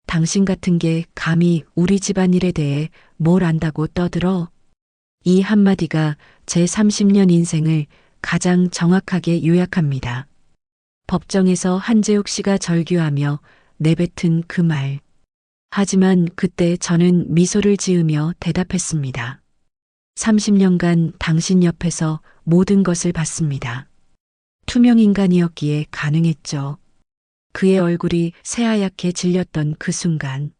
당신 같은 게 감히 우리 집안일에 대해 뭘 안다고 떠들어? 이 한마디가 제 30년 인생을 가장 정확하게 요약합니다. 법정에서 한재욱 씨가 절규하며 내뱉은 그 말. 하지만 그때 저는 미소를 지으며 대답했습니다. 30년간 당신 옆에서 모든 것을 봤습니다. 투명 인간이었기에 가능했죠. 그의 얼굴이 새하얗게 질렸던 그 순간.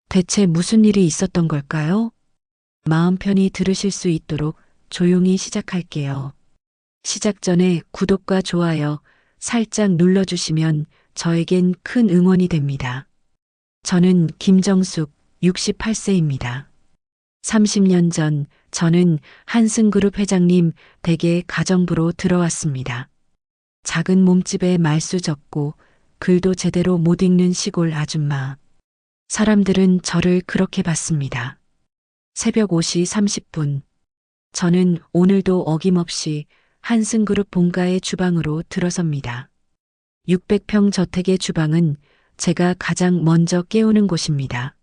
대체 무슨 일이 있었던 걸까요? 마음 편히 들으실 수 있도록 조용히 시작할게요. 시작 전에 구독과 좋아요 살짝 눌러주시면 저에겐 큰 응원이 됩니다. 저는 김정숙 68세입니다. 30년 전 저는 한승그룹 회장님 댁에 가정부로 들어왔습니다. 작은 몸집에 말수 적고 글도 제대로 못 읽는 시골 아줌마. 사람들은 저를 그렇게 봤습니다. 새벽 5시 30분. 저는 오늘도 어김없이 한승그룹 본가의 주방으로 들어섭니다. 600평 저택의 주방은 제가 가장 먼저 깨우는 곳입니다.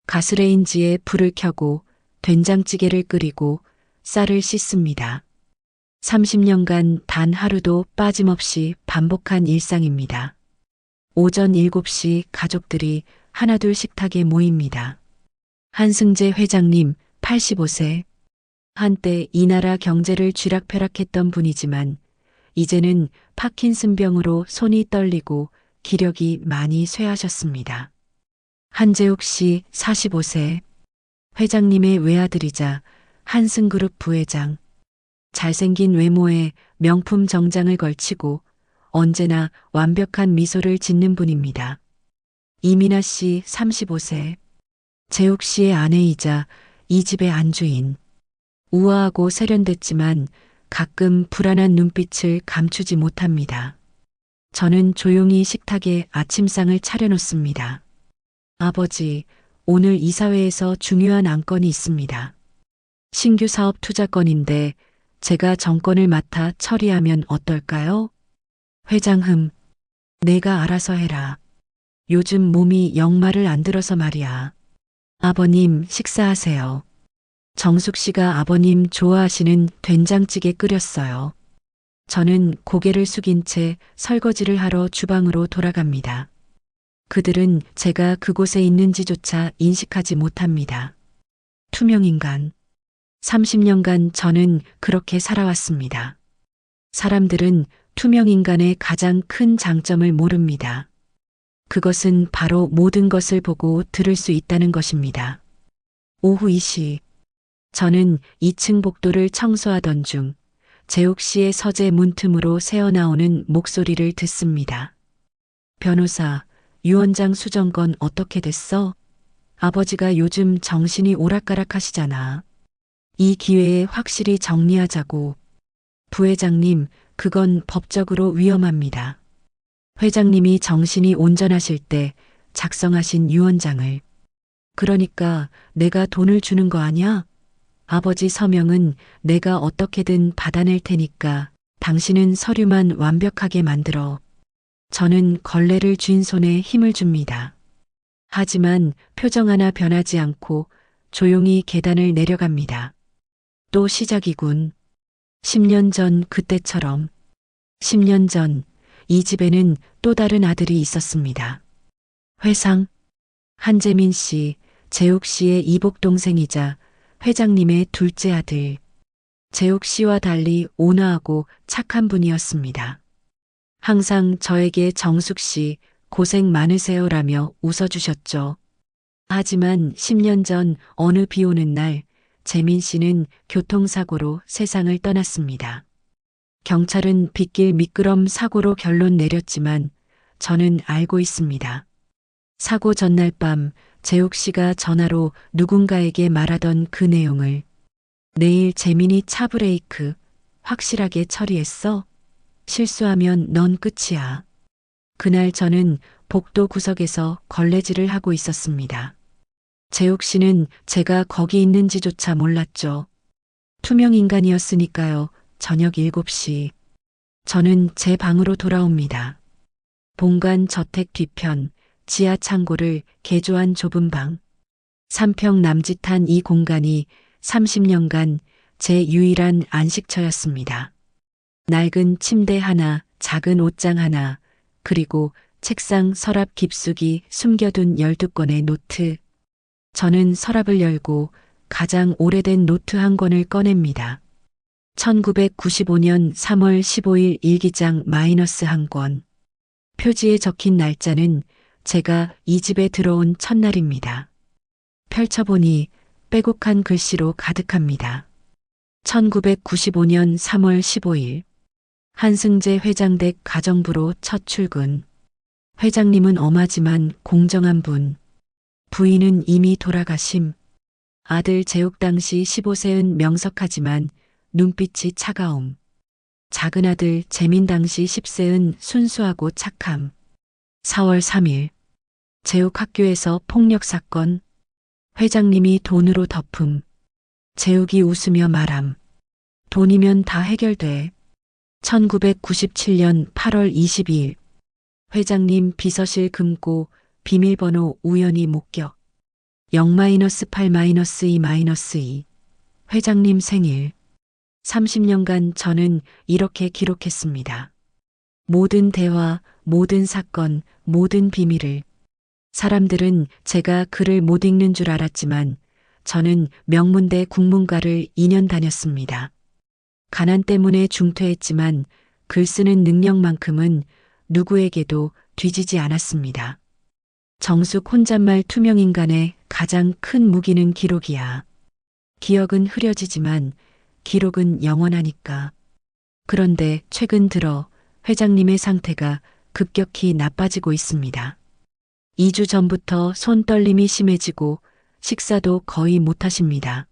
가스레인지에 불을 켜고 된장찌개를 끓이고 쌀을 씻습니다. 30년간 단 하루도 빠짐없이 반복한 일상입니다. 오전 7시 가족들이 하나둘 식탁에 모입니다. 한승재 회장님 85세. 한때 이 나라 경제를 쥐락펴락했던 분이지만 이제는 파킨슨병으로 손이 떨리고 기력이 많이 쇠하셨습니다. 한재욱 씨 45세. 회장님의 외아들이자 한승그룹 부회장. 잘생긴 외모에 명품 정장을 걸치고 언제나 완벽한 미소를 짓는 분입니다. 이민아 씨 35세. 재욱 씨의 아내이자 이 집의 안주인. 우아하고 세련됐지만 가끔 불안한 눈빛을 감추지 못합니다. 저는 조용히 식탁에 아침상을 차려놓습니다. 아버지, 오늘 이사회에서 중요한 안건이 있습니다. 신규 사업 투자건인데 제가 정권을 맡아 처리하면 어떨까요? 회장 내가 알아서 해라. 요즘 몸이 영 말을 안 들어서 말이야. 아버님 식사하세요. 정숙 씨가 아버님 좋아하시는 된장찌개 끓였어요. 저는 고개를 숙인 채 설거지를 하러 주방으로 돌아갑니다. 그들은 제가 그곳에 있는지조차 인식하지 못합니다. 투명인간. 30년간 저는 그렇게 살아왔습니다. 사람들은 투명인간의 가장 큰 장점을 모릅니다. 그것은 바로 모든 것을 보고 들을 수 있다는 것입니다. 오후 2시. 저는 2층 복도를 청소하던 중 재욱 씨의 서재 문틈으로 새어나오는 목소리를 듣습니다. 변호사, 유원장 수정건 어떻게 됐어? 아버지가 요즘 정신이 오락가락하시잖아. 이 기회에 확실히 정리하자고. 부회장님, 그건 법적으로 위험합니다. 회장님이 정신이 온전하실 때 작성하신 유언장을. 그러니까 내가 돈을 주는 거 아냐? 아버지 서명은 내가 어떻게든 받아낼 테니까 당신은 서류만 완벽하게 만들어. 저는 걸레를 쥔 손에 힘을 줍니다. 하지만 표정 하나 변하지 않고 조용히 계단을 내려갑니다. 또 시작이군. 10년 전 그때처럼. 10년 전 이 집에는 또 다른 아들이 있었습니다. 회상. 한재민 씨, 재욱 씨의 이복 동생이자 회장님의 둘째 아들. 재욱 씨와 달리 온화하고 착한 분이었습니다. 항상 저에게 정숙 씨 고생 많으세요라며 웃어주셨죠. 하지만 10년 전 어느 비 오는 날 재민 씨는 교통사고로 세상을 떠났습니다. 경찰은 빗길 미끄럼 사고로 결론 내렸지만 저는 알고 있습니다. 사고 전날 밤 재욱 씨가 전화로 누군가에게 말하던 그 내용을. 내일 재민이 차 브레이크 확실하게 처리했어? 실수하면 넌 끝이야. 그날 저는 복도 구석에서 걸레질을 하고 있었습니다. 재욱 씨는 제가 거기 있는지조차 몰랐죠. 투명 인간이었으니까요. 저녁 7시. 저는 제 방으로 돌아옵니다. 본관 저택 뒤편 지하 창고를 개조한 좁은 방. 3평 남짓한 이 공간이 30년간 제 유일한 안식처였습니다. 낡은 침대 하나, 작은 옷장 하나, 그리고 책상 서랍 깊숙이 숨겨둔 12권의 노트. 저는 서랍을 열고 가장 오래된 노트 한 권을 꺼냅니다. 1995년 3월 15일 일기장 마이너스 한 권. 표지에 적힌 날짜는 제가 이 집에 들어온 첫날입니다. 펼쳐보니 빼곡한 글씨로 가득합니다. 1995년 3월 15일. 한승재 회장댁 가정부로 첫 출근. 회장님은 엄하지만 공정한 분. 부인은 이미 돌아가심. 아들 재욱 당시 15세은 명석하지만 눈빛이 차가움. 작은 아들 재민 당시 10세은 순수하고 착함. 4월 3일. 재욱 학교에서 폭력 사건. 회장님이 돈으로 덮음. 재욱이 웃으며 말함. 돈이면 다 해결돼. 1997년 8월 22일. 회장님 비서실 금고 비밀번호 우연히 목격. 0-8-2-2. 회장님 생일. 30년간 저는 이렇게 기록했습니다. 모든 대화, 모든 사건, 모든 비밀을. 사람들은 제가 글을 못 읽는 줄 알았지만 저는 명문대 국문과를 2년 다녔습니다. 가난 때문에 중퇴했지만 글 쓰는 능력만큼은 누구에게도 뒤지지 않았습니다. 정숙 혼잣말 투명인간의 가장 큰 무기는 기록이야. 기억은 흐려지지만 기록은 영원하니까. 그런데 최근 들어 회장님의 상태가 급격히 나빠지고 있습니다. 2주 전부터 손떨림이 심해지고 식사도 거의 못하십니다.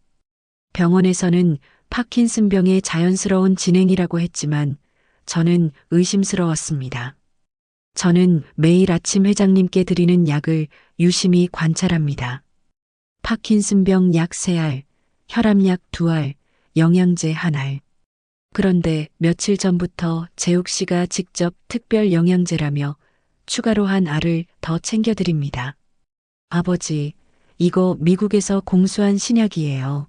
병원에서는 파킨슨병의 자연스러운 진행이라고 했지만 저는 의심스러웠습니다. 저는 매일 아침 회장님께 드리는 약을 유심히 관찰합니다. 파킨슨병 약 3알, 혈압약 2알, 영양제 1알. 그런데 며칠 전부터 재욱 씨가 직접 특별 영양제라며 추가로 한 알을 더 챙겨드립니다. 아버지, 이거 미국에서 공수한 신약이에요.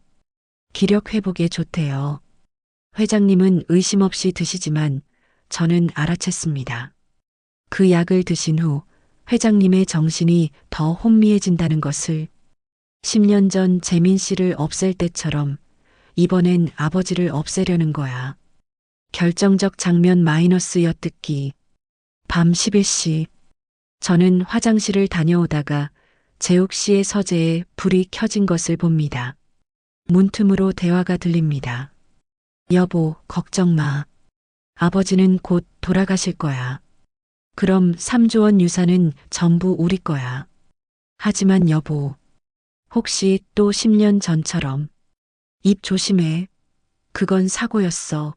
기력 회복에 좋대요. 회장님은 의심 없이 드시지만 저는 알아챘습니다. 그 약을 드신 후 회장님의 정신이 더 혼미해진다는 것을. 10년 전 재민 씨를 없앨 때처럼 이번엔 아버지를 없애려는 거야. 결정적 장면 마이너스 엿듣기. 밤 11시. 저는 화장실을 다녀오다가 재욱 씨의 서재에 불이 켜진 것을 봅니다. 문틈으로 대화가 들립니다. 여보, 걱정 마. 아버지는 곧 돌아가실 거야. 그럼 3조 원 유산은 전부 우리 거야. 하지만 여보, 혹시 또 10년 전처럼. 입 조심해. 그건 사고였어.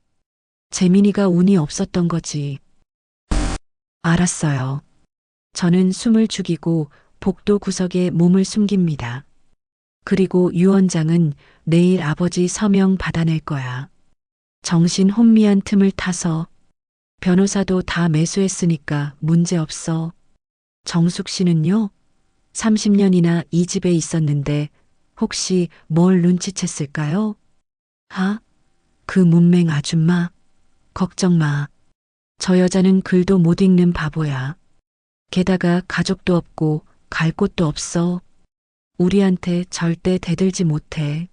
재민이가 운이 없었던 거지. 알았어요. 저는 숨을 죽이고 복도 구석에 몸을 숨깁니다. 그리고 유 원장은 내일 아버지 서명 받아낼 거야. 정신 혼미한 틈을 타서. 변호사도 다 매수했으니까 문제 없어. 정숙 씨는요? 30년이나 이 집에 있었는데 혹시 뭘 눈치챘을까요? 그 문맹 아줌마. 걱정 마. 저 여자는 글도 못 읽는 바보야. 게다가 가족도 없고 갈 곳도 없어. 우리한테 절대 대들지 못해.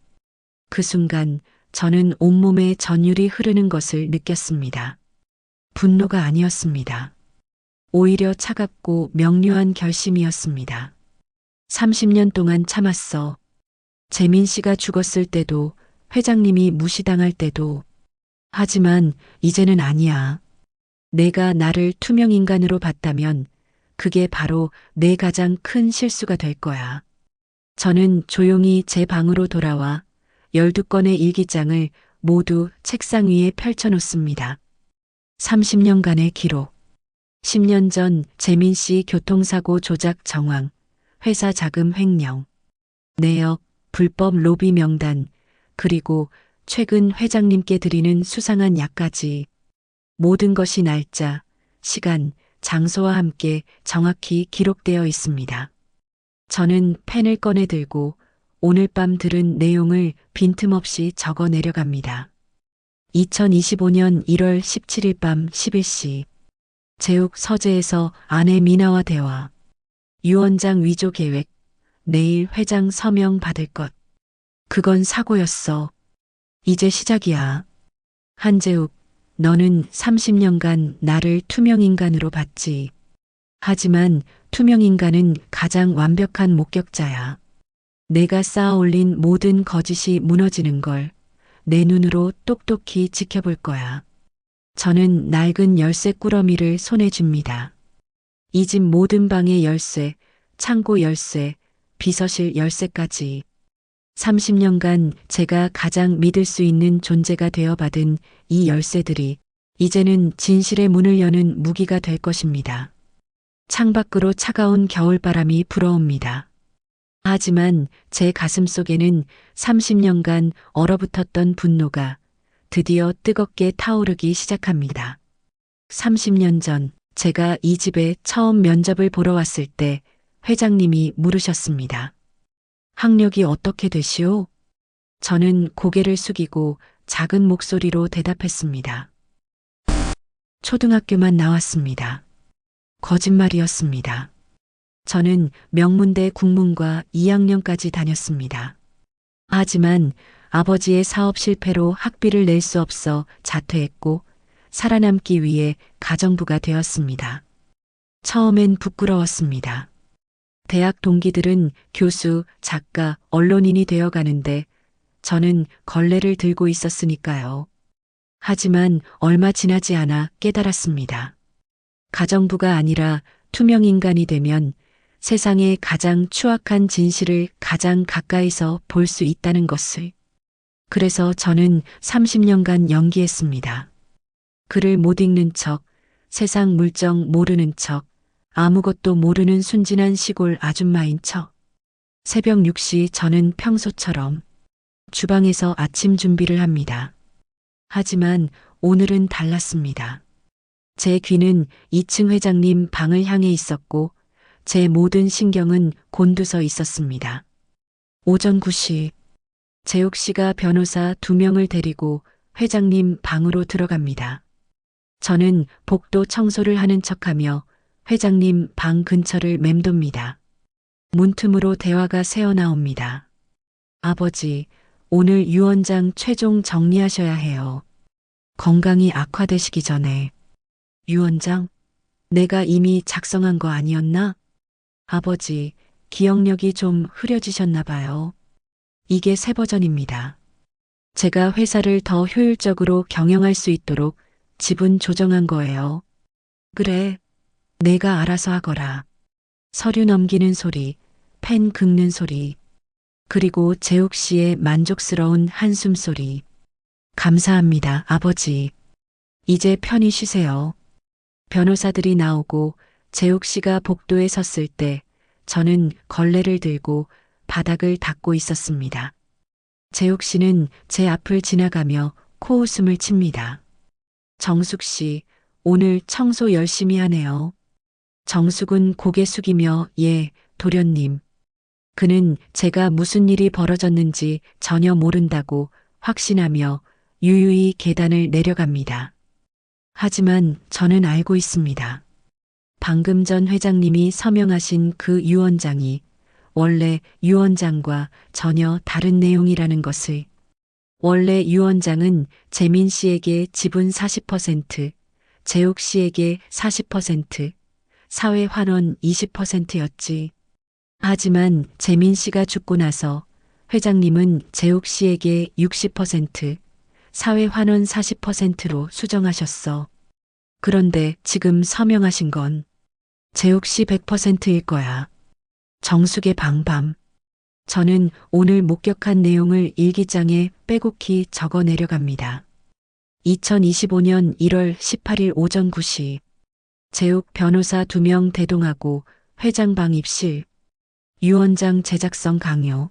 그 순간 저는 온몸에 전율이 흐르는 것을 느꼈습니다. 분노가 아니었습니다. 오히려 차갑고 명료한 결심이었습니다. 30년 동안 참았어. 재민 씨가 죽었을 때도, 회장님이 무시당할 때도. 하지만 이제는 아니야. 내가 나를 투명인간으로 봤다면 그게 바로 내 가장 큰 실수가 될 거야. 저는 조용히 제 방으로 돌아와 12건의 일기장을 모두 책상 위에 펼쳐놓습니다. 30년간의 기록. 10년 전 재민 씨 교통사고 조작 정황, 회사 자금 횡령, 내역, 불법 로비 명단, 그리고 최근 회장님께 드리는 수상한 약까지. 모든 것이 날짜, 시간, 장소와 함께 정확히 기록되어 있습니다. 저는 펜을 꺼내 들고 오늘 밤 들은 내용을 빈틈없이 적어 내려갑니다. 2025년 1월 17일 밤 11시 제욱 서재에서 아내 미나와 대화. 유 원장 위조 계획. 내일 회장 서명 받을 것. 그건 사고였어. 이제 시작이야. 한재욱, 너는 30년간 나를 투명인간으로 봤지. 하지만 투명인간은 가장 완벽한 목격자야. 내가 쌓아 올린 모든 거짓이 무너지는 걸 내 눈으로 똑똑히 지켜볼 거야. 저는 낡은 열쇠 꾸러미를 손에 줍니다. 이 집 모든 방의 열쇠, 창고 열쇠, 비서실 열쇠까지 30년간 제가 가장 믿을 수 있는 존재가 되어 받은 이 열쇠들이 이제는 진실의 문을 여는 무기가 될 것입니다. 창밖으로 차가운 겨울바람이 불어옵니다. 하지만 제 가슴 속에는 30년간 얼어붙었던 분노가 드디어 뜨겁게 타오르기 시작합니다. 30년 전 제가 이 집에 처음 면접을 보러 왔을 때 회장님이 물으셨습니다. 학력이 어떻게 되시오? 저는 고개를 숙이고 작은 목소리로 대답했습니다. 초등학교만 나왔습니다. 거짓말이었습니다. 저는 명문대 국문과 2학년까지 다녔습니다. 하지만 아버지의 사업 실패로 학비를 낼 수 없어 자퇴했고 살아남기 위해 가정부가 되었습니다. 처음엔 부끄러웠습니다. 대학 동기들은 교수, 작가, 언론인이 되어 가는데 저는 걸레를 들고 있었으니까요. 하지만 얼마 지나지 않아 깨달았습니다. 가정부가 아니라 투명인간이 되면 세상의 가장 추악한 진실을 가장 가까이서 볼 수 있다는 것을. 그래서 저는 30년간 연기했습니다. 글을 못 읽는 척, 세상 물정 모르는 척, 아무것도 모르는 순진한 시골 아줌마인 척. 새벽 6시 저는 평소처럼 주방에서 아침 준비를 합니다. 하지만 오늘은 달랐습니다. 제 귀는 2층 회장님 방을 향해 있었고 제 모든 신경은 곤두서 있었습니다. 오전 9시 재욱 씨가 변호사 2명을 데리고 회장님 방으로 들어갑니다. 저는 복도 청소를 하는 척하며 회장님 방 근처를 맴돕니다. 문틈으로 대화가 새어나옵니다. 아버지, 오늘 유 원장 최종 정리하셔야 해요. 건강이 악화되시기 전에. 유 원장, 내가 이미 작성한 거 아니었나? 아버지, 기억력이 좀 흐려지셨나 봐요. 이게 새 버전입니다. 제가 회사를 더 효율적으로 경영할 수 있도록 지분 조정한 거예요. 그래, 내가 알아서 하거라. 서류 넘기는 소리, 펜 긁는 소리, 그리고 재욱 씨의 만족스러운 한숨 소리. 감사합니다, 아버지. 이제 편히 쉬세요. 변호사들이 나오고 재욱 씨가 복도에 섰을 때 저는 걸레를 들고 바닥을 닦고 있었습니다. 재욱 씨는 제 앞을 지나가며 코웃음을 칩니다. 정숙 씨, 오늘 청소 열심히 하네요. 정숙은 고개 숙이며 예, 도련님. 그는 제가 무슨 일이 벌어졌는지 전혀 모른다고 확신하며 유유히 계단을 내려갑니다. 하지만 저는 알고 있습니다. 방금 전 회장님이 서명하신 그 유 원장이 원래 유 원장과 전혀 다른 내용이라는 것을. 원래 유 원장은 재민 씨에게 지분 40%, 재욱 씨에게 40%, 사회 환원 20%였지. 하지만 재민 씨가 죽고 나서 회장님은 재욱 씨에게 60%, 사회 환원 40%로 수정하셨어. 그런데 지금 서명하신 건 재욱 씨 100%일 거야. 정숙의 방밤. 저는 오늘 목격한 내용을 일기장에 빼곡히 적어 내려갑니다. 2025년 1월 18일 오전 9시. 재욱 변호사 2명 대동하고 회장 방 입실. 유 원장 제작성 강요.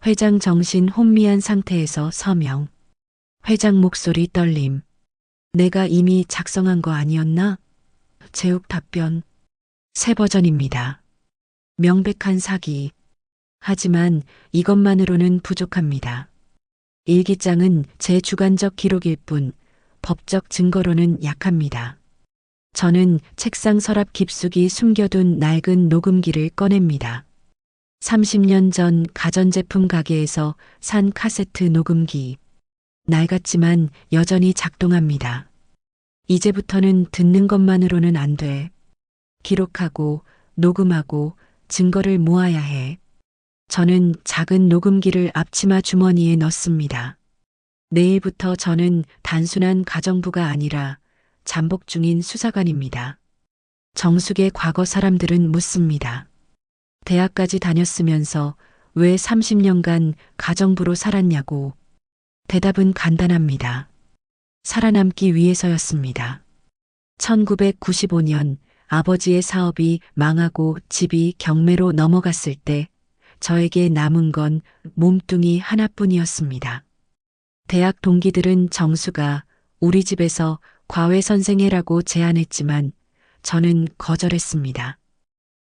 회장 정신 혼미한 상태에서 서명. 회장 목소리 떨림. 내가 이미 작성한 거 아니었나? 재욱 답변. 새 버전입니다. 명백한 사기. 하지만 이것만으로는 부족합니다. 일기장은 제 주관적 기록일 뿐 법적 증거로는 약합니다. 저는 책상 서랍 깊숙이 숨겨둔 낡은 녹음기를 꺼냅니다. 30년 전 가전제품 가게에서 산 카세트 녹음기. 낡았지만 여전히 작동합니다. 이제부터는 듣는 것만으로는 안 돼. 기록하고 녹음하고 증거를 모아야 해. 저는 작은 녹음기를 앞치마 주머니에 넣습니다. 내일부터 저는 단순한 가정부가 아니라 잠복 중인 수사관입니다. 정숙의 과거 사람들은 묻습니다. 대학까지 다녔으면서 왜 30년간 가정부로 살았냐고. 대답은 간단합니다. 살아남기 위해서였습니다. 1995년 아버지의 사업이 망하고 집이 경매로 넘어갔을 때 저에게 남은 건 몸뚱이 하나뿐이었습니다. 대학 동기들은 정수가 우리 집에서 과외선생해라고 제안했지만 저는 거절했습니다.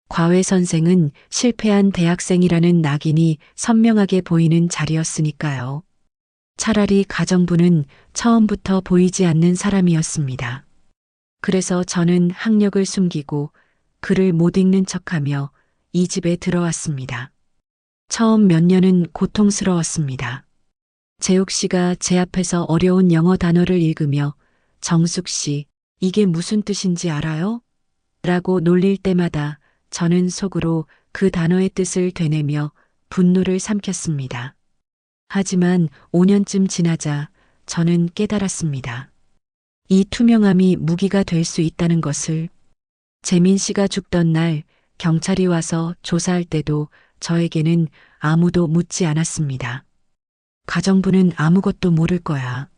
과외선생은 실패한 대학생이라는 낙인이 선명하게 보이는 자리였으니까요. 차라리 가정부는 처음부터 보이지 않는 사람이었습니다. 그래서 저는 학력을 숨기고 글을 못 읽는 척하며 이 집에 들어왔습니다. 처음 몇 년은 고통스러웠습니다. 재욱 씨가 제 앞에서 어려운 영어 단어를 읽으며 정숙 씨, 이게 무슨 뜻인지 알아요? 라고 놀릴 때마다 저는 속으로 그 단어의 뜻을 되뇌며 분노를 삼켰습니다. 하지만 5년쯤 지나자 저는 깨달았습니다. 이 투명함이 무기가 될 수 있다는 것을. 재민 씨가 죽던 날 경찰이 와서 조사할 때도 저에게는 아무도 묻지 않았습니다. 가정부는 아무것도 모를 거야.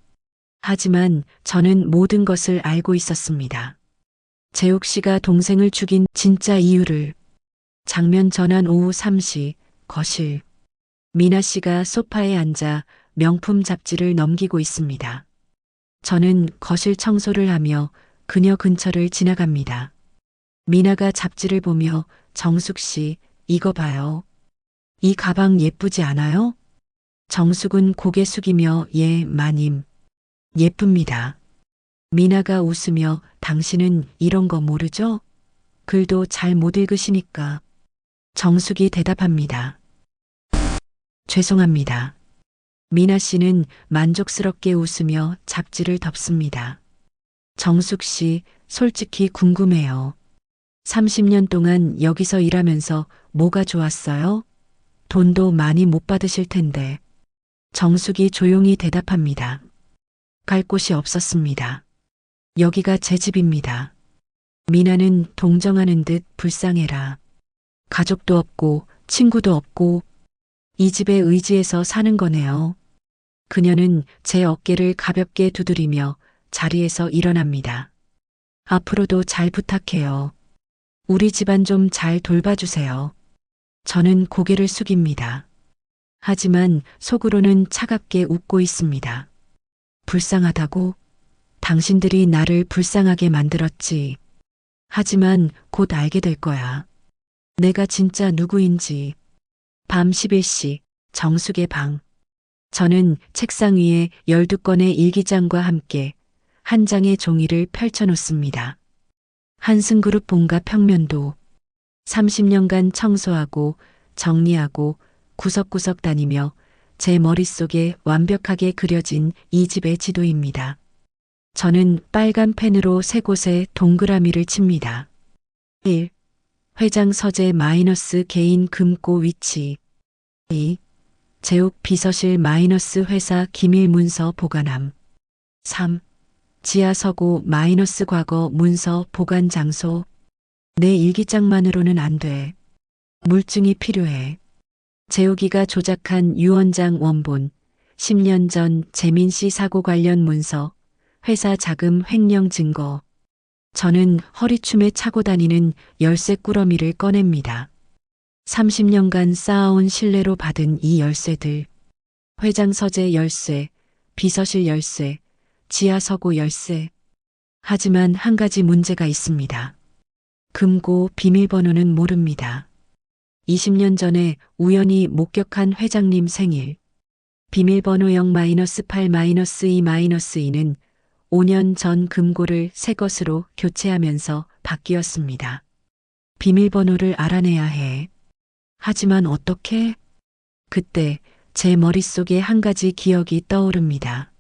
하지만 저는 모든 것을 알고 있었습니다. 재욱 씨가 동생을 죽인 진짜 이유를. 장면 전환 오후 3시 거실. 미나 씨가 소파에 앉아 명품 잡지를 넘기고 있습니다. 저는 거실 청소를 하며 그녀 근처를 지나갑니다. 미나가 잡지를 보며 정숙 씨, 이거 봐요. 이 가방 예쁘지 않아요? 정숙은 고개 숙이며 예, 마님. 예쁩니다. 미나가 웃으며 당신은 이런 거 모르죠? 글도 잘 못 읽으시니까. 정숙이 대답합니다. 죄송합니다. 미나 씨는 만족스럽게 웃으며 잡지를 덮습니다. 정숙 씨, 솔직히 궁금해요. 30년 동안 여기서 일하면서 뭐가 좋았어요? 돈도 많이 못 받으실 텐데. 정숙이 조용히 대답합니다. 갈 곳이 없었습니다. 여기가 제 집입니다. 미나는 동정하는 듯 불쌍해라. 가족도 없고 친구도 없고 이 집에 의지해서 사는 거네요. 그녀는 제 어깨를 가볍게 두드리며 자리에서 일어납니다. 앞으로도 잘 부탁해요. 우리 집안 좀 잘 돌봐주세요. 저는 고개를 숙입니다. 하지만 속으로는 차갑게 웃고 있습니다. 불쌍하다고? 당신들이 나를 불쌍하게 만들었지. 하지만 곧 알게 될 거야. 내가 진짜 누구인지. 밤 11시 정숙의 방. 저는 책상 위에 12건의 일기장과 함께 한 장의 종이를 펼쳐놓습니다. 한승그룹 본가 평면도. 30년간 청소하고 정리하고 구석구석 다니며 제 머릿속에 완벽하게 그려진 이 집의 지도입니다. 저는 빨간 펜으로 세 곳에 동그라미를 칩니다. 1. 회장 서재 마이너스 개인 금고 위치. 2. 재욱 비서실 마이너스 회사 기밀 문서 보관함. 3. 지하 서고 마이너스 과거 문서 보관 장소. 내 일기장만으로는 안 돼. 물증이 필요해. 재욱이가 조작한 유언장 원본, 10년 전 재민 씨 사고 관련 문서, 회사 자금 횡령 증거. 저는 허리춤에 차고 다니는 열쇠 꾸러미를 꺼냅니다. 30년간 쌓아온 신뢰로 받은 이 열쇠들. 회장 서재 열쇠, 비서실 열쇠, 지하 서고 열쇠. 하지만 한 가지 문제가 있습니다. 금고 비밀번호는 모릅니다. 20년 전에 우연히 목격한 회장님 생일. 비밀번호 0-8-2-2는 5년 전 금고를 새 것으로 교체하면서 바뀌었습니다. 비밀번호를 알아내야 해. 하지만 어떻게? 그때 제 머릿속에 한 가지 기억이 떠오릅니다.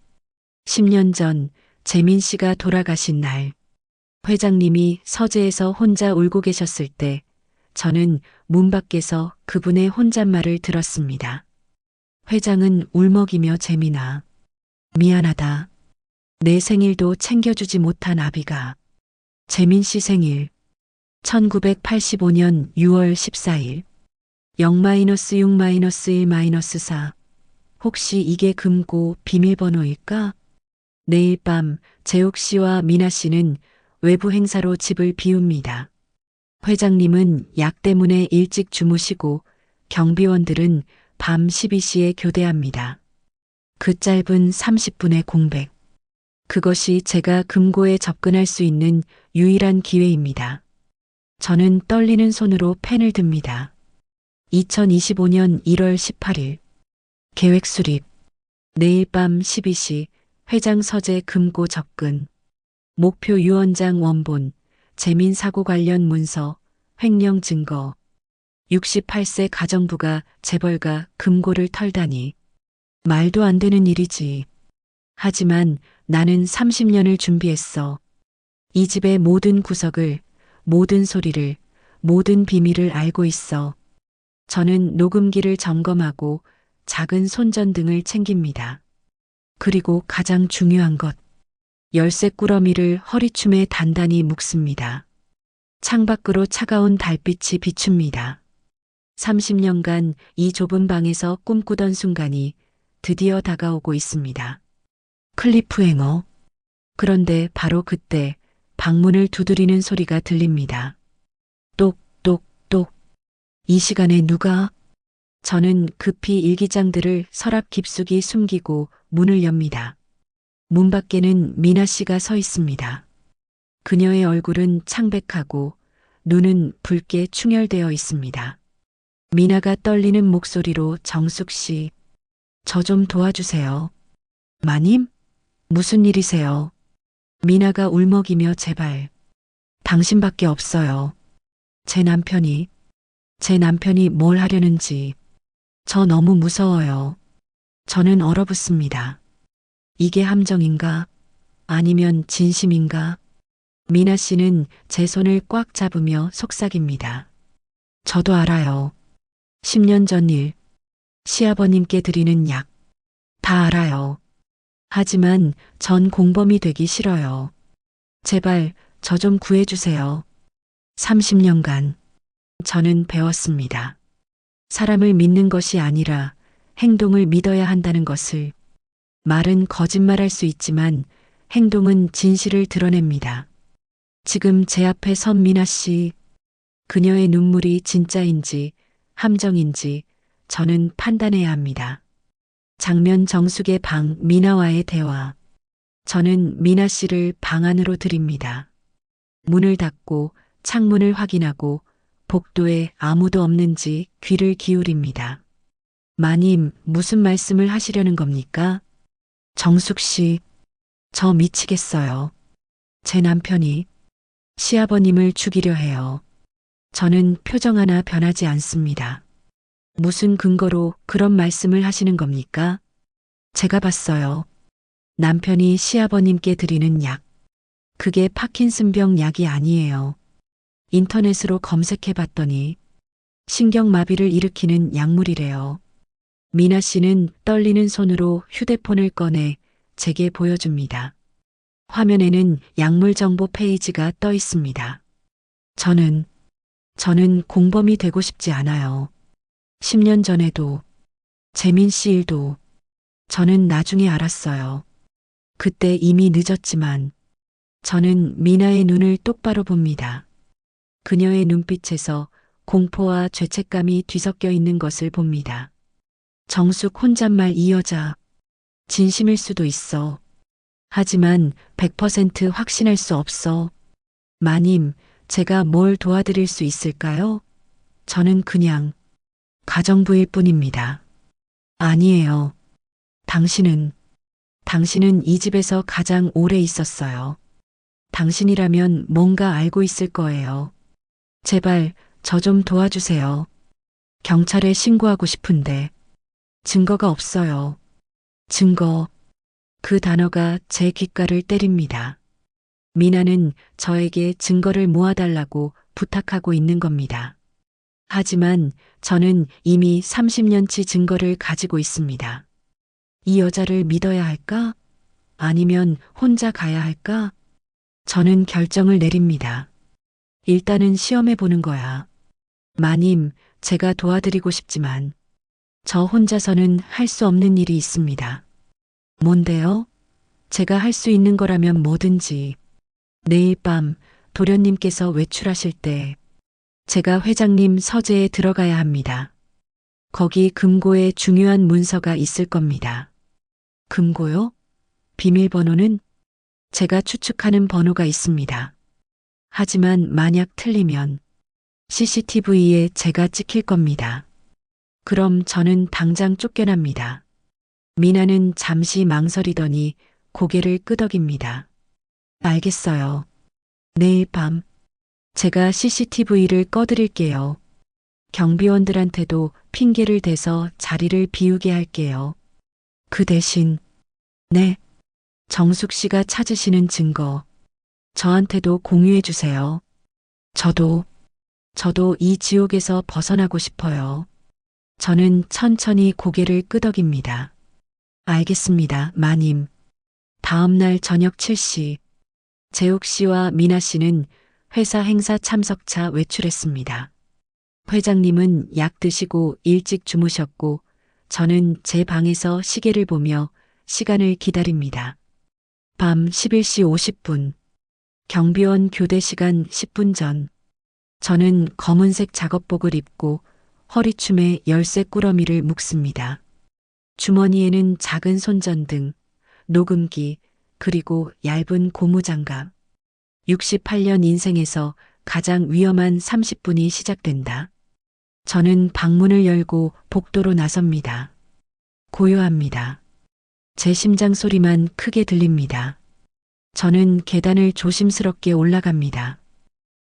10년 전 재민 씨가 돌아가신 날, 회장님이 서재에서 혼자 울고 계셨을 때 저는 문 밖에서 그분의 혼잣말을 들었습니다. 회장은 울먹이며 재민아, 미안하다. 내 생일도 챙겨주지 못한 아비가. 재민 씨 생일 1985년 6월 14일 0-6-1-4 혹시 이게 금고 비밀번호일까? 내일 밤 재욱 씨와 미나 씨는 외부 행사로 집을 비웁니다. 회장님은 약 때문에 일찍 주무시고 경비원들은 밤 12시에 교대합니다. 그 짧은 30분의 공백. 그것이 제가 금고에 접근할 수 있는 유일한 기회입니다. 저는 떨리는 손으로 펜을 듭니다. 2025년 1월 18일. 계획 수립. 내일 밤 12시 회장 서재 금고 접근. 목표 유언장 원본, 재민 사고 관련 문서, 횡령 증거. 68세 가정부가 재벌가 금고를 털다니. 말도 안 되는 일이지. 하지만 나는 30년을 준비했어. 이 집의 모든 구석을, 모든 소리를, 모든 비밀을 알고 있어. 저는 녹음기를 점검하고 작은 손전등을 챙깁니다. 그리고 가장 중요한 것. 열쇠 꾸러미를 허리춤에 단단히 묶습니다. 창밖으로 차가운 달빛이 비춥니다. 30년간 이 좁은 방에서 꿈꾸던 순간이 드디어 다가오고 있습니다. 클리프행어. 그런데 바로 그때 방문을 두드리는 소리가 들립니다. 똑똑똑. 이 시간에 누가? 저는 급히 일기장들을 서랍 깊숙이 숨기고 문을 엽니다. 문 밖에는 미나 씨가 서 있습니다. 그녀의 얼굴은 창백하고 눈은 붉게 충혈되어 있습니다. 미나가 떨리는 목소리로 정숙 씨, 저 좀 도와주세요. 마님? 무슨 일이세요? 미나가 울먹이며 제발. 당신밖에 없어요. 제 남편이 뭘 하려는지. 저 너무 무서워요. 저는 얼어붙습니다. 이게 함정인가? 아니면 진심인가? 미나 씨는 제 손을 꽉 잡으며 속삭입니다. 저도 알아요. 10년 전 일, 시아버님께 드리는 약. 다 알아요. 하지만 전 공범이 되기 싫어요. 제발 저 좀 구해주세요. 30년간 저는 배웠습니다. 사람을 믿는 것이 아니라 행동을 믿어야 한다는 것을. 말은 거짓말할 수 있지만 행동은 진실을 드러냅니다. 지금 제 앞에 선 미나 씨, 그녀의 눈물이 진짜인지 함정인지 저는 판단해야 합니다. 장면 정숙의 방 미나와의 대화. 저는 미나 씨를 방 안으로 들입니다. 문을 닫고 창문을 확인하고 복도에 아무도 없는지 귀를 기울입니다. 마님, 무슨 말씀을 하시려는 겁니까? 정숙 씨, 저 미치겠어요. 제 남편이 시아버님을 죽이려 해요. 저는 표정 하나 변하지 않습니다. 무슨 근거로 그런 말씀을 하시는 겁니까? 제가 봤어요. 남편이 시아버님께 드리는 약. 그게 파킨슨병 약이 아니에요. 인터넷으로 검색해 봤더니 신경마비를 일으키는 약물이래요. 미나 씨는 떨리는 손으로 휴대폰을 꺼내 제게 보여줍니다. 화면에는 약물 정보 페이지가 떠 있습니다. 저는 공범이 되고 싶지 않아요. 10년 전에도, 재민 씨 일도, 저는 나중에 알았어요. 그때 이미 늦었지만, 저는 미나의 눈을 똑바로 봅니다. 그녀의 눈빛에서 공포와 죄책감이 뒤섞여 있는 것을 봅니다. 정숙 혼잣말 이 여자, 진심일 수도 있어. 하지만 100% 확신할 수 없어. 마님, 제가 뭘 도와드릴 수 있을까요? 저는 그냥 가정부일 뿐입니다. 아니에요. 당신은, 당신은 이 집에서 가장 오래 있었어요. 당신이라면 뭔가 알고 있을 거예요. 제발 저 좀 도와주세요. 경찰에 신고하고 싶은데 증거가 없어요. 증거. 그 단어가 제 귓가를 때립니다. 미나는 저에게 증거를 모아달라고 부탁하고 있는 겁니다. 하지만 저는 이미 30년치 증거를 가지고 있습니다. 이 여자를 믿어야 할까? 아니면 혼자 가야 할까? 저는 결정을 내립니다. 일단은 시험해 보는 거야. 마님, 제가 도와드리고 싶지만 저 혼자서는 할 수 없는 일이 있습니다. 뭔데요? 제가 할 수 있는 거라면 뭐든지. 내일 밤 도련님께서 외출하실 때 제가 회장님 서재에 들어가야 합니다. 거기 금고에 중요한 문서가 있을 겁니다. 금고요? 비밀번호는? 제가 추측하는 번호가 있습니다. 하지만 만약 틀리면 CCTV에 제가 찍힐 겁니다. 그럼 저는 당장 쫓겨납니다. 미나는 잠시 망설이더니 고개를 끄덕입니다. 알겠어요. 내일 밤 제가 CCTV를 꺼드릴게요. 경비원들한테도 핑계를 대서 자리를 비우게 할게요. 그 대신, 네, 정숙 씨가 찾으시는 증거, 저한테도 공유해 주세요. 저도 이 지옥에서 벗어나고 싶어요. 저는 천천히 고개를 끄덕입니다. 알겠습니다, 마님. 다음 날 저녁 7시, 재욱 씨와 미나 씨는 회사 행사 참석차 외출했습니다. 회장님은 약 드시고 일찍 주무셨고, 저는 제 방에서 시계를 보며 시간을 기다립니다. 밤 11시 50분, 경비원 교대 시간 10분 전, 저는 검은색 작업복을 입고 허리춤에 열쇠 꾸러미를 묶습니다. 주머니에는 작은 손전등, 녹음기, 그리고 얇은 고무장갑. 68년 인생에서 가장 위험한 30분이 시작된다. 저는 방문을 열고 복도로 나섭니다. 고요합니다. 제 심장 소리만 크게 들립니다. 저는 계단을 조심스럽게 올라갑니다.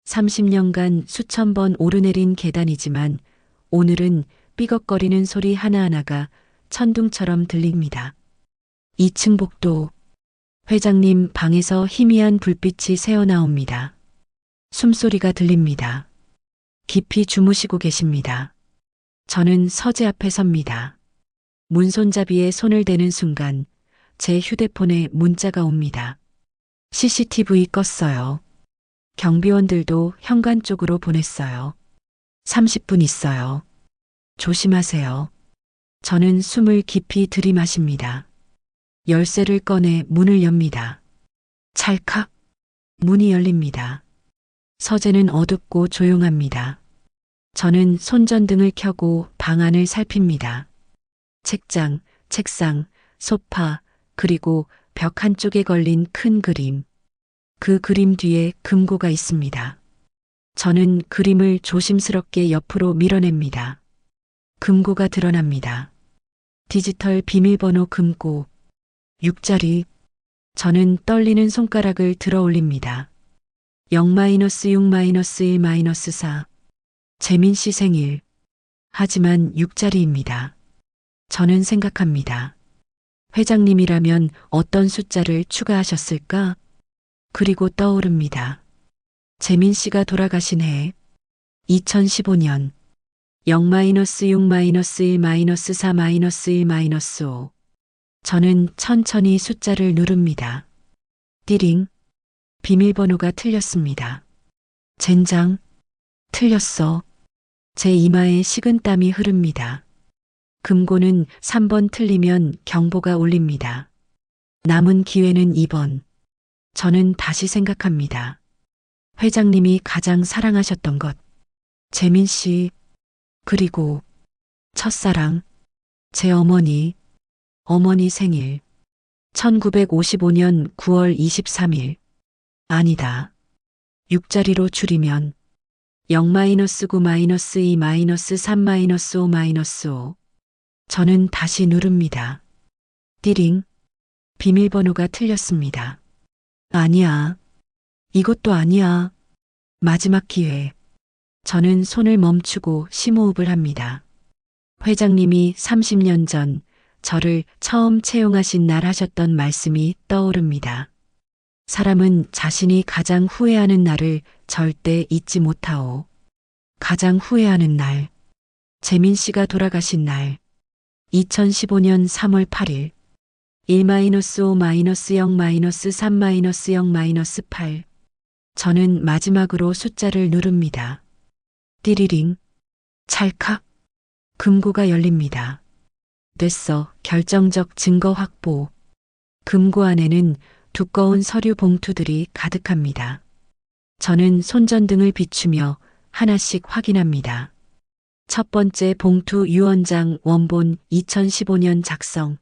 30년간 수천 번 오르내린 계단이지만 오늘은 삐걱거리는 소리 하나하나가 천둥처럼 들립니다. 2층 복도. 회장님 방에서 희미한 불빛이 새어나옵니다. 숨소리가 들립니다. 깊이 주무시고 계십니다. 저는 서재 앞에 섭니다. 문손잡이에 손을 대는 순간 제 휴대폰에 문자가 옵니다. CCTV 껐어요. 경비원들도 현관 쪽으로 보냈어요. 30분 있어요. 조심하세요. 저는 숨을 깊이 들이마십니다. 열쇠를 꺼내 문을 엽니다. 찰칵. 문이 열립니다. 서재는 어둡고 조용합니다. 저는 손전등을 켜고 방 안을 살핍니다. 책장, 책상, 소파, 그리고 벽 한쪽에 걸린 큰 그림. 그 그림 뒤에 금고가 있습니다. 저는 그림을 조심스럽게 옆으로 밀어냅니다. 금고가 드러납니다. 디지털 비밀번호 금고. 6자리. 저는 떨리는 손가락을 들어 올립니다. 0-6-1-4. 재민 씨 생일. 하지만 6자리입니다. 저는 생각합니다. 회장님이라면 어떤 숫자를 추가하셨을까? 그리고 떠오릅니다. 재민 씨가 돌아가신 해 2015년 0-6-1-4-1-5 저는 천천히 숫자를 누릅니다. 띠링. 비밀번호가 틀렸습니다. 젠장. 틀렸어. 제 이마에 식은땀이 흐릅니다. 금고는 3번 틀리면 경보가 울립니다. 남은 기회는 2번. 저는 다시 생각합니다. 회장님이 가장 사랑하셨던 것. 재민 씨. 그리고 첫사랑. 제 어머니 생일. 1955년 9월 23일. 아니다. 6자리로 줄이면 0-9-2-3-5. 저는 다시 누릅니다. 띠링. 비밀번호가 틀렸습니다. 아니야. 이것도 아니야. 마지막 기회. 저는 손을 멈추고 심호흡을 합니다. 회장님이 30년 전 저를 처음 채용하신 날 하셨던 말씀이 떠오릅니다. 사람은 자신이 가장 후회하는 날을 절대 잊지 못하오. 가장 후회하는 날. 재민 씨가 돌아가신 날. 2015년 3월 8일. 1-5-0-0-3-0-8. 저는 마지막으로 숫자를 누릅니다. 띠리링. 찰칵. 금고가 열립니다. 됐어. 결정적 증거 확보. 금고 안에는 두꺼운 서류 봉투들이 가득합니다. 저는 손전등을 비추며 하나씩 확인합니다. 첫 번째 봉투 유언장 원본 2015년 작성.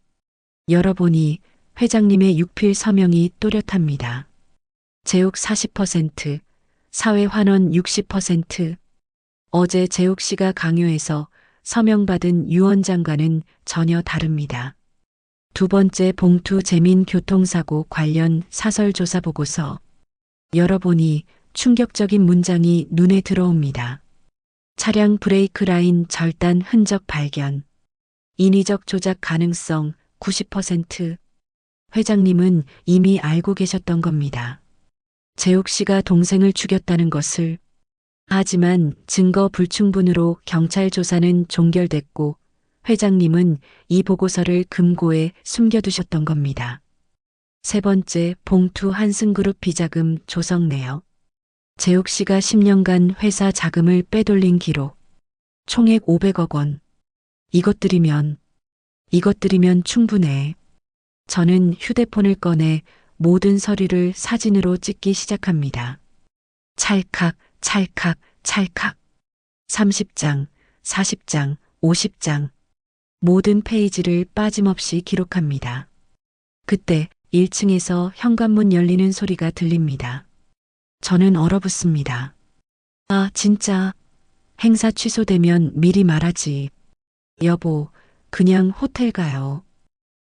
열어보니 회장님의 육필 서명이 또렷합니다. 재욱 40%, 사회환원 60%. 어제 재욱 씨가 강요해서 서명받은 유언장과는 전혀 다릅니다. 두 번째 봉투 재민 교통사고 관련 사설조사 보고서. 열어보니 충격적인 문장이 눈에 들어옵니다. 차량 브레이크 라인 절단 흔적 발견. 인위적 조작 가능성 90%. 회장님은 이미 알고 계셨던 겁니다. 재욱 씨가 동생을 죽였다는 것을. 하지만 증거 불충분으로 경찰 조사는 종결됐고 회장님은 이 보고서를 금고에 숨겨두셨던 겁니다. 세 번째 봉투 한승그룹 비자금 조성 내역. 재욱 씨가 10년간 회사 자금을 빼돌린 기록. 총액 500억 원. 이것들이면 충분해. 저는 휴대폰을 꺼내 모든 서류를 사진으로 찍기 시작합니다. 찰칵, 찰칵, 찰칵. 30장, 40장, 50장. 모든 페이지를 빠짐없이 기록합니다. 그때 1층에서 현관문 열리는 소리가 들립니다. 저는 얼어붙습니다. 아, 진짜. 행사 취소되면 미리 말하지. 여보, 그냥 호텔 가요.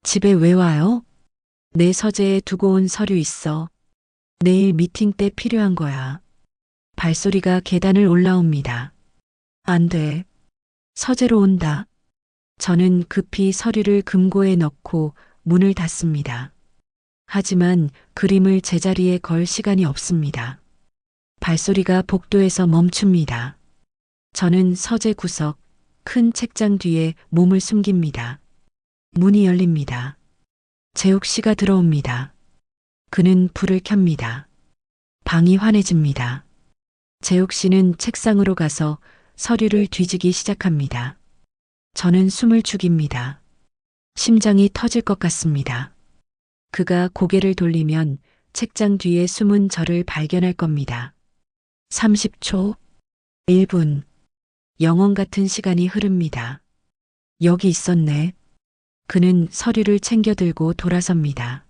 집에 왜 와요? 내 서재에 두고 온 서류 있어. 내일 미팅 때 필요한 거야. 발소리가 계단을 올라옵니다. 안 돼. 서재로 온다. 저는 급히 서류를 금고에 넣고 문을 닫습니다. 하지만 그림을 제자리에 걸 시간이 없습니다. 발소리가 복도에서 멈춥니다. 저는 서재 구석, 큰 책장 뒤에 몸을 숨깁니다. 문이 열립니다. 재욱 씨가 들어옵니다. 그는 불을 켭니다. 방이 환해집니다. 재욱 씨는 책상으로 가서 서류를 뒤지기 시작합니다. 저는 숨을 죽입니다. 심장이 터질 것 같습니다. 그가 고개를 돌리면 책장 뒤에 숨은 저를 발견할 겁니다. 30초, 1분. 영원 같은 시간이 흐릅니다. 여기 있었네. 그는 서류를 챙겨 들고 돌아섭니다.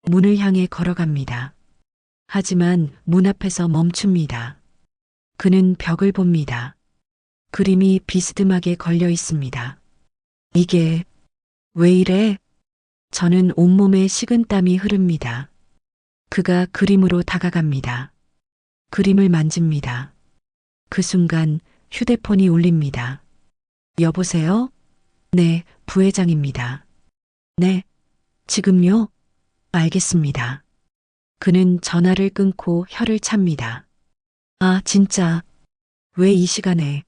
문을 향해 걸어갑니다. 하지만 문 앞에서 멈춥니다. 그는 벽을 봅니다. 그림이 비스듬하게 걸려 있습니다. 이게 왜 이래? 저는 온몸에 식은땀이 흐릅니다. 그가 그림으로 다가갑니다. 그림을 만집니다. 그 순간 휴대폰이 울립니다. 여보세요? 네, 부회장입니다. 네, 지금요? 알겠습니다. 그는 전화를 끊고 혀를 찹니다. 아, 진짜. 왜 이 시간에?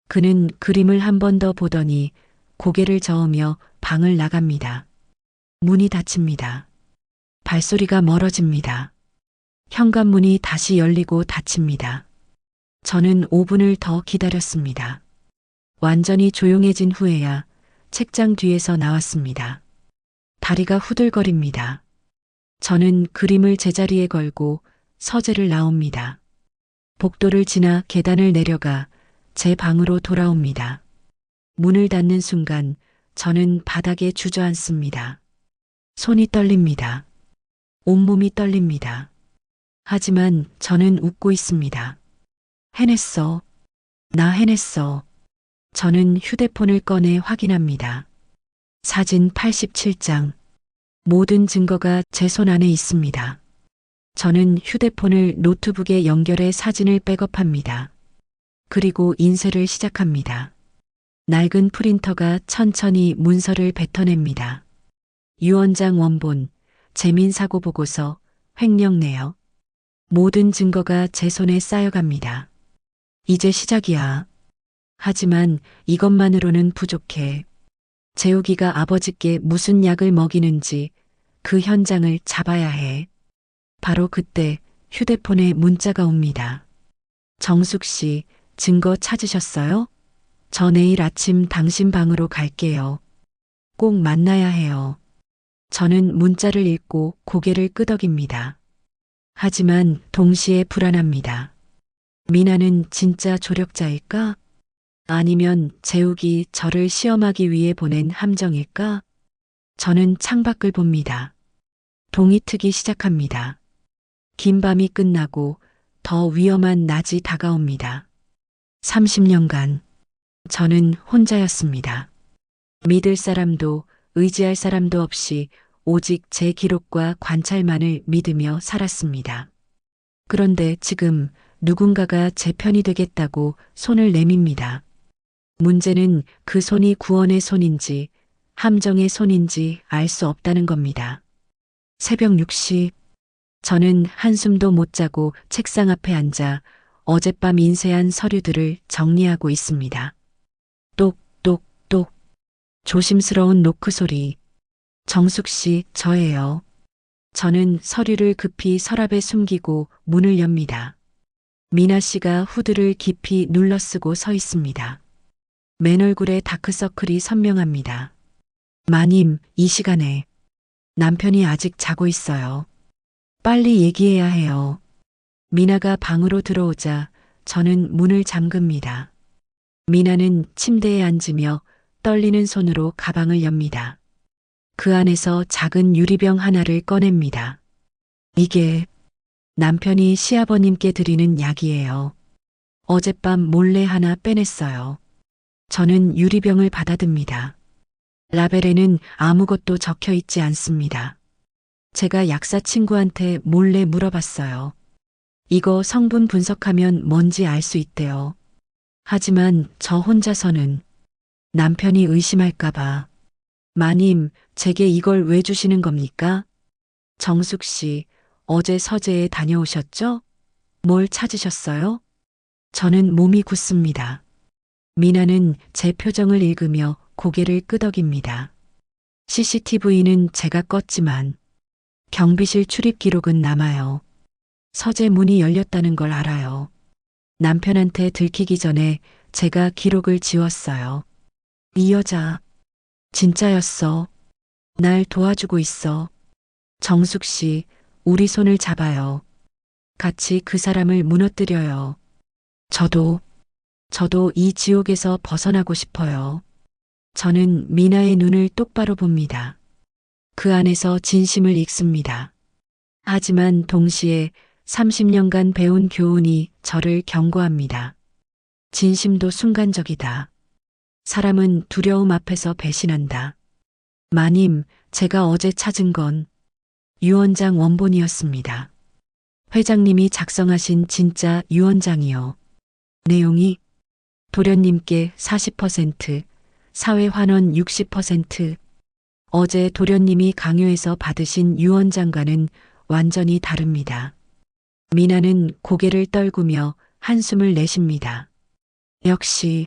그는 그림을 한 번 더 보더니 고개를 저으며 방을 나갑니다. 문이 닫힙니다. 발소리가 멀어집니다. 현관문이 다시 열리고 닫힙니다. 저는 5분을 더 기다렸습니다. 완전히 조용해진 후에야 책장 뒤에서 나왔습니다. 다리가 후들거립니다. 저는 그림을 제자리에 걸고 서재를 나옵니다. 복도를 지나 계단을 내려가 제 방으로 돌아옵니다. 문을 닫는 순간 저는 바닥에 주저앉습니다. 손이 떨립니다. 온몸이 떨립니다. 하지만 저는 웃고 있습니다. 해냈어. 나 해냈어. 저는 휴대폰을 꺼내 확인합니다. 사진 87장. 모든 증거가 제 손 안에 있습니다. 저는 휴대폰을 노트북에 연결해 사진을 백업합니다. 그리고 인쇄를 시작합니다. 낡은 프린터가 천천히 문서를 뱉어냅니다. 유언장 원본, 재민 사고 보고서, 횡령 내역. 모든 증거가 제 손에 쌓여갑니다. 이제 시작이야. 하지만 이것만으로는 부족해. 재욱이가 아버지께 무슨 약을 먹이는지 그 현장을 잡아야 해. 바로 그때 휴대폰에 문자가 옵니다. 정숙 씨, 증거 찾으셨어요? 저 내일 아침 당신 방으로 갈게요. 꼭 만나야 해요. 저는 문자를 읽고 고개를 끄덕입니다. 하지만 동시에 불안합니다. 미나는 진짜 조력자일까? 아니면 재욱이 저를 시험하기 위해 보낸 함정일까? 저는 창밖을 봅니다. 동이 트기 시작합니다. 긴 밤이 끝나고 더 위험한 낮이 다가옵니다. 30년간 저는 혼자였습니다. 믿을 사람도 의지할 사람도 없이 오직 제 기록과 관찰만을 믿으며 살았습니다. 그런데 지금 누군가가 제 편이 되겠다고 손을 내밉니다. 문제는 그 손이 구원의 손인지 함정의 손인지 알 수 없다는 겁니다. 새벽 6시 저는 한숨도 못 자고 책상 앞에 앉아 어젯밤 인쇄한 서류들을 정리하고 있습니다. 똑똑똑 조심스러운 노크 소리. 정숙 씨, 저예요. 저는 서류를 급히 서랍에 숨기고 문을 엽니다. 미나 씨가 후드를 깊이 눌러쓰고 서 있습니다. 맨 얼굴에 다크서클이 선명합니다. 마님, 이 시간에 남편이 아직 자고 있어요. 빨리 얘기해야 해요. 미나가 방으로 들어오자 저는 문을 잠급니다. 미나는 침대에 앉으며 떨리는 손으로 가방을 엽니다. 그 안에서 작은 유리병 하나를 꺼냅니다. 이게 남편이 시아버님께 드리는 약이에요. 어젯밤 몰래 하나 빼냈어요. 저는 유리병을 받아듭니다. 라벨에는 아무것도 적혀 있지 않습니다. 제가 약사 친구한테 몰래 물어봤어요. 이거 성분 분석하면 뭔지 알 수 있대요. 하지만 저 혼자서는 남편이 의심할까봐. 마님, 제게 이걸 왜 주시는 겁니까? 정숙 씨, 어제 서재에 다녀오셨죠? 뭘 찾으셨어요? 저는 몸이 굳습니다. 미나는 제 표정을 읽으며 고개를 끄덕입니다. CCTV는 제가 껐지만 경비실 출입 기록은 남아요. 서재 문이 열렸다는 걸 알아요. 남편한테 들키기 전에 제가 기록을 지웠어요. 이 여자 진짜였어. 날 도와주고 있어. 정숙 씨, 우리 손을 잡아요. 같이 그 사람을 무너뜨려요. 저도 이 지옥에서 벗어나고 싶어요. 저는 미나의 눈을 똑바로 봅니다. 그 안에서 진심을 읽습니다. 하지만 동시에 30년간 배운 교훈이 저를 경고합니다. 진심도 순간적이다. 사람은 두려움 앞에서 배신한다. 마님, 제가 어제 찾은 건 유언장 원본이었습니다. 회장님이 작성하신 진짜 유언장이요. 내용이 도련님께 40%, 사회환원 60%, 어제 도련님이 강요해서 받으신 유언장과는 완전히 다릅니다. 미나는 고개를 떨구며 한숨을 내쉽니다. 역시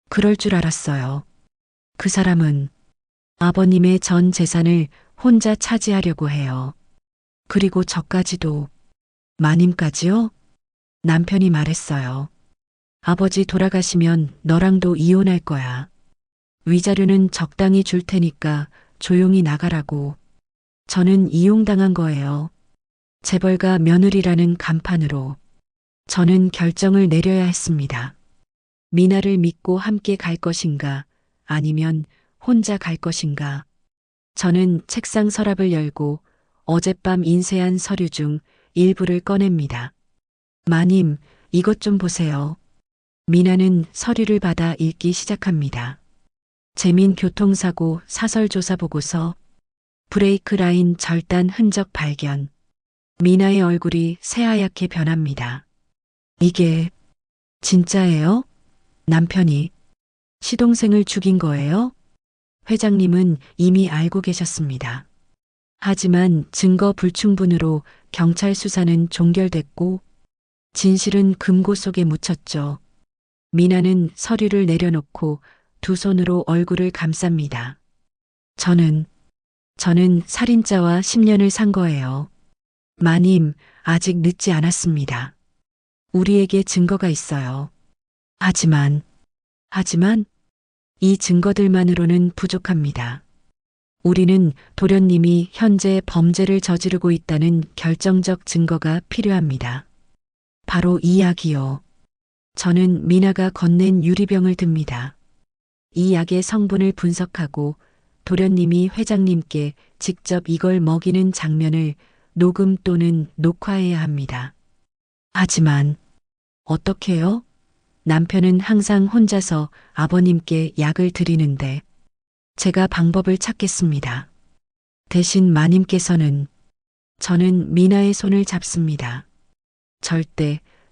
그럴 줄 알았어요. 그 사람은 아버님의 전 재산을 혼자 차지하려고 해요. 그리고 저까지도. 마님까지요? 남편이 말했어요. 아버지 돌아가시면 너랑도 이혼할 거야. 위자료는 적당히 줄 테니까 조용히 나가라고. 저는 이용당한 거예요. 재벌가 며느리라는 간판으로. 저는 결정을 내려야 했습니다. 미나를 믿고 함께 갈 것인가, 아니면 혼자 갈 것인가. 저는 책상 서랍을 열고 어젯밤 인쇄한 서류 중 일부를 꺼냅니다. 마님, 이것 좀 보세요. 미나는 서류를 받아 읽기 시작합니다. 재민 교통사고 사설조사 보고서, 브레이크 라인 절단 흔적 발견. 미나의 얼굴이 새하얗게 변합니다. 이게 진짜예요? 남편이 시동생을 죽인 거예요? 회장님은 이미 알고 계셨습니다. 하지만 증거 불충분으로 경찰 수사는 종결됐고 진실은 금고 속에 묻혔죠. 미나는 서류를 내려놓고 두 손으로 얼굴을 감쌉니다. 저는 살인자와 10년을 산 거예요. 마님, 아직 늦지 않았습니다. 우리에게 증거가 있어요. 하지만 이 증거들만으로는 부족합니다. 우리는 도련님이 현재 범죄를 저지르고 있다는 결정적 증거가 필요합니다. 바로 이 약이요. 저는 미나가 건넨 유리병을 듭니다. 이 약의 성분을 분석하고 도련님이 회장님께 직접 이걸 먹이는 장면을 녹음 또는 녹화해야 합니다. 하지만 어떻게요? 남편은 항상 혼자서 아버님께 약을 드리는데 제가 방법을 찾겠습니다. 대신 마님께서는 저는 미나의 손을 잡습니다.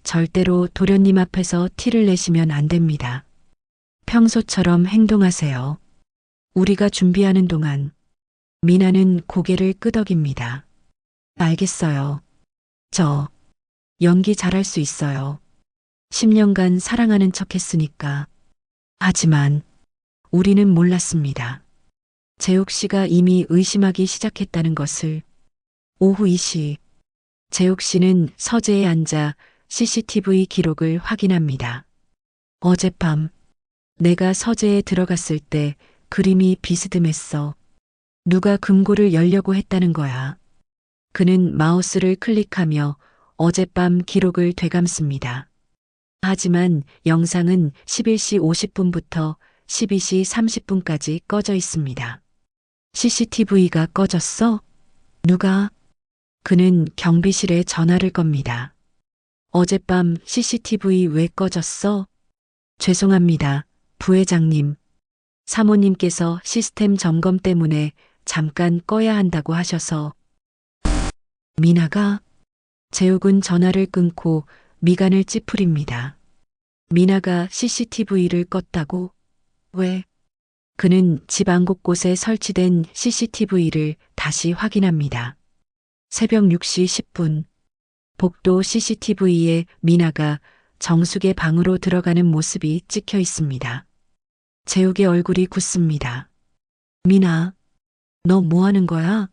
절대로 도련님 앞에서 티를 내시면 안 됩니다. 평소처럼 행동하세요. 우리가 준비하는 동안 미나는 고개를 끄덕입니다. 알겠어요. 저 연기 잘할 수 있어요. 10년간 사랑하는 척 했으니까. 하지만 우리는 몰랐습니다. 재욱 씨가 이미 의심하기 시작했다는 것을. 오후 2시, 재욱 씨는 서재에 앉아 CCTV 기록을 확인합니다. 어젯밤, 내가 서재에 들어갔을 때 그림이 비스듬했어. 누가 금고를 열려고 했다는 거야. 그는 마우스를 클릭하며 어젯밤 기록을 되감습니다. 하지만 영상은 11시 50분부터 12시 30분까지 꺼져 있습니다. CCTV가 꺼졌어? 누가? 그는 경비실에 전화를 겁니다. 어젯밤 CCTV 왜 꺼졌어? 죄송합니다, 부회장님. 사모님께서 시스템 점검 때문에 잠깐 꺼야 한다고 하셔서. 미나가? 재욱은 전화를 끊고 미간을 찌푸립니다. 미나가 CCTV를 껐다고? 왜? 그는 집 안 곳곳에 설치된 CCTV를 다시 확인합니다. 새벽 6시 10분, 복도 CCTV에 미나가 정숙의 방으로 들어가는 모습이 찍혀 있습니다. 재욱의 얼굴이 굳습니다. 미나, 너 뭐 하는 거야?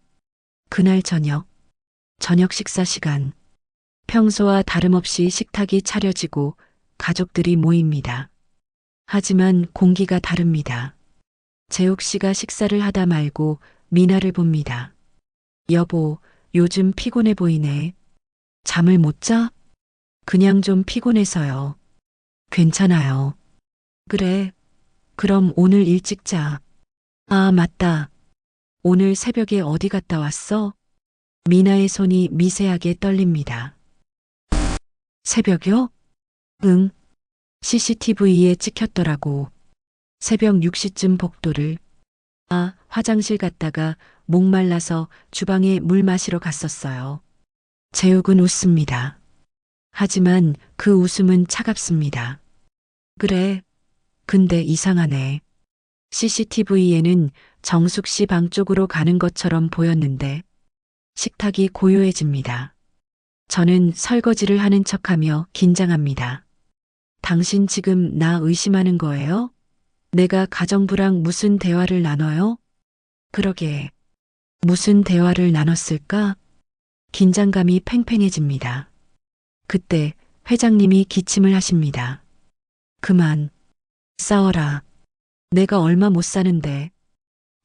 그날 저녁 식사 시간. 평소와 다름없이 식탁이 차려지고 가족들이 모입니다. 하지만 공기가 다릅니다. 재욱 씨가 식사를 하다 말고 미나를 봅니다. 여보, 요즘 피곤해 보이네. 잠을 못 자? 그냥 좀 피곤해서요. 괜찮아요. 그래. 그럼 오늘 일찍 자. 아, 맞다. 오늘 새벽에 어디 갔다 왔어? 미나의 손이 미세하게 떨립니다. 새벽이요? 응. CCTV에 찍혔더라고. 새벽 6시쯤 복도를. 아, 화장실 갔다가 목말라서 주방에 물 마시러 갔었어요. 재욱은 웃습니다. 하지만 그 웃음은 차갑습니다. 그래. 근데 이상하네. CCTV에는 정숙 씨 방 쪽으로 가는 것처럼 보였는데 식탁이 고요해집니다. 저는 설거지를 하는 척하며 긴장합니다. 당신 지금 나 의심하는 거예요? 내가 가정부랑 무슨 대화를 나눠요? 그러게. 무슨 대화를 나눴을까? 긴장감이 팽팽해집니다. 그때 회장님이 기침을 하십니다. 그만. 싸워라. 내가 얼마 못 사는데.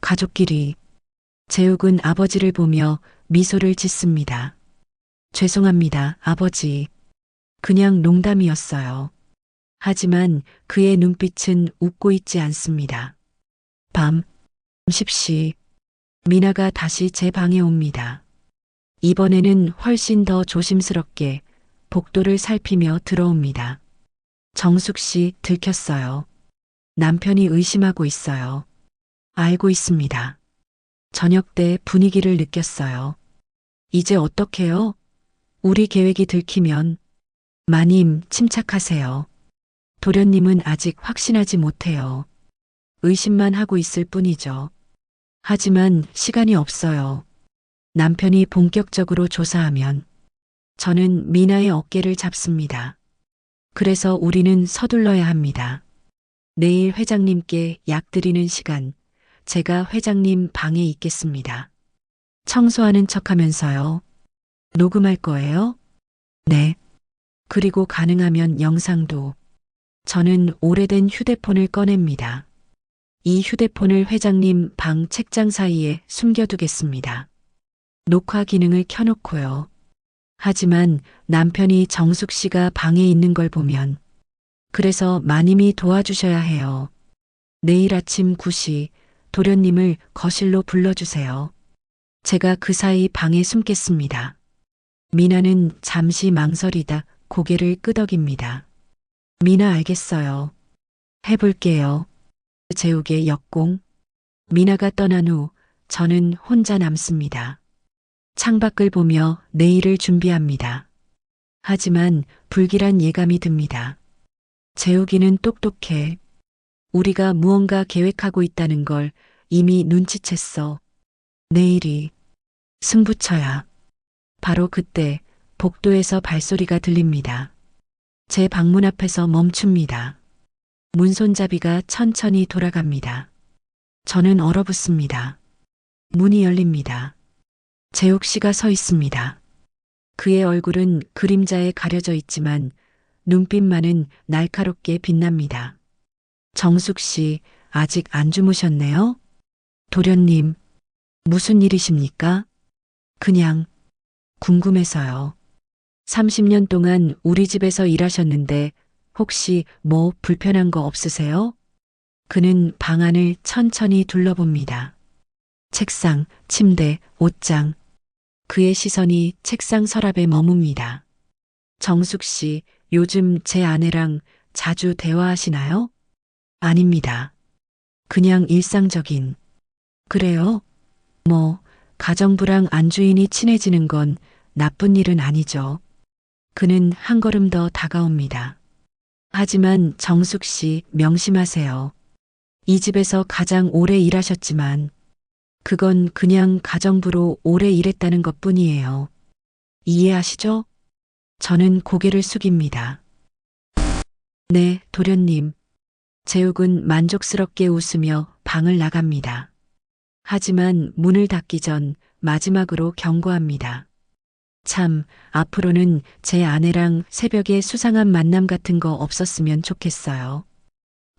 가족끼리. 재욱은 아버지를 보며 미소를 짓습니다. 죄송합니다, 아버지. 그냥 농담이었어요. 하지만 그의 눈빛은 웃고 있지 않습니다. 밤 10시. 미나가 다시 제 방에 옵니다. 이번에는 훨씬 더 조심스럽게 복도를 살피며 들어옵니다. 정숙 씨 들켰어요. 남편이 의심하고 있어요. 알고 있습니다. 저녁 때 분위기를 느꼈어요. 이제 어떡해요? 우리 계획이 들키면. 마님, 침착하세요. 도련님은 아직 확신하지 못해요. 의심만 하고 있을 뿐이죠. 하지만 시간이 없어요. 남편이 본격적으로 조사하면 저는 미나의 어깨를 잡습니다. 그래서 우리는 서둘러야 합니다. 내일 회장님께 약 드리는 시간, 제가 회장님 방에 있겠습니다. 청소하는 척 하면서요. 녹음할 거예요? 네. 그리고 가능하면 영상도. 저는 오래된 휴대폰을 꺼냅니다. 이 휴대폰을 회장님 방 책장 사이에 숨겨두겠습니다. 녹화 기능을 켜놓고요. 하지만 남편이 정숙 씨가 방에 있는 걸 보면 그래서 마님이 도와주셔야 해요. 내일 아침 9시 도련님을 거실로 불러주세요. 제가 그 사이 방에 숨겠습니다. 미나는 잠시 망설이다 고개를 끄덕입니다. 미나 알겠어요. 해볼게요. 재욱의 역공. 미나가 떠난 후 저는 혼자 남습니다. 창밖을 보며 내일을 준비합니다. 하지만 불길한 예감이 듭니다. 재욱이는 똑똑해. 우리가 무언가 계획하고 있다는 걸 이미 눈치챘어. 내일이 승부처야. 바로 그때 복도에서 발소리가 들립니다. 제 방문 앞에서 멈춥니다. 문손잡이가 천천히 돌아갑니다. 저는 얼어붙습니다. 문이 열립니다. 재욱 씨가 서 있습니다. 그의 얼굴은 그림자에 가려져 있지만 눈빛만은 날카롭게 빛납니다. 정숙 씨, 아직 안 주무셨네요? 도련님, 무슨 일이십니까? 그냥 궁금해서요. 30년 동안 우리 집에서 일하셨는데 혹시 뭐 불편한 거 없으세요? 그는 방 안을 천천히 둘러봅니다. 책상, 침대, 옷장. 그의 시선이 책상 서랍에 머뭅니다. 정숙 씨, 요즘 제 아내랑 자주 대화하시나요? 아닙니다. 그냥 일상적인. 그래요? 뭐, 가정부랑 안주인이 친해지는 건 나쁜 일은 아니죠. 그는 한 걸음 더 다가옵니다. 하지만 정숙 씨 명심하세요. 이 집에서 가장 오래 일하셨지만 그건 그냥 가정부로 오래 일했다는 것 뿐이에요. 이해하시죠? 저는 고개를 숙입니다. 네, 도련님. 재욱은 만족스럽게 웃으며 방을 나갑니다. 하지만 문을 닫기 전 마지막으로 경고합니다. 참, 앞으로는 제 아내랑 새벽에 수상한 만남 같은 거 없었으면 좋겠어요.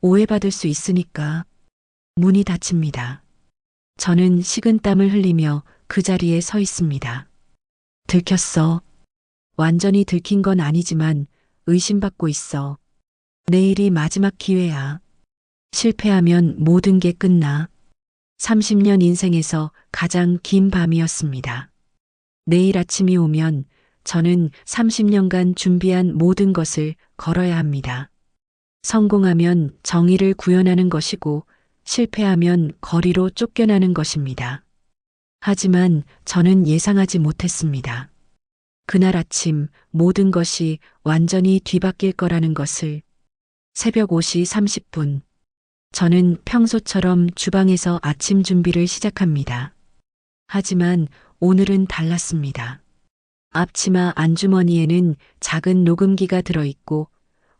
오해받을 수 있으니까. 문이 닫힙니다. 저는 식은땀을 흘리며 그 자리에 서 있습니다. 들켰어. 완전히 들킨 건 아니지만 의심받고 있어. 내일이 마지막 기회야. 실패하면 모든 게 끝나. 30년 인생에서 가장 긴 밤이었습니다. 내일 아침이 오면 저는 30년간 준비한 모든 것을 걸어야 합니다. 성공하면 정의를 구현하는 것이고 실패하면 거리로 쫓겨나는 것입니다. 하지만 저는 예상하지 못했습니다. 그날 아침 모든 것이 완전히 뒤바뀔 거라는 것을. 새벽 5시 30분. 저는 평소처럼 주방에서 아침 준비를 시작합니다. 하지만 오늘은 달랐습니다. 앞치마 안주머니에는 작은 녹음기가 들어있고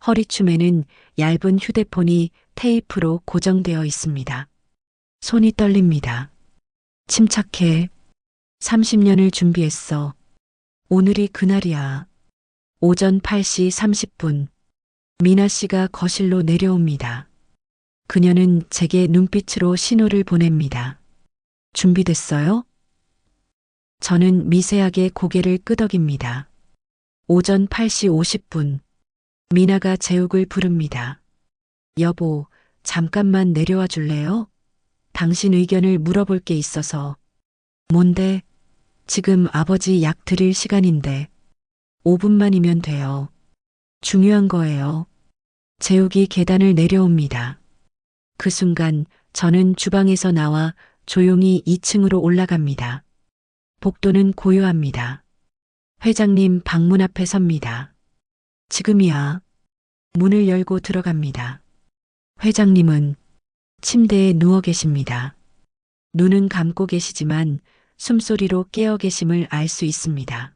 허리춤에는 얇은 휴대폰이 테이프로 고정되어 있습니다. 손이 떨립니다. 침착해. 30년을 준비했어. 오늘이 그날이야. 오전 8시 30분. 미나 씨가 거실로 내려옵니다. 그녀는 제게 눈빛으로 신호를 보냅니다. 준비됐어요? 저는 미세하게 고개를 끄덕입니다. 오전 8시 50분. 미나가 재욱을 부릅니다. 여보, 잠깐만 내려와 줄래요? 당신 의견을 물어볼 게 있어서. 뭔데? 지금 아버지 약 드릴 시간인데. 5분만이면 돼요. 중요한 거예요. 재욱이 계단을 내려옵니다. 그 순간 저는 주방에서 나와 조용히 2층으로 올라갑니다. 복도는 고요합니다. 회장님 방문 앞에 섭니다. 지금이야. 문을 열고 들어갑니다. 회장님은 침대에 누워 계십니다. 눈은 감고 계시지만 숨소리로 깨어 계심을 알 수 있습니다.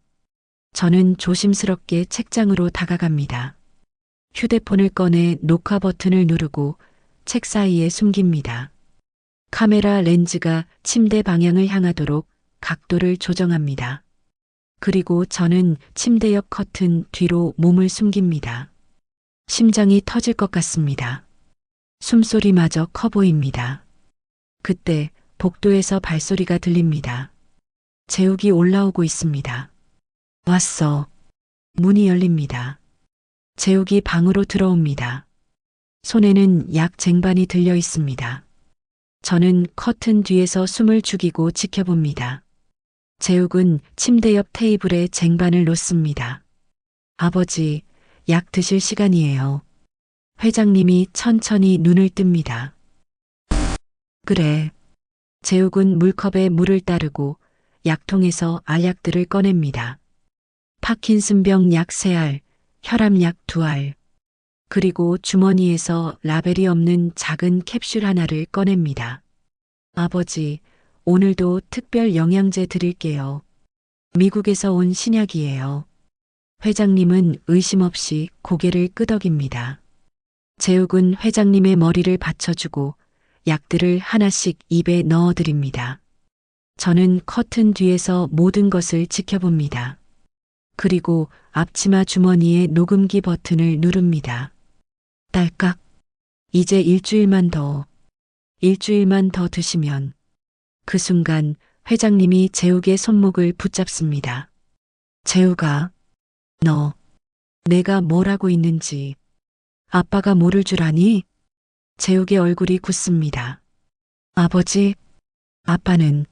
저는 조심스럽게 책장으로 다가갑니다. 휴대폰을 꺼내 녹화 버튼을 누르고 책 사이에 숨깁니다. 카메라 렌즈가 침대 방향을 향하도록 각도를 조정합니다. 그리고 저는 침대 옆 커튼 뒤로 몸을 숨깁니다. 심장이 터질 것 같습니다. 숨소리마저 커 보입니다. 그때 복도에서 발소리가 들립니다. 재욱이 올라오고 있습니다. 왔어. 문이 열립니다. 재욱이 방으로 들어옵니다. 손에는 약 쟁반이 들려 있습니다. 저는 커튼 뒤에서 숨을 죽이고 지켜봅니다. 재욱은 침대 옆 테이블에 쟁반을 놓습니다. 아버지, 약 드실 시간이에요. 회장님이 천천히 눈을 뜹니다. 그래. 재욱은 물컵에 물을 따르고 약통에서 알약들을 꺼냅니다. 파킨슨병 약 3알, 혈압약 2알, 그리고 주머니에서 라벨이 없는 작은 캡슐 하나를 꺼냅니다. 아버지, 오늘도 특별 영양제 드릴게요. 미국에서 온 신약이에요. 회장님은 의심 없이 고개를 끄덕입니다. 재욱은 회장님의 머리를 받쳐주고 약들을 하나씩 입에 넣어드립니다. 저는 커튼 뒤에서 모든 것을 지켜봅니다. 그리고 앞치마 주머니에 녹음기 버튼을 누릅니다. 딸깍. 이제 일주일만 더 드시면. 그 순간 회장님이 재욱의 손목을 붙잡습니다. 재욱아, 너, 내가 뭘 하고 있는지 아빠가 모를 줄 아니? 재욱의 얼굴이 굳습니다. 아버지, 아빠는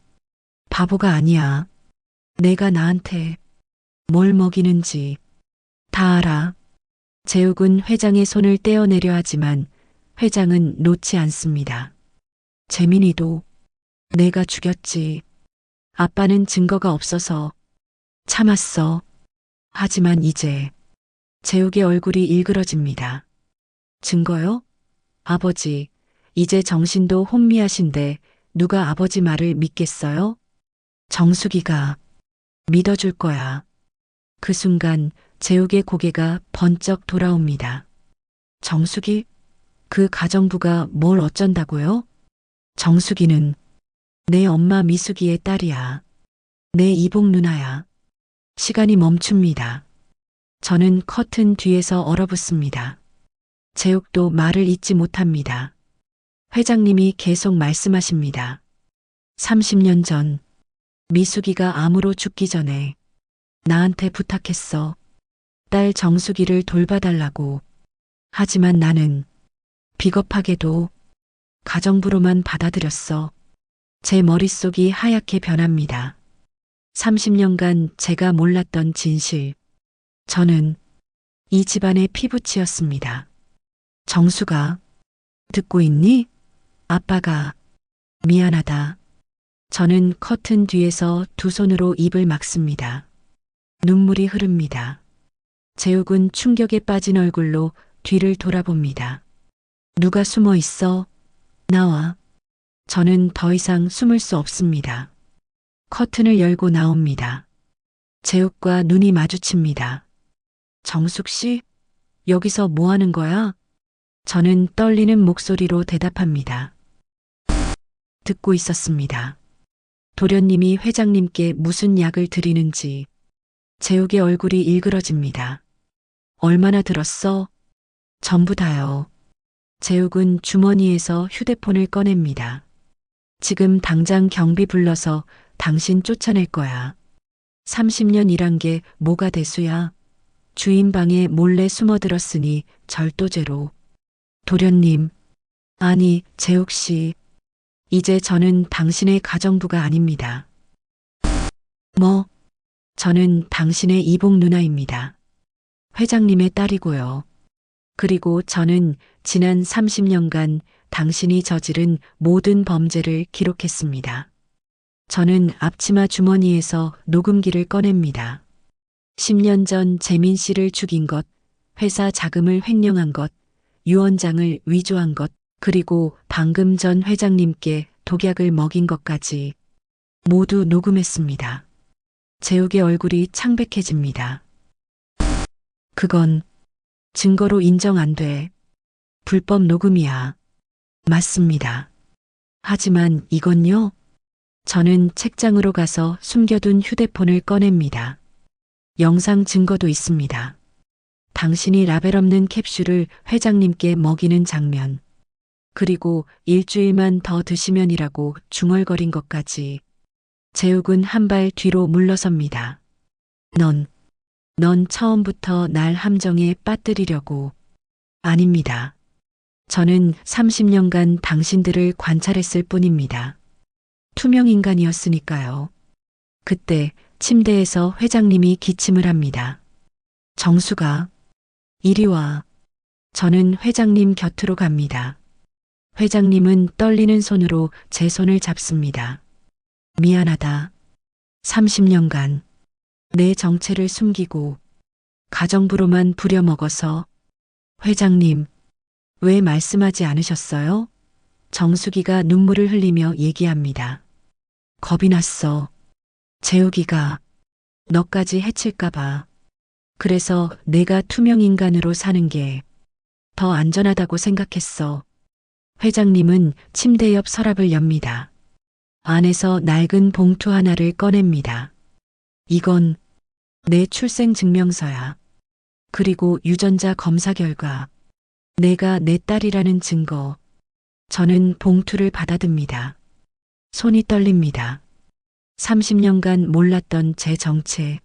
바보가 아니야. 내가 나한테 뭘 먹이는지 다 알아. 재욱은 회장의 손을 떼어내려 하지만 회장은 놓지 않습니다. 재민이도 내가 죽였지. 아빠는 증거가 없어서 참았어. 하지만 이제 재욱의 얼굴이 일그러집니다. 증거요? 아버지, 이제 정신도 혼미하신데 누가 아버지 말을 믿겠어요? 정수기가 믿어줄 거야. 그 순간 재욱의 고개가 번쩍 돌아옵니다. 정수기? 그 가정부가 뭘 어쩐다고요? 정수기는 내 엄마 미숙이의 딸이야. 내 이복 누나야. 시간이 멈춥니다. 저는 커튼 뒤에서 얼어붙습니다. 재욱도 말을 잇지 못합니다. 회장님이 계속 말씀하십니다. 30년 전 미숙이가 암으로 죽기 전에 나한테 부탁했어. 딸 정수기를 돌봐달라고. 하지만 나는 비겁하게도 가정부로만 받아들였어. 제 머릿속이 하얗게 변합니다. 30년간 제가 몰랐던 진실. 저는 이 집안의 피부치였습니다. 정수가, 듣고 있니? 아빠가, 미안하다. 저는 커튼 뒤에서 두 손으로 입을 막습니다. 눈물이 흐릅니다. 재욱은 충격에 빠진 얼굴로 뒤를 돌아봅니다. 누가 숨어 있어? 나와. 저는 더 이상 숨을 수 없습니다. 커튼을 열고 나옵니다. 재욱과 눈이 마주칩니다. 정숙 씨? 여기서 뭐 하는 거야? 저는 떨리는 목소리로 대답합니다. 듣고 있었습니다. 도련님이 회장님께 무슨 약을 드리는지. 재욱의 얼굴이 일그러집니다. 얼마나 들었어? 전부 다요. 재욱은 주머니에서 휴대폰을 꺼냅니다. 지금 당장 경비 불러서 당신 쫓아낼 거야. 30년 일한 게 뭐가 대수야. 주인 방에 몰래 숨어들었으니 절도죄로. 도련님, 아니 재욱 씨, 이제 저는 당신의 가정부가 아닙니다. 뭐, 저는 당신의 이복 누나입니다. 회장님의 딸이고요. 그리고 저는 지난 30년간 당신이 저지른 모든 범죄를 기록했습니다. 저는 앞치마 주머니에서 녹음기를 꺼냅니다. 10년 전 재민 씨를 죽인 것, 회사 자금을 횡령한 것, 유언장을 위조한 것, 그리고 방금 전 회장님께 독약을 먹인 것까지 모두 녹음했습니다. 재욱의 얼굴이 창백해집니다. 그건 증거로 인정 안 돼. 불법 녹음이야. 맞습니다. 하지만 이건요? 저는 책장으로 가서 숨겨둔 휴대폰을 꺼냅니다. 영상 증거도 있습니다. 당신이 라벨 없는 캡슐을 회장님께 먹이는 장면. 그리고 일주일만 더 드시면이라고 중얼거린 것까지. 재욱은 한 발 뒤로 물러섭니다. 넌 처음부터 날 함정에 빠뜨리려고. 아닙니다. 저는 30년간 당신들을 관찰했을 뿐입니다. 투명 인간이었으니까요. 그때 침대에서 회장님이 기침을 합니다. 정수가, 이리 와. 저는 회장님 곁으로 갑니다. 회장님은 떨리는 손으로 제 손을 잡습니다. 미안하다. 30년간 내 정체를 숨기고 가정부로만 부려먹어서. 회장님, 왜 말씀하지 않으셨어요? 정수기가 눈물을 흘리며 얘기합니다. 겁이 났어. 재욱이가 너까지 해칠까봐. 그래서 내가 투명 인간으로 사는 게 더 안전하다고 생각했어. 회장님은 침대 옆 서랍을 엽니다. 안에서 낡은 봉투 하나를 꺼냅니다. 이건 내 출생 증명서야. 그리고 유전자 검사 결과 내가 내 딸이라는 증거. 저는 봉투를 받아듭니다. 손이 떨립니다. 30년간 몰랐던 제 정체.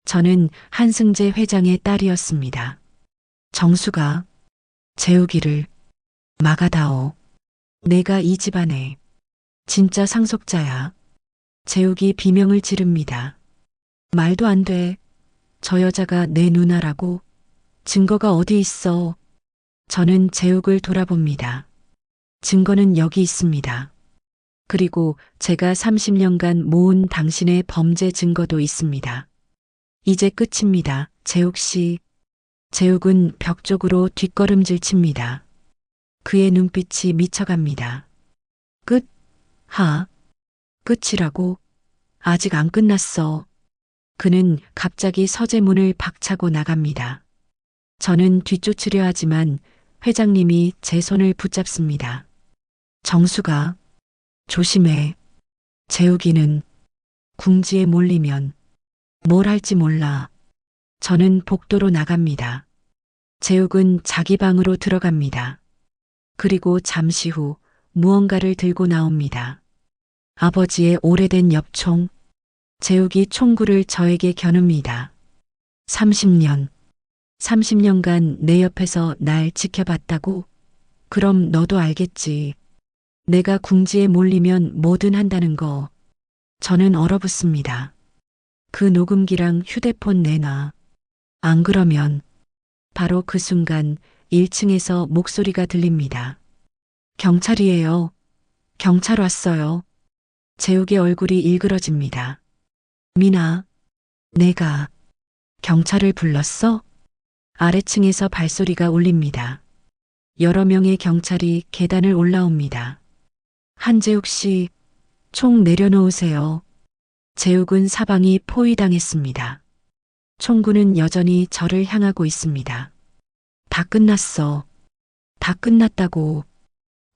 저는 한승재 회장의 딸이었습니다. 정수가, 재욱이를 막아다오. 내가 이 집안의 진짜 상속자야. 재욱이 비명을 지릅니다. 말도 안 돼. 저 여자가 내 누나라고. 증거가 어디 있어. 저는 재욱을 돌아봅니다. 증거는 여기 있습니다. 그리고 제가 30년간 모은 당신의 범죄 증거도 있습니다. 이제 끝입니다. 재욱 씨. 재욱은 벽 쪽으로 뒷걸음질 칩니다. 그의 눈빛이 미쳐갑니다. 끝? 끝이라고? 아직 안 끝났어. 그는 갑자기 서재문을 박차고 나갑니다. 저는 뒤쫓으려 하지만 회장님이 제 손을 붙잡습니다. 정수가, 조심해. 재욱이는 궁지에 몰리면 뭘 할지 몰라. 저는 복도로 나갑니다. 재욱은 자기 방으로 들어갑니다. 그리고 잠시 후 무언가를 들고 나옵니다. 아버지의 오래된 엽총. 재욱이 총구를 저에게 겨눕니다. 30년간 내 옆에서 날 지켜봤다고? 그럼 너도 알겠지. 내가 궁지에 몰리면 뭐든 한다는 거. 저는 얼어붙습니다. 그 녹음기랑 휴대폰 내놔. 안 그러면. 바로 그 순간 1층에서 목소리가 들립니다. 경찰이에요. 경찰 왔어요. 재욱의 얼굴이 일그러집니다. 미나, 내가 경찰을 불렀어? 아래층에서 발소리가 울립니다. 여러 명의 경찰이 계단을 올라옵니다. 한재욱 씨, 총 내려놓으세요. 재욱은 사방이 포위당했습니다. 총구는 여전히 저를 향하고 있습니다. 다 끝났어. 다 끝났다고.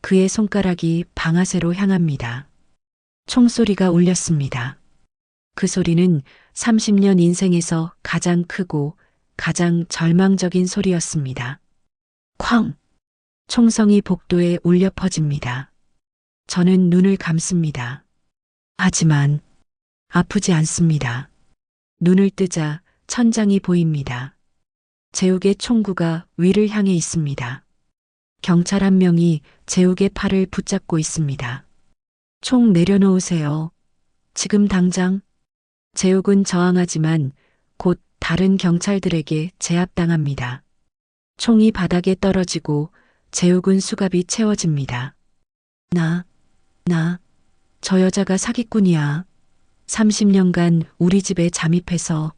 그의 손가락이 방아쇠로 향합니다. 총소리가 울렸습니다. 그 소리는 30년 인생에서 가장 크고 가장 절망적인 소리였습니다. 쾅! 총성이 복도에 울려 퍼집니다. 저는 눈을 감습니다. 하지만 아프지 않습니다. 눈을 뜨자 천장이 보입니다. 재욱의 총구가 위를 향해 있습니다. 경찰 한 명이 재욱의 팔을 붙잡고 있습니다. 총 내려놓으세요. 지금 당장. 재욱은 저항하지만 곧 다른 경찰들에게 제압당합니다. 총이 바닥에 떨어지고 재욱은 수갑이 채워집니다. 저 여자가 사기꾼이야. 30년간 우리 집에 잠입해서.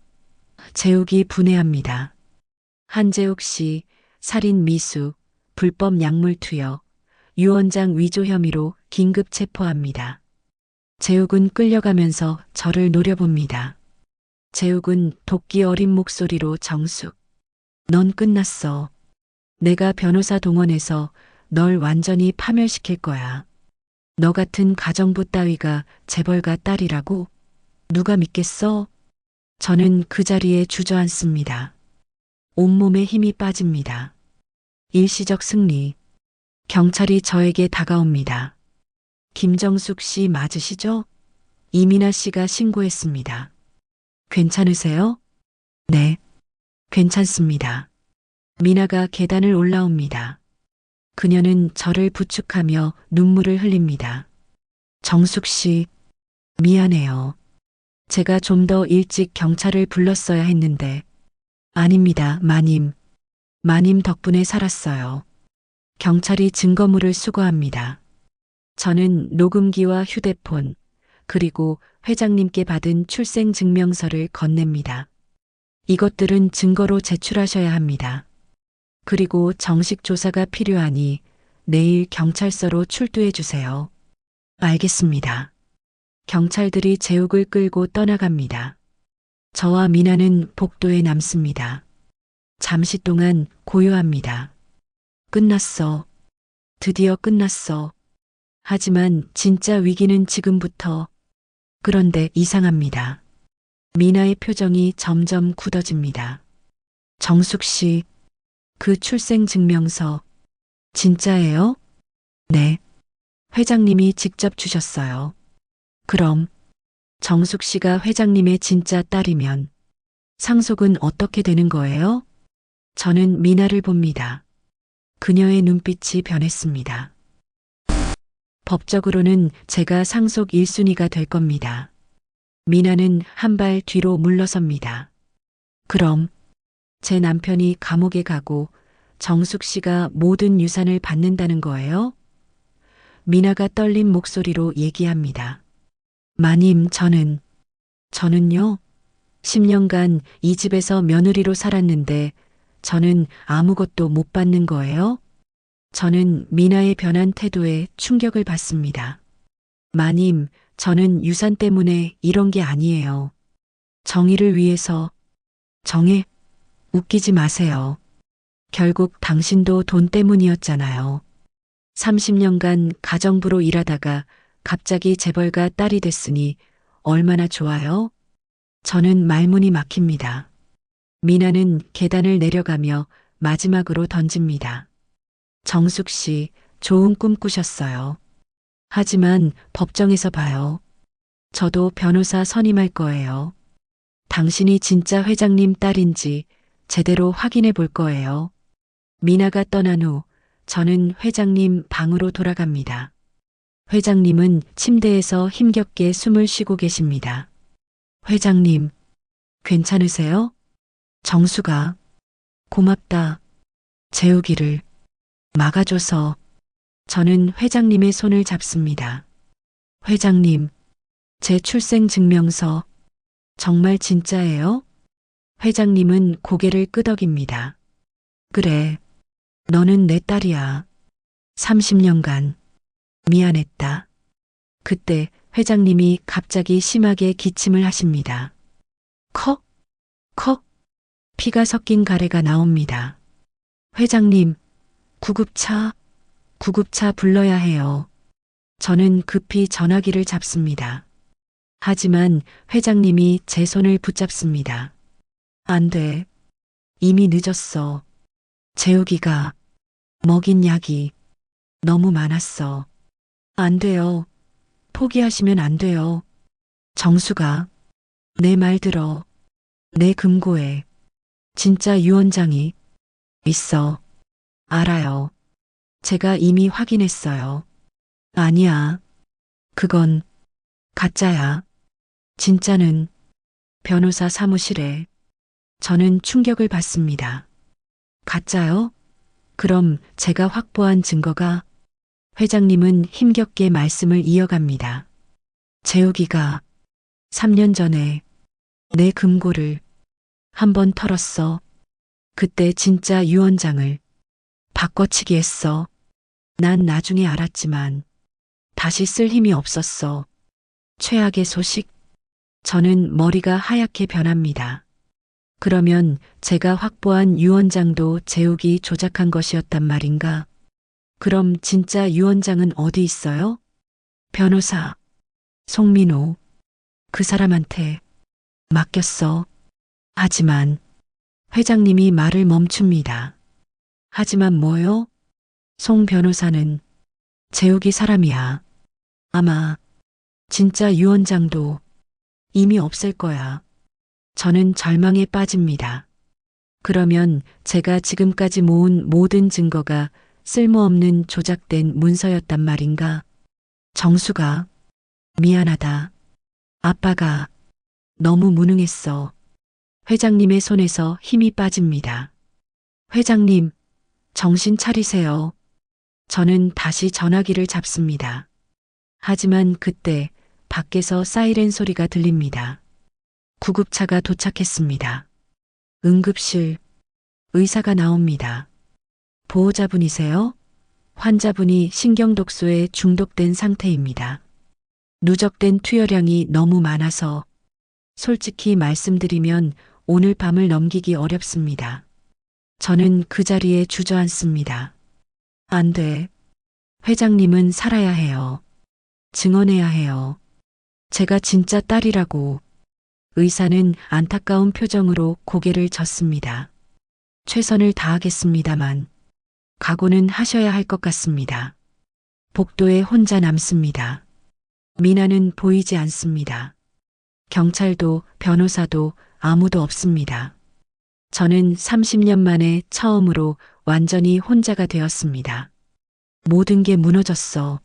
재욱이 분해합니다. 한재욱 씨, 살인 미수, 불법 약물 투여, 유언장 위조 혐의로 긴급 체포합니다. 재욱은 끌려가면서 저를 노려봅니다. 재욱은 도끼 어린 목소리로 정숙. 넌 끝났어. 내가 변호사 동원해서 널 완전히 파멸시킬 거야. 너 같은 가정부 따위가 재벌가 딸이라고? 누가 믿겠어? 저는 그 자리에 주저앉습니다. 온몸에 힘이 빠집니다. 일시적 승리. 경찰이 저에게 다가옵니다. 김정숙 씨 맞으시죠? 이민아 씨가 신고했습니다. 괜찮으세요? 네, 괜찮습니다. 미나가 계단을 올라옵니다. 그녀는 저를 부축하며 눈물을 흘립니다. 정숙 씨, 미안해요. 제가 좀 더 일찍 경찰을 불렀어야 했는데. 아닙니다, 마님. 마님 덕분에 살았어요. 경찰이 증거물을 수거합니다. 저는 녹음기와 휴대폰, 그리고 회장님께 받은 출생증명서를 건넵니다. 이것들은 증거로 제출하셔야 합니다. 그리고 정식 조사가 필요하니 내일 경찰서로 출두해 주세요. 알겠습니다. 경찰들이 재욱을 끌고 떠나갑니다. 저와 미나는 복도에 남습니다. 잠시 동안 고요합니다. 끝났어. 드디어 끝났어. 하지만 진짜 위기는 지금부터. 그런데 이상합니다. 미나의 표정이 점점 굳어집니다. 정숙 씨, 그 출생증명서 진짜예요? 네. 회장님이 직접 주셨어요. 그럼 정숙 씨가 회장님의 진짜 딸이면 상속은 어떻게 되는 거예요? 저는 미나를 봅니다. 그녀의 눈빛이 변했습니다. 법적으로는 제가 상속 1순위가 될 겁니다. 미나는 한 발 뒤로 물러섭니다. 그럼 제 남편이 감옥에 가고 정숙 씨가 모든 유산을 받는다는 거예요? 미나가 떨린 목소리로 얘기합니다. 마님, 저는요? 10년간 이 집에서 며느리로 살았는데 저는 아무것도 못 받는 거예요? 저는 미나의 변한 태도에 충격을 받습니다. 마님, 저는 유산 때문에 이런 게 아니에요. 정의를 위해서. 정의? 웃기지 마세요. 결국 당신도 돈 때문이었잖아요. 30년간 가정부로 일하다가 갑자기 재벌가 딸이 됐으니 얼마나 좋아요? 저는 말문이 막힙니다. 미나는 계단을 내려가며 마지막으로 던집니다. 정숙 씨, 좋은 꿈 꾸셨어요. 하지만 법정에서 봐요. 저도 변호사 선임할 거예요. 당신이 진짜 회장님 딸인지 제대로 확인해 볼 거예요. 미나가 떠난 후 저는 회장님 방으로 돌아갑니다. 회장님은 침대에서 힘겹게 숨을 쉬고 계십니다. 회장님, 괜찮으세요? 정수가, 고맙다. 재우기를 막아줘서. 저는 회장님의 손을 잡습니다. 회장님, 제 출생증명서 정말 진짜예요? 회장님은 고개를 끄덕입니다. 그래, 너는 내 딸이야. 30년간 미안했다. 그때 회장님이 갑자기 심하게 기침을 하십니다. 컥, 컥, 피가 섞인 가래가 나옵니다. 회장님, 구급차 불러야 해요. 저는 급히 전화기를 잡습니다. 하지만 회장님이 제 손을 붙잡습니다. 안 돼. 이미 늦었어. 재욱이가 먹인 약이 너무 많았어. 안 돼요. 포기하시면 안 돼요. 정수가, 내 말 들어. 내 금고에 진짜 유언장이 있어. 알아요. 제가 이미 확인했어요. 아니야. 그건 가짜야. 진짜는 변호사 사무실에. 저는 충격을 받습니다. 가짜요? 그럼 제가 확보한 증거가? 회장님은 힘겹게 말씀을 이어갑니다. 재욱이가 3년 전에 내 금고를 한번 털었어. 그때 진짜 유언장을 바꿔치기 했어. 난 나중에 알았지만 다시 쓸 힘이 없었어. 최악의 소식? 저는 머리가 하얗게 변합니다. 그러면 제가 확보한 유언장도 재욱이 조작한 것이었단 말인가? 그럼 진짜 유언장은 어디 있어요? 변호사, 송민호, 그 사람한테 맡겼어. 하지만 회장님이 말을 멈춥니다. 하지만 뭐요? 송 변호사는 재욱이 사람이야. 아마 진짜 유언장도 이미 없을 거야. 저는 절망에 빠집니다. 그러면 제가 지금까지 모은 모든 증거가 쓸모없는 조작된 문서였단 말인가? 정수가 미안하다. 아빠가 너무 무능했어. 회장님의 손에서 힘이 빠집니다. 회장님, 정신 차리세요. 저는 다시 전화기를 잡습니다. 하지만 그때 밖에서 사이렌 소리가 들립니다. 구급차가 도착했습니다. 응급실, 의사가 나옵니다. 보호자분이세요? 환자분이 신경독소에 중독된 상태입니다. 누적된 투여량이 너무 많아서 솔직히 말씀드리면 오늘 밤을 넘기기 어렵습니다. 저는 그 자리에 주저앉습니다. 안 돼. 회장님은 살아야 해요. 증언해야 해요. 제가 진짜 딸이라고. 의사는 안타까운 표정으로 고개를 젓습니다. 최선을 다하겠습니다만 각오는 하셔야 할 것 같습니다. 복도에 혼자 남습니다. 미나는 보이지 않습니다. 경찰도 변호사도 아무도 없습니다. 저는 30년 만에 처음으로 완전히 혼자가 되었습니다. 모든 게 무너졌어.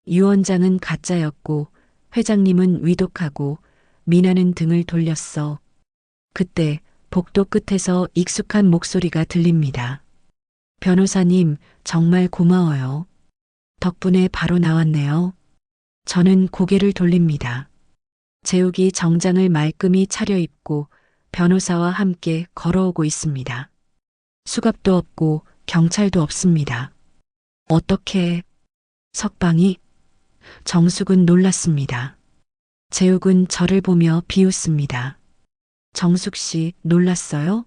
유언장은 가짜였고 회장님은 위독하고 미나는 등을 돌렸어. 그때 복도 끝에서 익숙한 목소리가 들립니다. 변호사님, 정말 고마워요. 덕분에 바로 나왔네요. 저는 고개를 돌립니다. 재욱이 정장을 말끔히 차려입고 변호사와 함께 걸어오고 있습니다. 수갑도 없고 경찰도 없습니다. 어떻게? 석방이? 정숙은 놀랐습니다. 재욱은 저를 보며 비웃습니다. 정숙 씨, 놀랐어요?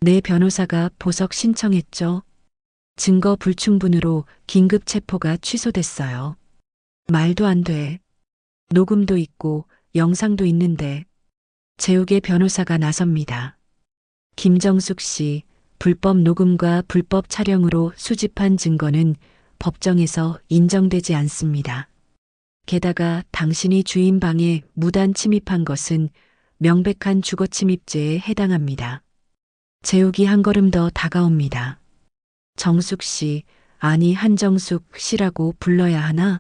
내 변호사가 보석 신청했죠. 증거 불충분으로 긴급 체포가 취소됐어요. 말도 안 돼. 녹음도 있고 영상도 있는데. 재욱의 변호사가 나섭니다. 김정숙 씨, 불법 녹음과 불법 촬영으로 수집한 증거는 법정에서 인정되지 않습니다. 게다가 당신이 주인 방에 무단 침입한 것은 명백한 주거침입죄에 해당합니다. 재욱이 한 걸음 더 다가옵니다. 정숙 씨, 아니 한정숙 씨라고 불러야 하나?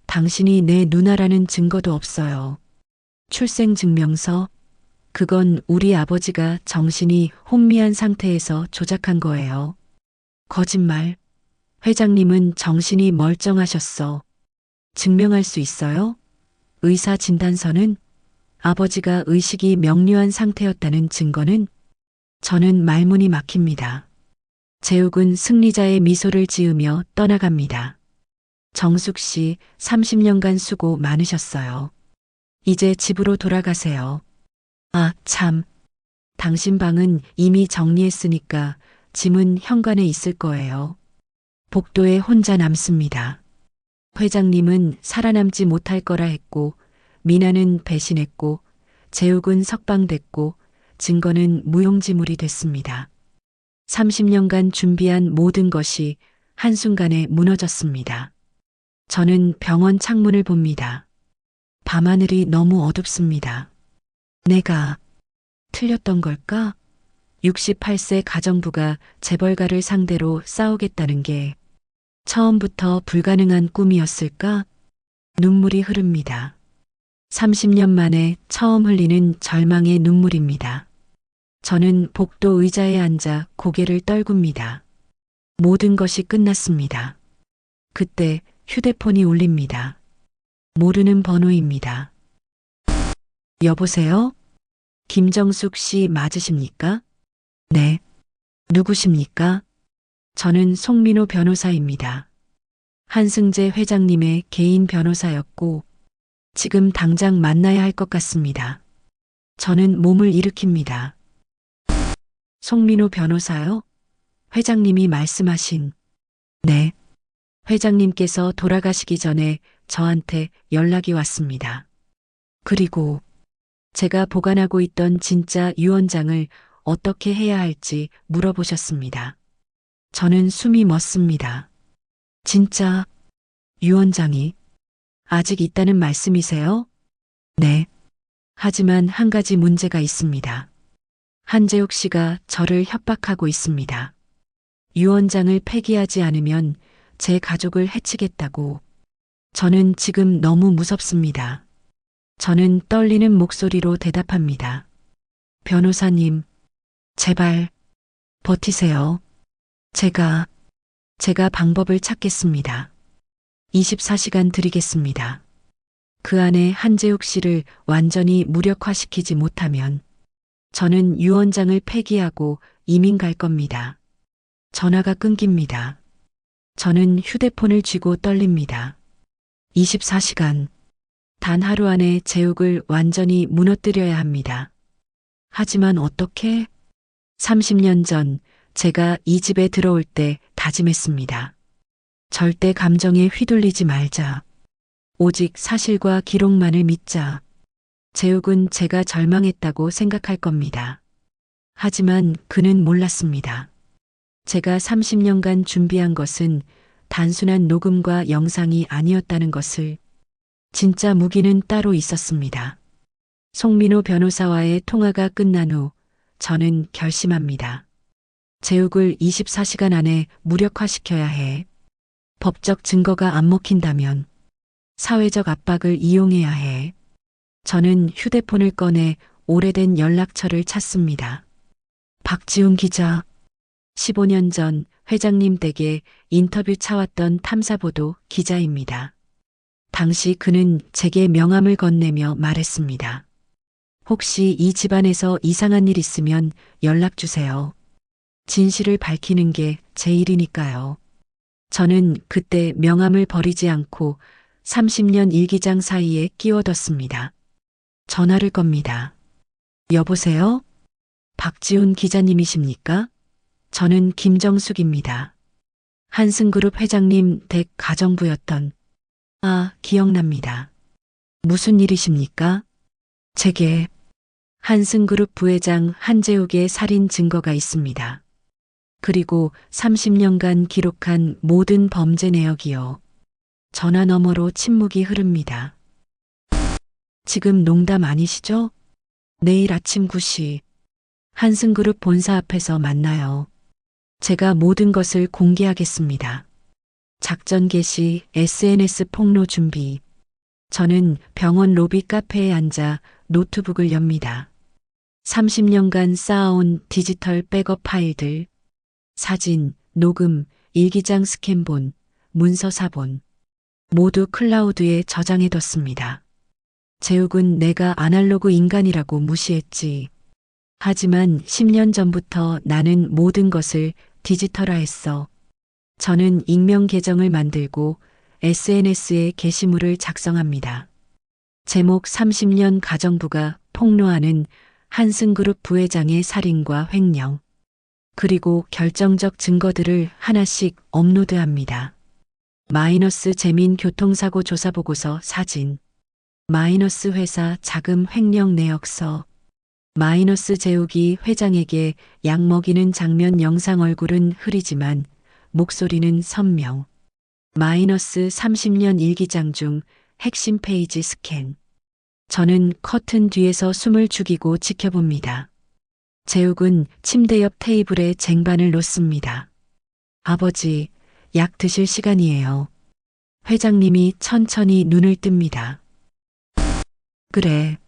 당신이 내 누나라는 증거도 없어요. 출생증명서? 그건 우리 아버지가 정신이 혼미한 상태에서 조작한 거예요. 거짓말. 회장님은 정신이 멀쩡하셨어. 증명할 수 있어요? 의사 진단서는? 아버지가 의식이 명료한 상태였다는 증거는? 저는 말문이 막힙니다. 재욱은 승리자의 미소를 지으며 떠나갑니다. 정숙 씨, 30년간 수고 많으셨어요. 이제 집으로 돌아가세요. 아, 참. 당신 방은 이미 정리했으니까 짐은 현관에 있을 거예요. 복도에 혼자 남습니다. 회장님은 살아남지 못할 거라 했고, 미나는 배신했고, 재욱은 석방됐고, 증거는 무용지물이 됐습니다. 30년간 준비한 모든 것이 한순간에 무너졌습니다. 저는 병원 창문을 봅니다. 밤하늘이 너무 어둡습니다. 내가 틀렸던 걸까? 68세 가정부가 재벌가를 상대로 싸우겠다는 게 처음부터 불가능한 꿈이었을까? 눈물이 흐릅니다. 30년 만에 처음 흘리는 절망의 눈물입니다. 저는 복도 의자에 앉아 고개를 떨굽니다. 모든 것이 끝났습니다. 그때 휴대폰이 울립니다. 모르는 번호입니다. 여보세요? 김정숙 씨 맞으십니까? 네. 누구십니까? 저는 송민호 변호사입니다. 한승재 회장님의 개인 변호사였고 지금 당장 만나야 할 것 같습니다. 저는 몸을 일으킵니다. 송민호 변호사요? 회장님이 말씀하신. 네. 회장님께서 돌아가시기 전에 저한테 연락이 왔습니다. 그리고 제가 보관하고 있던 진짜 유언장을 어떻게 해야 할지 물어보셨습니다. 저는 숨이 멎습니다. 진짜 유언장이 아직 있다는 말씀이세요? 네. 하지만 한 가지 문제가 있습니다. 한재욱 씨가 저를 협박하고 있습니다. 유언장을 폐기하지 않으면 제 가족을 해치겠다고. 저는 지금 너무 무섭습니다. 저는 떨리는 목소리로 대답합니다. 변호사님, 제발 버티세요. 제가 방법을 찾겠습니다. 24시간 드리겠습니다. 그 안에 한재욱 씨를 완전히 무력화시키지 못하면 저는 유언장을 폐기하고 이민 갈 겁니다. 전화가 끊깁니다. 저는 휴대폰을 쥐고 떨립니다. 24시간. 단 하루 안에 재욱을 완전히 무너뜨려야 합니다. 하지만 어떻게? 30년 전 제가 이 집에 들어올 때 다짐했습니다. 절대 감정에 휘둘리지 말자. 오직 사실과 기록만을 믿자. 재욱은 제가 절망했다고 생각할 겁니다. 하지만 그는 몰랐습니다. 제가 30년간 준비한 것은 단순한 녹음과 영상이 아니었다는 것을. 진짜 무기는 따로 있었습니다. 송민호 변호사와의 통화가 끝난 후 저는 결심합니다. 재욱을 24시간 안에 무력화시켜야 해. 법적 증거가 안 먹힌다면 사회적 압박을 이용해야 해. 저는 휴대폰을 꺼내 오래된 연락처를 찾습니다. 박지훈 기자. 15년 전 회장님 댁에 인터뷰 차왔던 탐사보도 기자입니다. 당시 그는 제게 명함을 건네며 말했습니다. 혹시 이 집안에서 이상한 일 있으면 연락 주세요. 진실을 밝히는 게 제 일이니까요. 저는 그때 명함을 버리지 않고 30년 일기장 사이에 끼워뒀습니다. 전화를 겁니다. 여보세요? 박지훈 기자님이십니까? 저는 김정숙입니다. 한승그룹 회장님 댁 가정부였던. 기억납니다. 무슨 일이십니까? 제게 한승그룹 부회장 한재욱의 살인 증거가 있습니다. 그리고 30년간 기록한 모든 범죄 내역이요. 전화 너머로 침묵이 흐릅니다. 지금 농담 아니시죠? 내일 아침 9시 한승그룹 본사 앞에서 만나요. 제가 모든 것을 공개하겠습니다. 작전 개시, SNS 폭로 준비. 저는 병원 로비 카페에 앉아 노트북을 엽니다. 30년간 쌓아온 디지털 백업 파일들, 사진, 녹음, 일기장 스캔본, 문서 사본, 모두 클라우드에 저장해뒀습니다. 재욱은 내가 아날로그 인간이라고 무시했지. 하지만 10년 전부터 나는 모든 것을 디지털화했어. 저는 익명 계정을 만들고 SNS에 게시물을 작성합니다. 제목 30년 가정부가 폭로하는 한승그룹 부회장의 살인과 횡령. 그리고 결정적 증거들을 하나씩 업로드합니다. 마이너스 재민 교통사고 조사보고서 사진. 마이너스 회사 자금 횡령 내역서. 마이너스 재욱이 회장에게 약 먹이는 장면 영상. 얼굴은 흐리지만 목소리는 선명. 마이너스 30년 일기장 중 핵심 페이지 스캔. 저는 커튼 뒤에서 숨을 죽이고 지켜봅니다. 재욱은 침대 옆 테이블에 쟁반을 놓습니다. 아버지, 약 드실 시간이에요. 회장님이 천천히 눈을 뜹니다. 그래.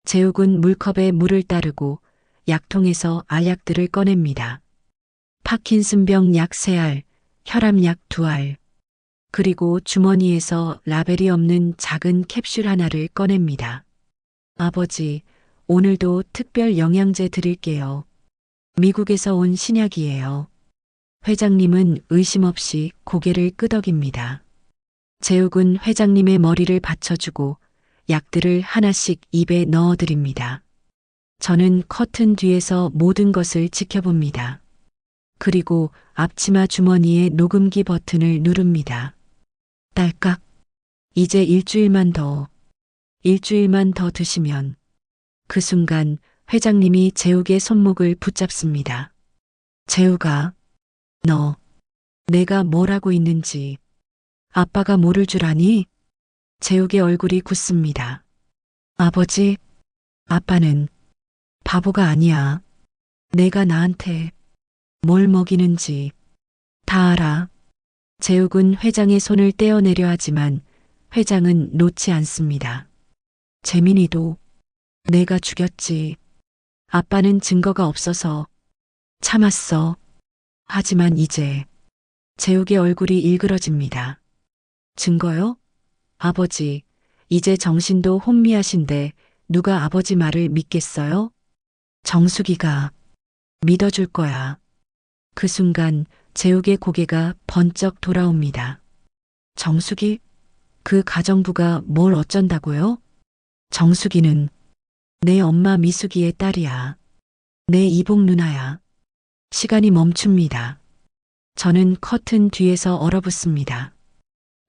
재욱은 물컵에 물을 따르고 약통에서 알약들을 꺼냅니다. 파킨슨병 약 3알, 혈압약 2알, 그리고 주머니에서 라벨이 없는 작은 캡슐 하나를 꺼냅니다. 아버지, 오늘도 특별 영양제 드릴게요. 미국에서 온 신약이에요. 회장님은 의심 없이 고개를 끄덕입니다. 재욱은 회장님의 머리를 받쳐주고 약들을 하나씩 입에 넣어드립니다. 저는 커튼 뒤에서 모든 것을 지켜봅니다. 그리고 앞치마 주머니의 녹음기 버튼을 누릅니다. 딸깍. 이제 일주일만 더 드시면. 그 순간 회장님이 재욱의 손목을 붙잡습니다. 재욱아, 너, 내가 뭘 하고 있는지 아빠가 모를 줄 아니? 재욱의 얼굴이 굳습니다. 아버지, 아빠는 바보가 아니야. 내가 나한테 뭘 먹이는지 다 알아. 재욱은 회장의 손을 떼어내려 하지만 회장은 놓지 않습니다. 재민이도 내가 죽였지. 아빠는 증거가 없어서 참았어. 하지만 이제 재욱의 얼굴이 일그러집니다. 증거요? 아버지, 이제 정신도 혼미하신데 누가 아버지 말을 믿겠어요? 정수기가 믿어줄 거야. 그 순간 재욱의 고개가 번쩍 돌아옵니다. 정수기? 그 가정부가 뭘 어쩐다고요? 정수기는 내 엄마 미숙이의 딸이야. 내 이복 누나야. 시간이 멈춥니다. 저는 커튼 뒤에서 얼어붙습니다.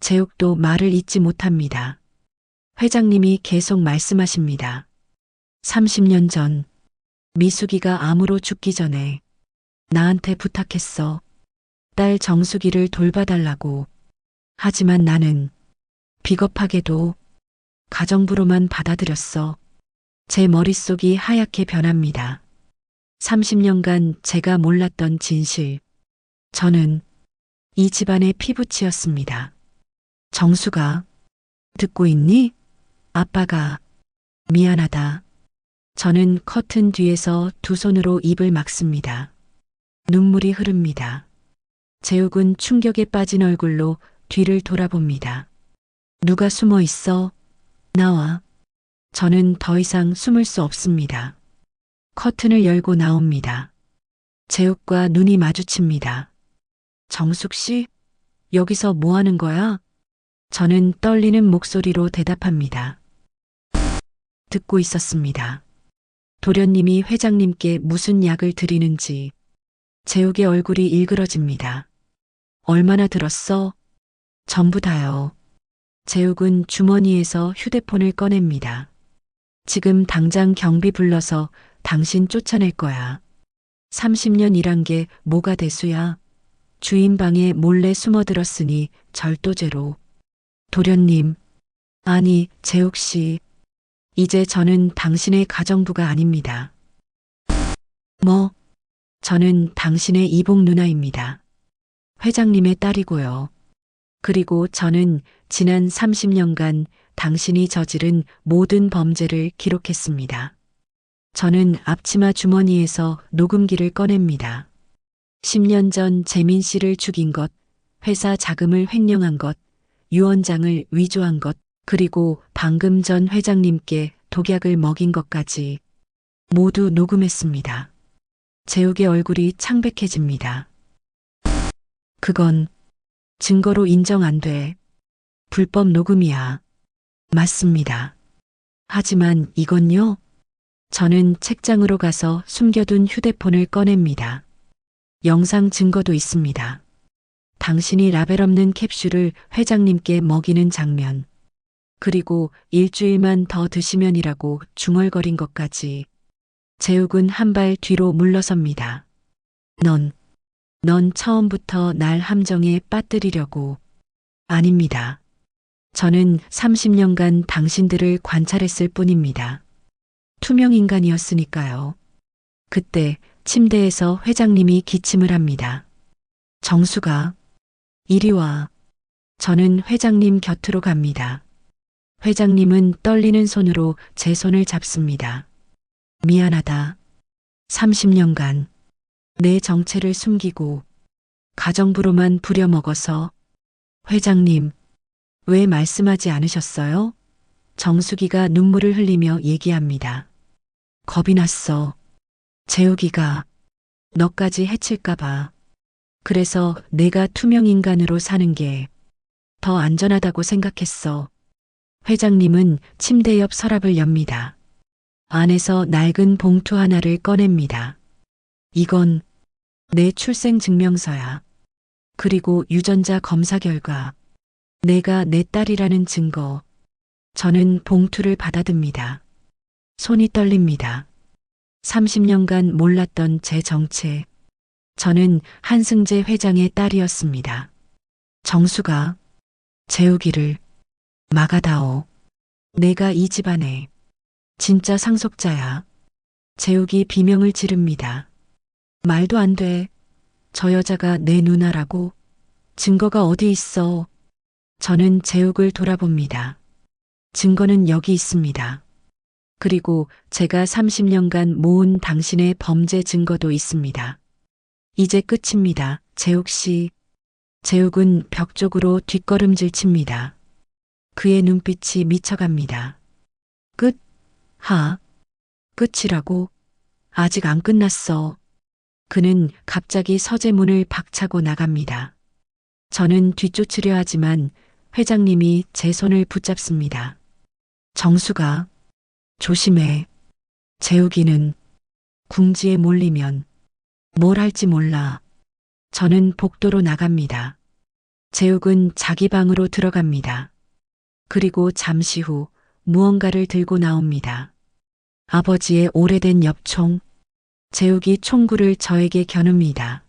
재욱도 말을 잇지 못합니다. 회장님이 계속 말씀하십니다. 30년 전 미숙이가 암으로 죽기 전에 나한테 부탁했어. 딸 정수기를 돌봐달라고. 하지만 나는 비겁하게도 가정부로만 받아들였어. 제 머릿속이 하얗게 변합니다. 30년간 제가 몰랐던 진실. 저는 이 집안의 피부치였습니다. 정수가, 듣고 있니? 아빠가, 미안하다. 저는 커튼 뒤에서 두 손으로 입을 막습니다. 눈물이 흐릅니다. 재욱은 충격에 빠진 얼굴로 뒤를 돌아봅니다. 누가 숨어 있어? 나와. 저는 더 이상 숨을 수 없습니다. 커튼을 열고 나옵니다. 재욱과 눈이 마주칩니다. 정숙 씨, 여기서 뭐 하는 거야? 저는 떨리는 목소리로 대답합니다. 듣고 있었습니다. 도련님이 회장님께 무슨 약을 드리는지. 재욱의 얼굴이 일그러집니다. 얼마나 들었어? 전부 다요. 재욱은 주머니에서 휴대폰을 꺼냅니다. 지금 당장 경비 불러서 당신 쫓아낼 거야. 30년 일한 게 뭐가 대수야. 주인 방에 몰래 숨어들었으니 절도죄로. 도련님, 아니 재욱 씨, 이제 저는 당신의 가정부가 아닙니다. 뭐? 저는 당신의 이복 누나입니다. 회장님의 딸이고요. 그리고 저는 지난 30년간 당신이 저지른 모든 범죄를 기록했습니다. 저는 앞치마 주머니에서 녹음기를 꺼냅니다. 10년 전 재민 씨를 죽인 것, 회사 자금을 횡령한 것, 유언장을 위조한 것, 그리고 방금 전 회장님께 독약을 먹인 것까지 모두 녹음했습니다. 재욱의 얼굴이 창백해집니다. 그건 증거로 인정 안 돼. 불법 녹음이야. 맞습니다. 하지만 이건요? 저는 책장으로 가서 숨겨둔 휴대폰을 꺼냅니다. 영상 증거도 있습니다. 당신이 라벨 없는 캡슐을 회장님께 먹이는 장면. 그리고 일주일만 더 드시면이라고 중얼거린 것까지. 재욱은 한 발 뒤로 물러섭니다. 넌 처음부터 날 함정에 빠뜨리려고. 아닙니다. 저는 30년간 당신들을 관찰했을 뿐입니다. 투명 인간이었으니까요. 그때 침대에서 회장님이 기침을 합니다. 정수가, 이리 와. 저는 회장님 곁으로 갑니다. 회장님은 떨리는 손으로 제 손을 잡습니다. 미안하다. 30년간 내 정체를 숨기고 가정부로만 부려먹어서. 회장님, 왜 말씀하지 않으셨어요? 정수기가 눈물을 흘리며 얘기합니다. 겁이 났어. 재욱이가 너까지 해칠까봐. 그래서 내가 투명인간으로 사는 게 더 안전하다고 생각했어. 회장님은 침대 옆 서랍을 엽니다. 안에서 낡은 봉투 하나를 꺼냅니다. 이건 내 출생증명서야. 그리고 유전자 검사 결과 내가 내 딸이라는 증거. 저는 봉투를 받아듭니다. 손이 떨립니다. 30년간 몰랐던 제 정체. 저는 한승재 회장의 딸이었습니다. 정수가 재욱이를 막아다오. 내가 이 집안의 진짜 상속자야. 재욱이 비명을 지릅니다. 말도 안 돼. 저 여자가 내 누나라고. 증거가 어디 있어. 저는 재욱을 돌아봅니다. 증거는 여기 있습니다. 그리고 제가 30년간 모은 당신의 범죄 증거도 있습니다. 이제 끝입니다. 재욱 씨. 재욱은 벽 쪽으로 뒷걸음질 칩니다. 그의 눈빛이 미쳐갑니다. 끝? 끝이라고? 아직 안 끝났어. 그는 갑자기 서재문을 박차고 나갑니다. 저는 뒤쫓으려 하지만 회장님이 제 손을 붙잡습니다. 정수가, 조심해. 재욱이는 궁지에 몰리면 뭘 할지 몰라. 저는 복도로 나갑니다. 재욱은 자기 방으로 들어갑니다. 그리고 잠시 후 무언가를 들고 나옵니다. 아버지의 오래된 엽총. 재욱이 총구를 저에게 겨눕니다.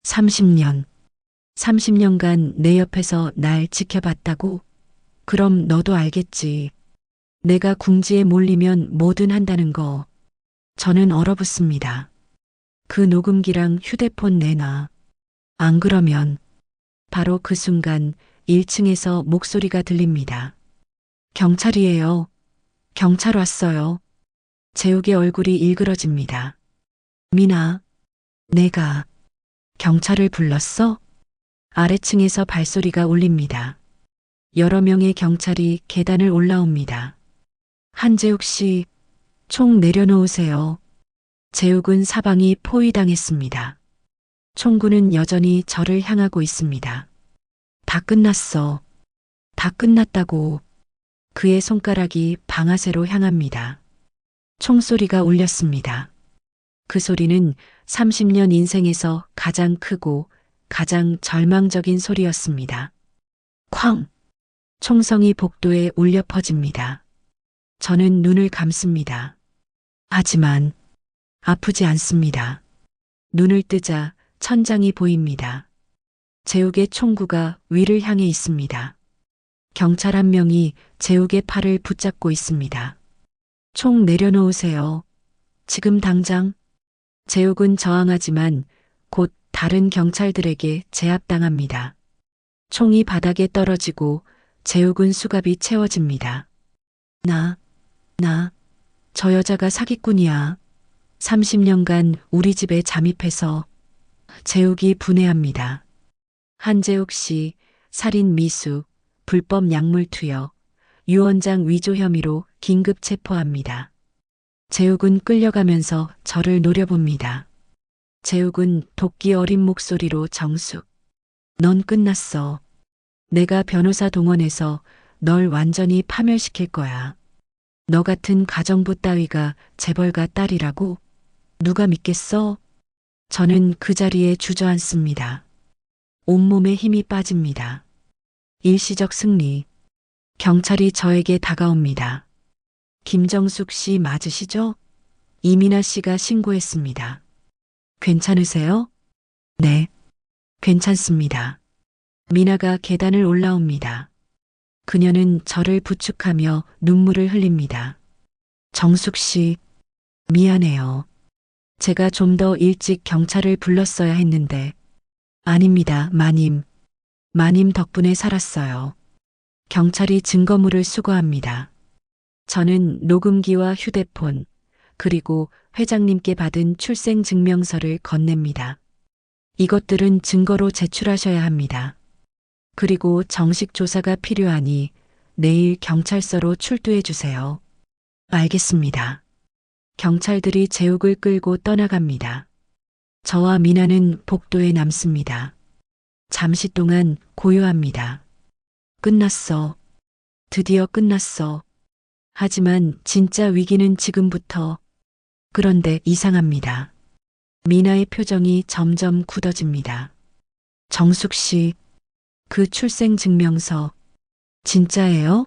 30년간 내 옆에서 날 지켜봤다고? 그럼 너도 알겠지. 내가 궁지에 몰리면 뭐든 한다는 거. 저는 얼어붙습니다. 그 녹음기랑 휴대폰 내놔. 안 그러면. 바로 그 순간 1층에서 목소리가 들립니다. 경찰이에요. 경찰 왔어요. 재욱의 얼굴이 일그러집니다. 미나, 내가 경찰을 불렀어? 아래층에서 발소리가 울립니다. 여러 명의 경찰이 계단을 올라옵니다. 한재욱 씨, 총 내려놓으세요. 재욱은 사방이 포위당했습니다. 총구는 여전히 저를 향하고 있습니다. 다 끝났어. 다 끝났다고. 그의 손가락이 방아쇠로 향합니다. 총소리가 울렸습니다. 그 소리는 30년 인생에서 가장 크고 가장 절망적인 소리였습니다. 쾅! 총성이 복도에 울려 퍼집니다. 저는 눈을 감습니다. 하지만 아프지 않습니다. 눈을 뜨자 천장이 보입니다. 재욱의 총구가 위를 향해 있습니다. 경찰 한 명이 재욱의 팔을 붙잡고 있습니다. 총 내려놓으세요. 지금 당장. 재욱은 저항하지만 곧 다른 경찰들에게 제압당합니다. 총이 바닥에 떨어지고 재욱은 수갑이 채워집니다. 저 여자가 사기꾼이야. 30년간 우리 집에 잠입해서. 재욱이 분해합니다. 한재욱 씨, 살인 미수, 불법 약물 투여, 유언장 위조 혐의로 긴급 체포합니다. 재욱은 끌려가면서 저를 노려봅니다. 재욱은 도끼 어린 목소리로 정숙. 넌 끝났어. 내가 변호사 동원해서 널 완전히 파멸시킬 거야. 너 같은 가정부 따위가 재벌가 딸이라고? 누가 믿겠어? 저는 그 자리에 주저앉습니다. 온몸에 힘이 빠집니다. 일시적 승리. 경찰이 저에게 다가옵니다. 김정숙 씨 맞으시죠? 이민아 씨가 신고했습니다. 괜찮으세요? 네, 괜찮습니다. 미나가 계단을 올라옵니다. 그녀는 저를 부축하며 눈물을 흘립니다. 정숙 씨, 미안해요. 제가 좀 더 일찍 경찰을 불렀어야 했는데. 아닙니다, 마님. 마님 덕분에 살았어요. 경찰이 증거물을 수거합니다. 저는 녹음기와 휴대폰, 그리고 회장님께 받은 출생증명서를 건넵니다. 이것들은 증거로 제출하셔야 합니다. 그리고 정식 조사가 필요하니 내일 경찰서로 출두해 주세요. 알겠습니다. 경찰들이 제욱을 끌고 떠나갑니다. 저와 미나는 복도에 남습니다. 잠시 동안 고요합니다. 끝났어. 드디어 끝났어. 하지만 진짜 위기는 지금부터. 그런데 이상합니다. 미나의 표정이 점점 굳어집니다. 정숙 씨, 그 출생증명서 진짜예요?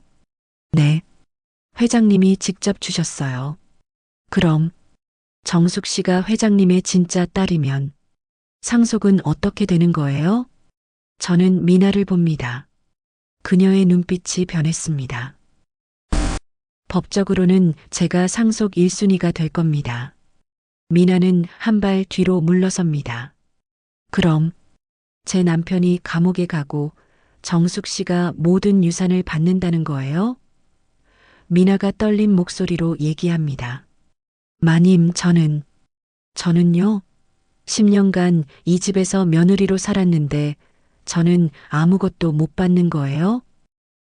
네. 회장님이 직접 주셨어요. 그럼 정숙 씨가 회장님의 진짜 딸이면 상속은 어떻게 되는 거예요? 저는 미나를 봅니다. 그녀의 눈빛이 변했습니다. 법적으로는 제가 상속 1순위가 될 겁니다. 미나는 한 발 뒤로 물러섭니다. 그럼 제 남편이 감옥에 가고 정숙 씨가 모든 유산을 받는다는 거예요? 미나가 떨린 목소리로 얘기합니다. 마님, 저는요? 10년간 이 집에서 며느리로 살았는데 저는 아무것도 못 받는 거예요?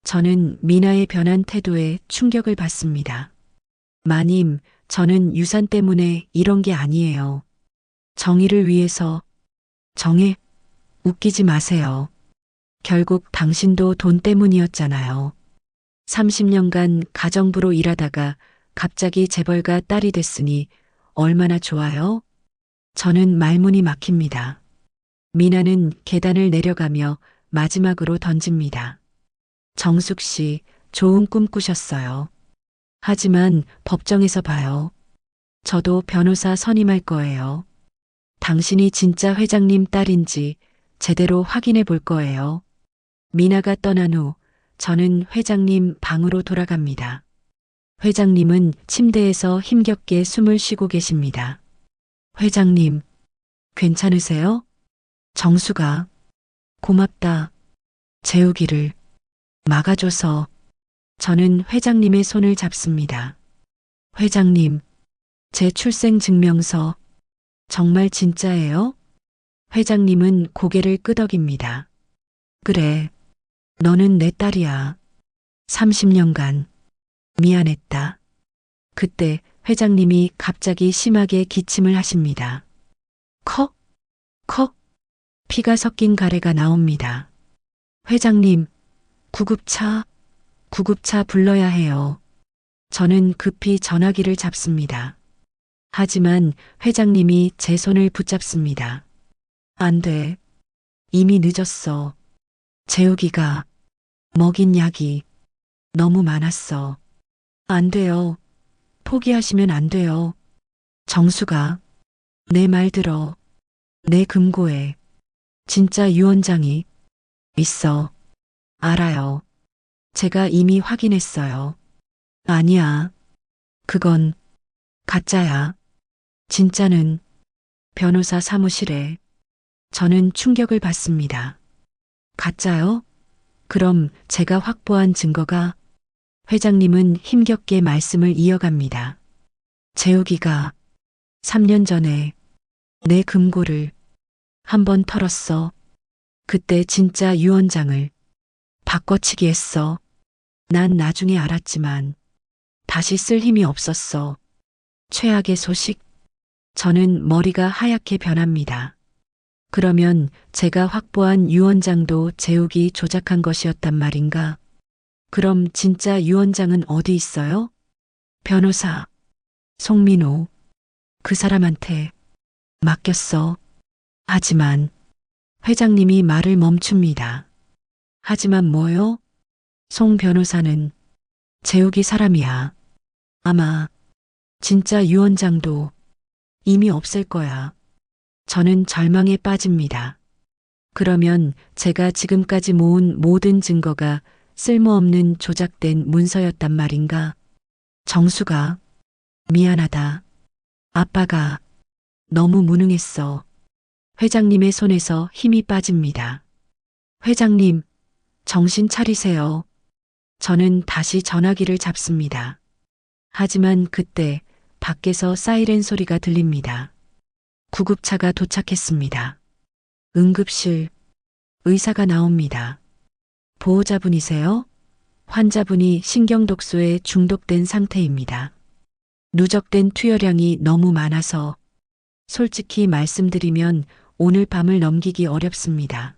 저는 미나의 변한 태도에 충격을 받습니다. 마님, 저는 유산 때문에 이런 게 아니에요. 정의를 위해서. 정의? 웃기지 마세요. 결국 당신도 돈 때문이었잖아요. 30년간 가정부로 일하다가 갑자기 재벌가 딸이 됐으니 얼마나 좋아요? 저는 말문이 막힙니다. 미나는 계단을 내려가며 마지막으로 던집니다. 정숙 씨, 좋은 꿈 꾸셨어요. 하지만 법정에서 봐요. 저도 변호사 선임할 거예요. 당신이 진짜 회장님 딸인지 제대로 확인해 볼 거예요. 미나가 떠난 후 저는 회장님 방으로 돌아갑니다. 회장님은 침대에서 힘겹게 숨을 쉬고 계십니다. 회장님, 괜찮으세요? 정수가, 고맙다. 재우기를 막아줘서. 저는 회장님의 손을 잡습니다. 회장님, 제 출생증명서 정말 진짜예요? 회장님은 고개를 끄덕입니다. 그래, 너는 내 딸이야. 30년간 미안했다. 그때 회장님이 갑자기 심하게 기침을 하십니다. 컥, 컥, 피가 섞인 가래가 나옵니다. 회장님, 구급차 불러야 해요. 저는 급히 전화기를 잡습니다. 하지만 회장님이 제 손을 붙잡습니다. 안 돼. 이미 늦었어. 재우기가 먹인 약이 너무 많았어. 안 돼요. 포기하시면 안 돼요. 정수가, 내 말 들어. 내 금고에 진짜 유언장이 있어. 알아요. 제가 이미 확인했어요. 아니야. 그건 가짜야. 진짜는 변호사 사무실에. 저는 충격을 받습니다. 가짜요? 그럼 제가 확보한 증거가. 회장님은 힘겹게 말씀을 이어갑니다. 재욱이가 3년 전에 내 금고를 한번 털었어. 그때 진짜 유언장을 바꿔치기 했어. 난 나중에 알았지만 다시 쓸 힘이 없었어. 최악의 소식. 저는 머리가 하얗게 변합니다. 그러면 제가 확보한 유언장도 재욱이 조작한 것이었단 말인가? 그럼 진짜 유언장은 어디 있어요? 변호사, 송민호, 그 사람한테 맡겼어. 하지만 회장님이 말을 멈춥니다. 하지만 뭐요? 송 변호사는 재욱이 사람이야. 아마 진짜 유언장도 이미 없을 거야. 저는 절망에 빠집니다. 그러면 제가 지금까지 모은 모든 증거가 쓸모없는 조작된 문서였단 말인가? 정수가, 미안하다. 아빠가 너무 무능했어. 회장님의 손에서 힘이 빠집니다. 회장님, 정신 차리세요. 저는 다시 전화기를 잡습니다. 하지만 그때 밖에서 사이렌 소리가 들립니다. 구급차가 도착했습니다. 응급실, 의사가 나옵니다. 보호자분이세요? 환자분이 신경독소에 중독된 상태입니다. 누적된 투여량이 너무 많아서 솔직히 말씀드리면 오늘 밤을 넘기기 어렵습니다.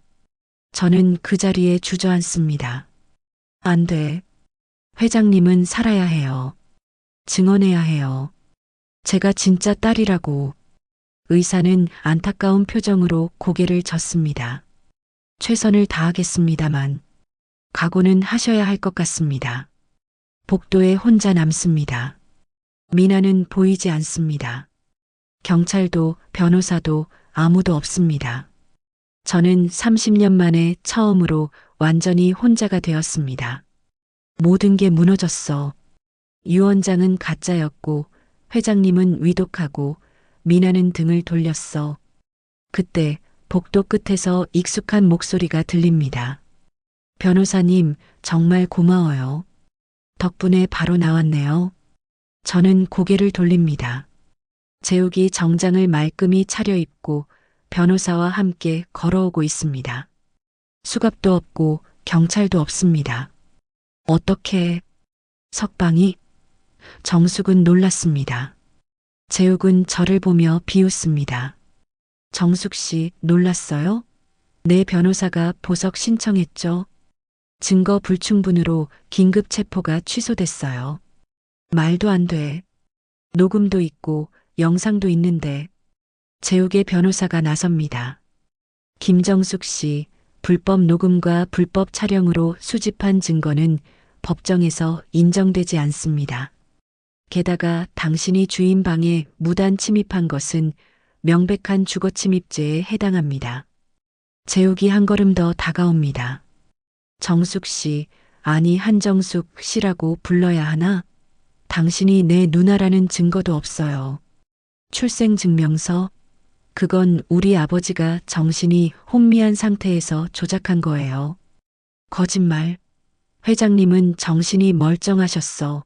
저는 그 자리에 주저앉습니다. 안 돼. 회장님은 살아야 해요. 증언해야 해요. 제가 진짜 딸이라고. 의사는 안타까운 표정으로 고개를 젓습니다. 최선을 다하겠습니다만 각오는 하셔야 할 것 같습니다. 복도에 혼자 남습니다. 미나는 보이지 않습니다. 경찰도 변호사도 아무도 없습니다. 저는 30년 만에 처음으로 완전히 혼자가 되었습니다. 모든 게 무너졌어. 유 원장은 가짜였고 회장님은 위독하고 미나는 등을 돌렸어. 그때 복도 끝에서 익숙한 목소리가 들립니다. 변호사님, 정말 고마워요. 덕분에 바로 나왔네요. 저는 고개를 돌립니다. 재욱이 정장을 말끔히 차려입고 변호사와 함께 걸어오고 있습니다. 수갑도 없고 경찰도 없습니다. 어떻게? 석방이? 정숙은 놀랐습니다. 재욱은 저를 보며 비웃습니다. 정숙 씨, 놀랐어요? 내 변호사가 보석 신청했죠. 증거 불충분으로 긴급 체포가 취소됐어요. 말도 안 돼. 녹음도 있고 영상도 있는데. 재욱의 변호사가 나섭니다. 김정숙 씨, 불법 녹음과 불법 촬영으로 수집한 증거는 법정에서 인정되지 않습니다. 게다가 당신이 주인 방에 무단 침입한 것은 명백한 주거침입죄에 해당합니다. 재욱이 한 걸음 더 다가옵니다. 정숙 씨, 아니 한정숙 씨라고 불러야 하나? 당신이 내 누나라는 증거도 없어요. 출생증명서? 그건 우리 아버지가 정신이 혼미한 상태에서 조작한 거예요. 거짓말. 회장님은 정신이 멀쩡하셨어.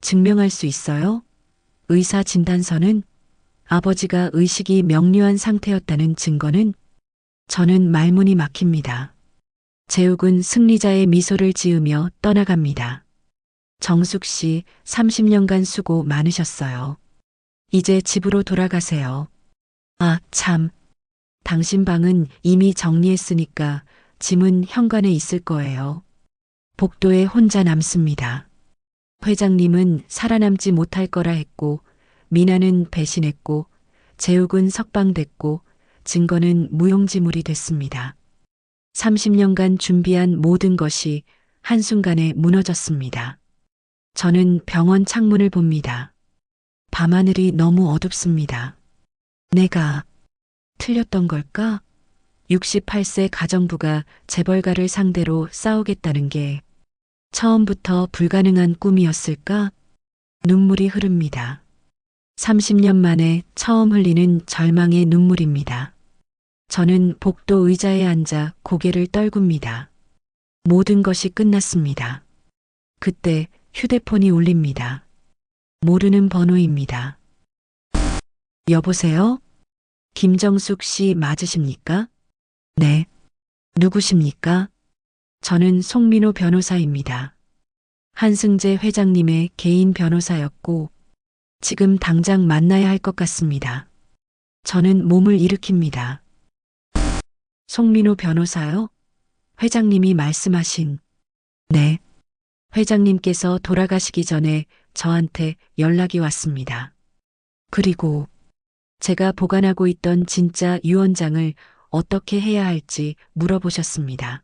증명할 수 있어요? 의사 진단서는? 아버지가 의식이 명료한 상태였다는 증거는? 저는 말문이 막힙니다. 재욱은 승리자의 미소를 지으며 떠나갑니다. 정숙 씨, 30년간 수고 많으셨어요. 이제 집으로 돌아가세요. 아, 참. 당신 방은 이미 정리했으니까 짐은 현관에 있을 거예요. 복도에 혼자 남습니다. 회장님은 살아남지 못할 거라 했고, 미나는 배신했고, 재욱은 석방됐고, 증거는 무용지물이 됐습니다. 30년간 준비한 모든 것이 한순간에 무너졌습니다. 저는 병원 창문을 봅니다. 밤하늘이 너무 어둡습니다. 내가 틀렸던 걸까? 68세 가정부가 재벌가를 상대로 싸우겠다는 게 처음부터 불가능한 꿈이었을까? 눈물이 흐릅니다. 30년 만에 처음 흘리는 절망의 눈물입니다. 저는 복도 의자에 앉아 고개를 떨굽니다. 모든 것이 끝났습니다. 그때 휴대폰이 울립니다. 모르는 번호입니다. 여보세요? 김정숙 씨 맞으십니까? 네. 누구십니까? 저는 송민호 변호사입니다. 한승재 회장님의 개인 변호사였고 지금 당장 만나야 할 것 같습니다. 저는 몸을 일으킵니다. 송민호 변호사요? 회장님이 말씀하신. 네. 회장님께서 돌아가시기 전에 저한테 연락이 왔습니다. 그리고 제가 보관하고 있던 진짜 유언장을 어떻게 해야 할지 물어보셨습니다.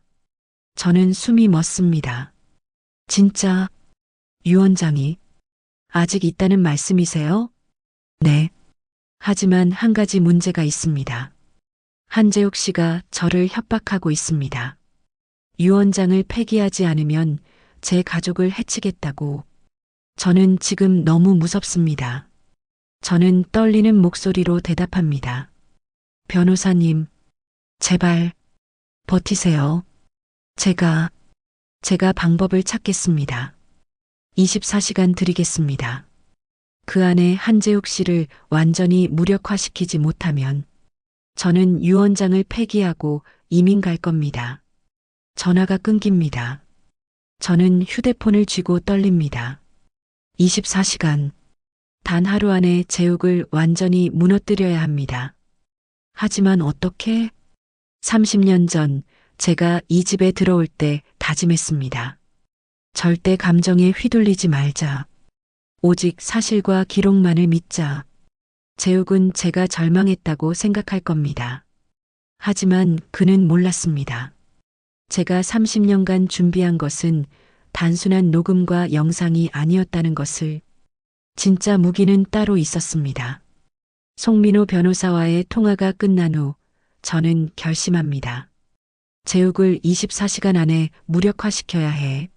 저는 숨이 멎습니다. 진짜 유언장이 아직 있다는 말씀이세요? 네. 하지만 한 가지 문제가 있습니다. 한재욱 씨가 저를 협박하고 있습니다. 유언장을 폐기하지 않으면 제 가족을 해치겠다고. 저는 지금 너무 무섭습니다. 저는 떨리는 목소리로 대답합니다. 변호사님, 제발 버티세요. 제가 제가 방법을 찾겠습니다. 24시간 드리겠습니다. 그 안에 한재욱 씨를 완전히 무력화시키지 못하면 저는 유언장을 폐기하고 이민 갈 겁니다. 전화가 끊깁니다. 저는 휴대폰을 쥐고 떨립니다. 24시간. 단 하루 안에 재욱을 완전히 무너뜨려야 합니다. 하지만 어떻게? 30년 전 제가 이 집에 들어올 때 다짐했습니다. 절대 감정에 휘둘리지 말자. 오직 사실과 기록만을 믿자. 재욱은 제가 절망했다고 생각할 겁니다. 하지만 그는 몰랐습니다. 제가 30년간 준비한 것은 단순한 녹음과 영상이 아니었다는 것을. 진짜 무기는 따로 있었습니다. 송민호 변호사와의 통화가 끝난 후 저는 결심합니다. 재욱을 24시간 안에 무력화시켜야 해.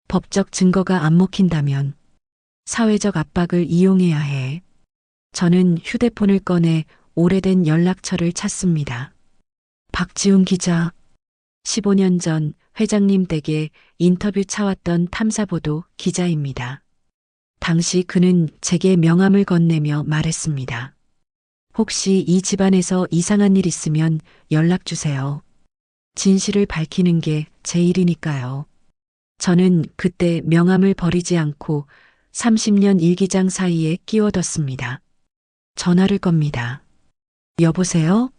법적 증거가 안 먹힌다면 사회적 압박을 이용해야 해. 저는 휴대폰을 꺼내 오래된 연락처를 찾습니다. 박지훈 기자. 15년 전 회장님 댁에 인터뷰 차왔던 탐사보도 기자입니다. 당시 그는 제게 명함을 건네며 말했습니다. 혹시 이 집안에서 이상한 일 있으면 연락 주세요. 진실을 밝히는 게 제 일이니까요. 저는 그때 명함을 버리지 않고 30년 일기장 사이에 끼워뒀습니다. 전화를 겁니다. 여보세요?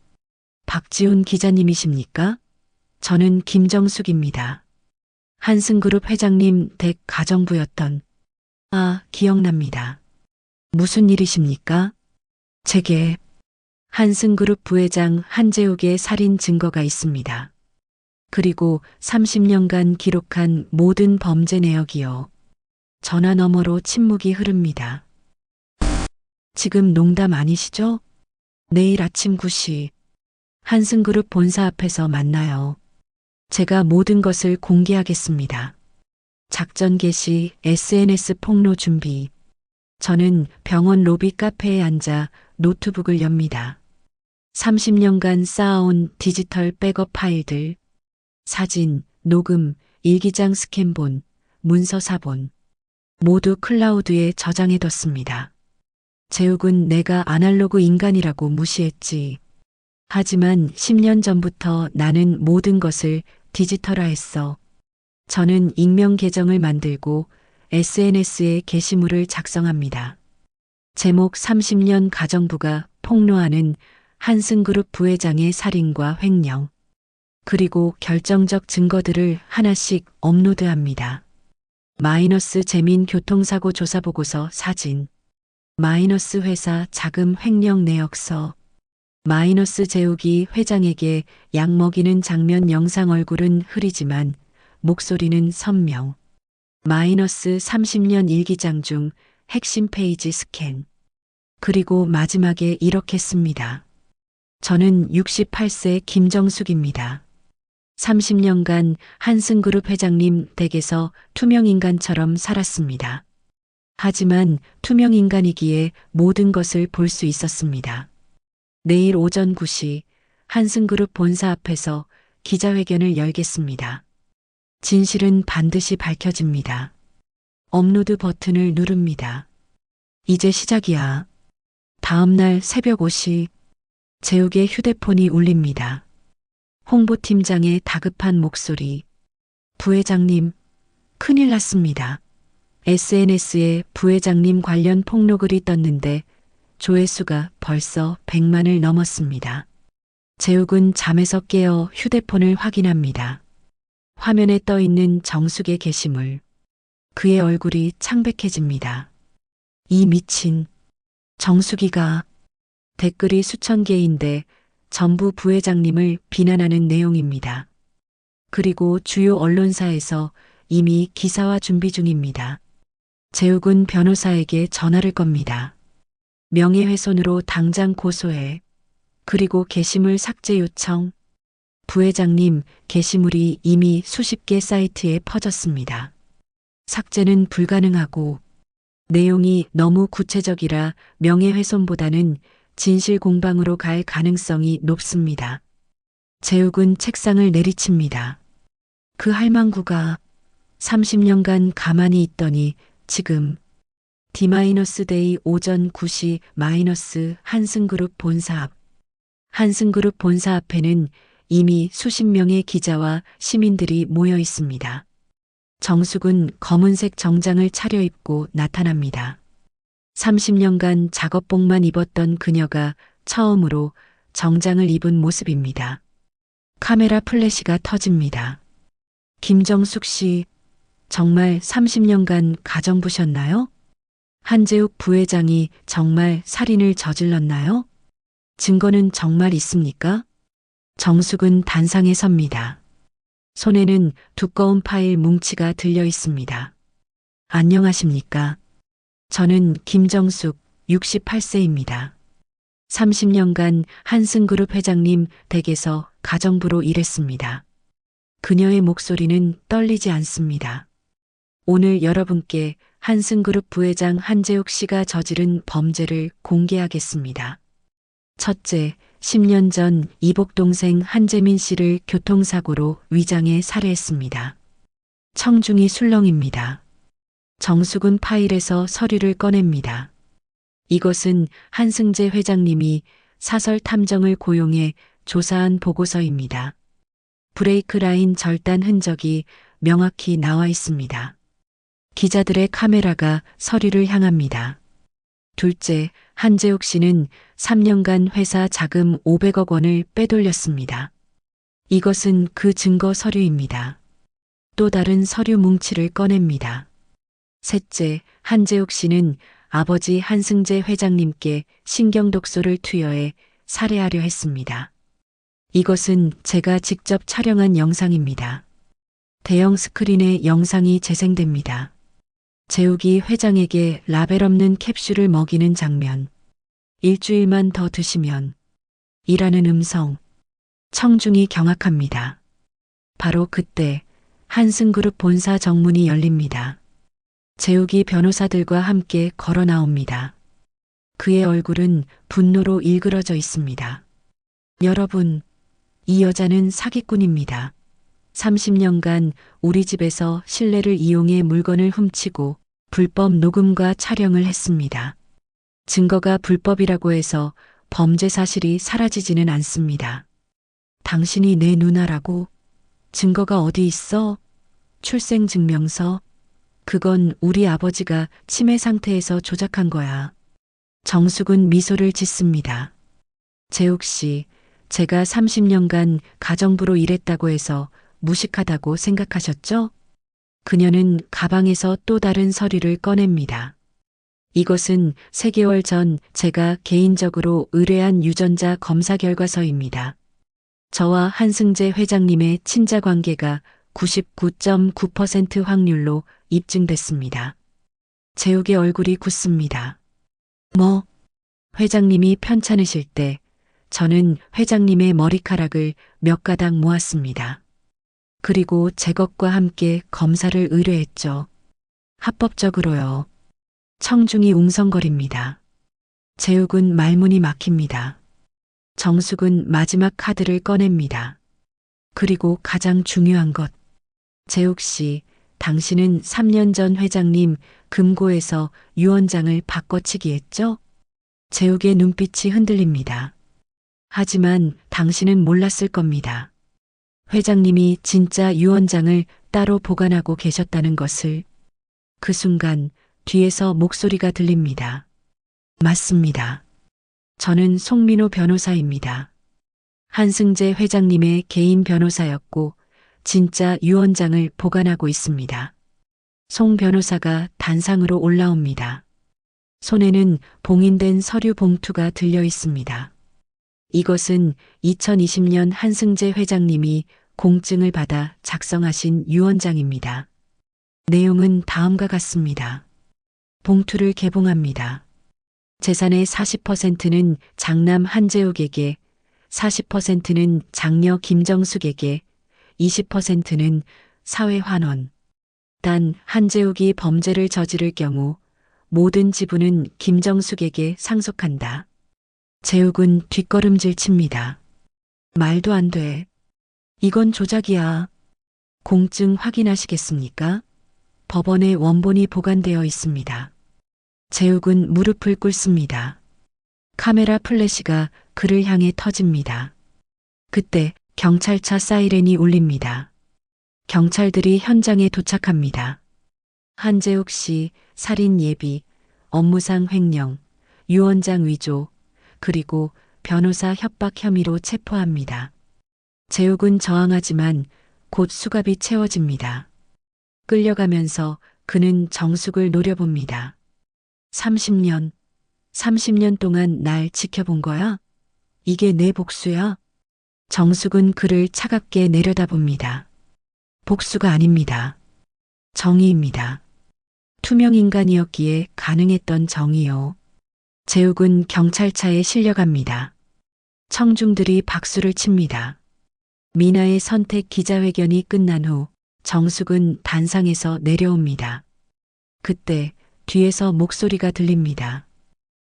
박지훈 기자님이십니까? 저는 김정숙입니다. 한승그룹 회장님 댁 가정부였던. 기억납니다. 무슨 일이십니까? 제게 한승그룹 부회장 한재욱의 살인 증거가 있습니다. 그리고 30년간 기록한 모든 범죄 내역이요. 전화 너머로 침묵이 흐릅니다. 지금 농담 아니시죠? 내일 아침 9시 한승그룹 본사 앞에서 만나요. 제가 모든 것을 공개하겠습니다. 작전 개시, SNS 폭로 준비. 저는 병원 로비 카페에 앉아 노트북을 엽니다. 30년간 쌓아온 디지털 백업 파일들, 사진, 녹음, 일기장 스캔본, 문서 사본, 모두 클라우드에 저장해뒀습니다. 재욱은 내가 아날로그 인간이라고 무시했지. 하지만 10년 전부터 나는 모든 것을 디지털화했어. 저는 익명 계정을 만들고 SNS에 게시물을 작성합니다. 제목 30년 가정부가 폭로하는 한승그룹 부회장의 살인과 횡령. 그리고 결정적 증거들을 하나씩 업로드합니다. 마이너스 재민 교통사고 조사 보고서 사진. 마이너스 회사 자금 횡령 내역서. 마이너스 재욱이 회장에게 약 먹이는 장면 영상. 얼굴은 흐리지만 목소리는 선명. 마이너스 30년 일기장 중 핵심 페이지 스캔. 그리고 마지막에 이렇게 씁니다. 저는 68세 김정숙입니다. 30년간 한승그룹 회장님 댁에서 투명인간처럼 살았습니다. 하지만 투명인간이기에 모든 것을 볼 수 있었습니다. 내일 오전 9시 한승그룹 본사 앞에서 기자회견을 열겠습니다. 진실은 반드시 밝혀집니다. 업로드 버튼을 누릅니다. 이제 시작이야. 다음 날 새벽 5시 재욱의 휴대폰이 울립니다. 홍보팀장의 다급한 목소리. 부회장님, 큰일 났습니다. SNS에 부회장님 관련 폭로글이 떴는데 조회수가 벌써 100만을 넘었습니다. 재욱은 잠에서 깨어 휴대폰을 확인합니다. 화면에 떠 있는 정숙의 게시물. 그의 얼굴이 창백해집니다. 이 미친 정숙이가. 댓글이 수천 개인데 전부 부회장님을 비난하는 내용입니다. 그리고 주요 언론사에서 이미 기사화 준비 중입니다. 재욱은 변호사에게 전화를 겁니다. 명예훼손으로 당장 고소해. 그리고 게시물 삭제 요청. 부회장님, 게시물이 이미 수십 개 사이트에 퍼졌습니다. 삭제는 불가능하고 내용이 너무 구체적이라 명예훼손보다는 진실 공방으로 갈 가능성이 높습니다. 재욱은 책상을 내리칩니다. 그 할망구가 30년간 가만히 있더니 지금 D-데이 오전 9시 마이너스 한승그룹 본사 앞. 한승그룹 본사 앞에는 이미 수십 명의 기자와 시민들이 모여 있습니다. 정숙은 검은색 정장을 차려입고 나타납니다. 30년간 작업복만 입었던 그녀가 처음으로 정장을 입은 모습입니다. 카메라 플래시가 터집니다. 김정숙 씨, 정말 30년간 가정부셨나요? 한재욱 부회장이 정말 살인을 저질렀나요? 증거는 정말 있습니까? 정숙은 단상에 섭니다. 손에는 두꺼운 파일 뭉치가 들려 있습니다. 안녕하십니까? 저는 김정숙 68세입니다. 30년간 한승그룹 회장님 댁에서 가정부로 일했습니다. 그녀의 목소리는 떨리지 않습니다. 오늘 여러분께 한승그룹 부회장 한재욱 씨가 저지른 범죄를 공개하겠습니다. 첫째, 10년 전 이복 동생 한재민 씨를 교통사고로 위장해 살해했습니다. 청중이 술렁입니다. 정숙은 파일에서 서류를 꺼냅니다. 이것은 한승재 회장님이 사설 탐정을 고용해 조사한 보고서입니다. 브레이크 라인 절단 흔적이 명확히 나와 있습니다. 기자들의 카메라가 서류를 향합니다. 둘째, 한재욱 씨는 3년간 회사 자금 500억 원을 빼돌렸습니다. 이것은 그 증거 서류입니다. 또 다른 서류 뭉치를 꺼냅니다. 셋째, 한재욱 씨는 아버지 한승재 회장님께 신경독소를 투여해 살해하려 했습니다. 이것은 제가 직접 촬영한 영상입니다. 대형 스크린에 영상이 재생됩니다. 재욱이 회장에게 라벨 없는 캡슐을 먹이는 장면. 일주일만 더 드시면. 이라는 음성. 청중이 경악합니다. 바로 그때 한승그룹 본사 정문이 열립니다. 재욱이 변호사들과 함께 걸어 나옵니다. 그의 얼굴은 분노로 일그러져 있습니다. 여러분, 이 여자는 사기꾼입니다. 30년간 우리 집에서 신뢰를 이용해 물건을 훔치고 불법 녹음과 촬영을 했습니다. 증거가 불법이라고 해서 범죄 사실이 사라지지는 않습니다. 당신이 내 누나라고? 증거가 어디 있어? 출생증명서? 그건 우리 아버지가 치매 상태에서 조작한 거야. 정숙은 미소를 짓습니다. 재욱 씨, 제가 30년간 가정부로 일했다고 해서 무식하다고 생각하셨죠? 그녀는 가방에서 또 다른 서류를 꺼냅니다. 이것은 3개월 전 제가 개인적으로 의뢰한 유전자 검사 결과서입니다. 저와 한승재 회장님의 친자 관계가 99.9% 확률로 입증됐습니다. 재욱의 얼굴이 굳습니다. 뭐? 회장님이 편찮으실 때 저는 회장님의 머리카락을 몇 가닥 모았습니다. 그리고 제 것과 함께 검사를 의뢰했죠. 합법적으로요. 청중이 웅성거립니다. 재욱은 말문이 막힙니다. 정숙은 마지막 카드를 꺼냅니다. 그리고 가장 중요한 것. 재욱 씨, 당신은 3년 전 회장님 금고에서 유언장을 바꿔치기 했죠? 재욱의 눈빛이 흔들립니다. 하지만 당신은 몰랐을 겁니다. 회장님이 진짜 유언장을 따로 보관하고 계셨다는 것을. 그 순간 뒤에서 목소리가 들립니다. 맞습니다. 저는 송민호 변호사입니다. 한승재 회장님의 개인 변호사였고 진짜 유언장을 보관하고 있습니다. 송 변호사가 단상으로 올라옵니다. 손에는 봉인된 서류 봉투가 들려 있습니다. 이것은 2020년 한승재 회장님이 공증을 받아 작성하신 유언장입니다. 내용은 다음과 같습니다. 봉투를 개봉합니다. 재산의 40%는 장남 한재욱에게, 40%는 장녀 김정숙에게, 20%는 사회환원. 단 한재욱이 범죄를 저지를 경우 모든 지분은 김정숙에게 상속한다. 재욱은 뒷걸음질 칩니다. 말도 안 돼. 이건 조작이야. 공증 확인하시겠습니까? 법원에 원본이 보관되어 있습니다. 재욱은 무릎을 꿇습니다. 카메라 플래시가 그를 향해 터집니다. 그때 경찰차 사이렌이 울립니다. 경찰들이 현장에 도착합니다. 한재욱 씨 살인 예비, 업무상 횡령, 유언장 위조, 그리고 변호사 협박 혐의로 체포합니다. 재욱은 저항하지만 곧 수갑이 채워집니다. 끌려가면서 그는 정숙을 노려봅니다. 30년 동안 날 지켜본 거야? 이게 내 복수야? 정숙은 그를 차갑게 내려다봅니다. 복수가 아닙니다. 정의입니다. 투명 인간이었기에 가능했던 정의요. 재욱은 경찰차에 실려갑니다. 청중들이 박수를 칩니다. 미나의 선택 기자회견이 끝난 후 정숙은 단상에서 내려옵니다. 그때 뒤에서 목소리가 들립니다.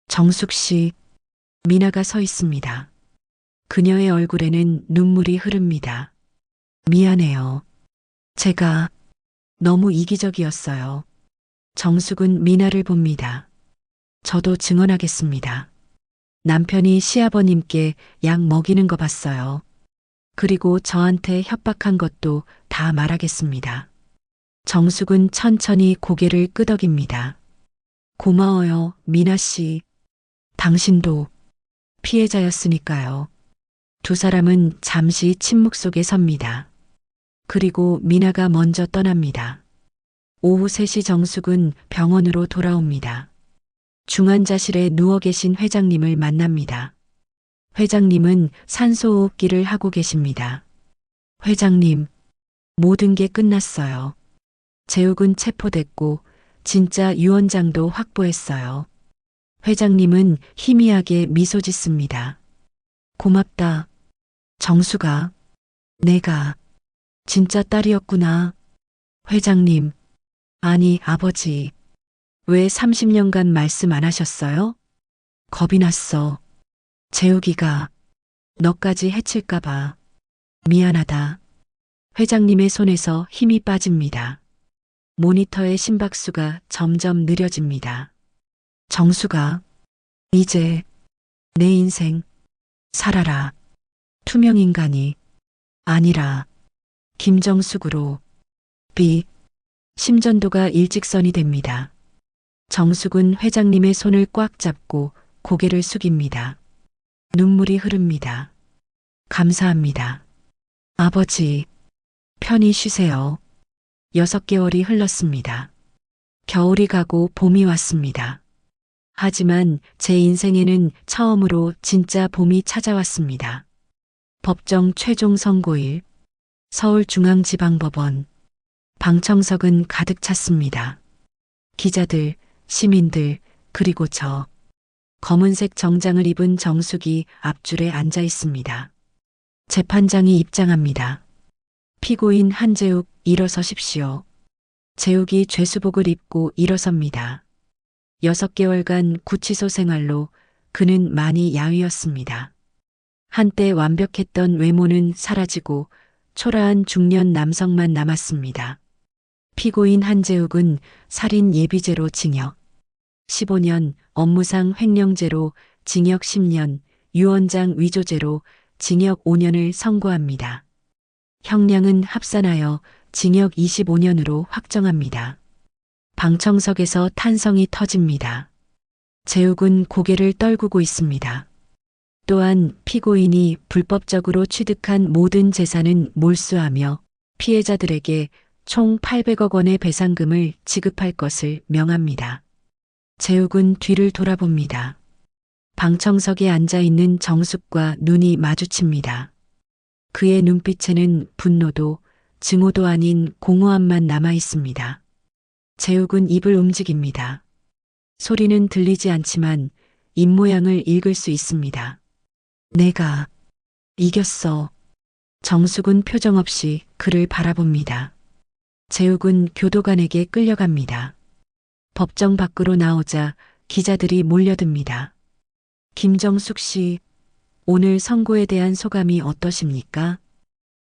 정숙 씨, 미나가 서 있습니다. 그녀의 얼굴에는 눈물이 흐릅니다. 미안해요. 제가 너무 이기적이었어요. 정숙은 미나를 봅니다. 저도 증언하겠습니다. 남편이 시아버님께 약 먹이는 거 봤어요. 그리고 저한테 협박한 것도 다 말하겠습니다. 정숙은 천천히 고개를 끄덕입니다. 고마워요, 미나 씨. 당신도 피해자였으니까요. 두 사람은 잠시 침묵 속에 섭니다. 그리고 미나가 먼저 떠납니다. 오후 3시 정숙은 병원으로 돌아옵니다. 중환자실에 누워 계신 회장님을 만납니다. 회장님은 산소호흡기를 하고 계십니다. 회장님, 모든 게 끝났어요. 재욱은 체포됐고 진짜 유언장도 확보했어요. 회장님은 희미하게 미소 짓습니다. 고맙다. 정수가, 내가 진짜 딸이었구나. 회장님, 아니 아버지, 왜 30년간 말씀 안 하셨어요? 겁이 났어. 재욱이가 너까지 해칠까봐. 미안하다. 회장님의 손에서 힘이 빠집니다. 모니터의 심박수가 점점 느려집니다. 정수가, 이제 내 인생 살아라. 투명 인간이 아니라 김정숙으로. B. 심전도가 일직선이 됩니다. 정숙은 회장님의 손을 꽉 잡고 고개를 숙입니다. 눈물이 흐릅니다. 감사합니다. 아버지, 편히 쉬세요. 6개월이 흘렀습니다. 겨울이 가고 봄이 왔습니다. 하지만 제 인생에는 처음으로 진짜 봄이 찾아왔습니다. 법정 최종 선고일, 서울중앙지방법원. 방청석은 가득 찼습니다. 기자들, 시민들, 그리고 저. 검은색 정장을 입은 정숙이 앞줄에 앉아 있습니다. 재판장이 입장합니다. 피고인 한재욱, 일어서십시오. 재욱이 죄수복을 입고 일어섭니다. 6개월간 구치소 생활로 그는 많이 야위었습니다. 한때 완벽했던 외모는 사라지고 초라한 중년 남성만 남았습니다. 피고인 한재욱은 살인 예비죄로 징역 15년, 업무상 횡령죄로 징역 10년, 유언장 위조죄로 징역 5년을 선고합니다. 형량은 합산하여 징역 25년으로 확정합니다. 방청석에서 탄성이 터집니다. 재욱은 고개를 떨구고 있습니다. 또한 피고인이 불법적으로 취득한 모든 재산은 몰수하며 피해자들에게 총 800억 원의 배상금을 지급할 것을 명합니다. 재욱은 뒤를 돌아봅니다. 방청석에 앉아 있는 정숙과 눈이 마주칩니다. 그의 눈빛에는 분노도 증오도 아닌 공허함만 남아 있습니다. 재욱은 입을 움직입니다. 소리는 들리지 않지만 입모양을 읽을 수 있습니다. 내가 이겼어. 정숙은 표정 없이 그를 바라봅니다. 재욱은 교도관에게 끌려갑니다. 법정 밖으로 나오자 기자들이 몰려듭니다. 김정숙 씨, 오늘 선고에 대한 소감이 어떠십니까?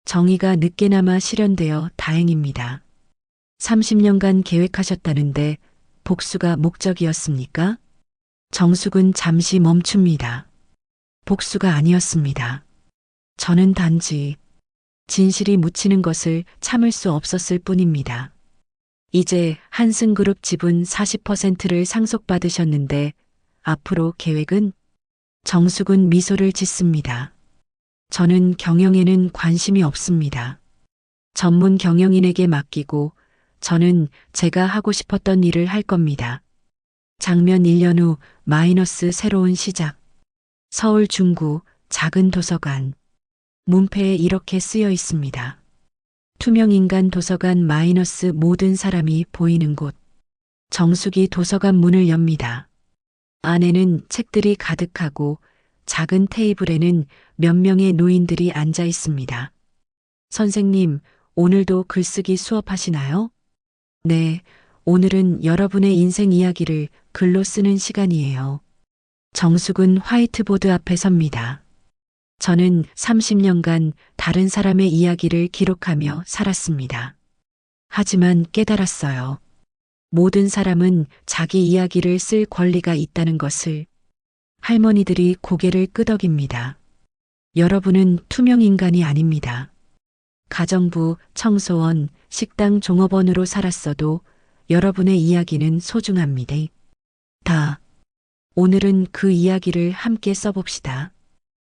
정의가 늦게나마 실현되어 다행입니다. 30년간 계획하셨다는데 복수가 목적이었습니까? 정숙은 잠시 멈춥니다. 복수가 아니었습니다. 저는 단지 진실이 묻히는 것을 참을 수 없었을 뿐입니다. 이제 한승그룹 지분 40%를 상속받으셨는데 앞으로 계획은? 정숙은 미소를 짓습니다. 저는 경영에는 관심이 없습니다. 전문 경영인에게 맡기고 저는 제가 하고 싶었던 일을 할 겁니다. 장면 1년 후 마이너스 새로운 시작. 서울 중구 작은 도서관. 문패에 이렇게 쓰여 있습니다. 투명인간 도서관 마이너스 모든 사람이 보이는 곳. 정숙이 도서관 문을 엽니다. 안에는 책들이 가득하고 작은 테이블에는 몇 명의 노인들이 앉아 있습니다. 선생님, 오늘도 글쓰기 수업하시나요? 네, 오늘은 여러분의 인생 이야기를 글로 쓰는 시간이에요. 정숙은 화이트보드 앞에 섭니다. 저는 30년간 다른 사람의 이야기를 기록하며 살았습니다. 하지만 깨달았어요. 모든 사람은 자기 이야기를 쓸 권리가 있다는 것을. 할머니들이 고개를 끄덕입니다. 여러분은 투명 인간이 아닙니다. 가정부, 청소원, 식당 종업원으로 살았어도 여러분의 이야기는 소중합니다. 오늘은 그 이야기를 함께 써봅시다.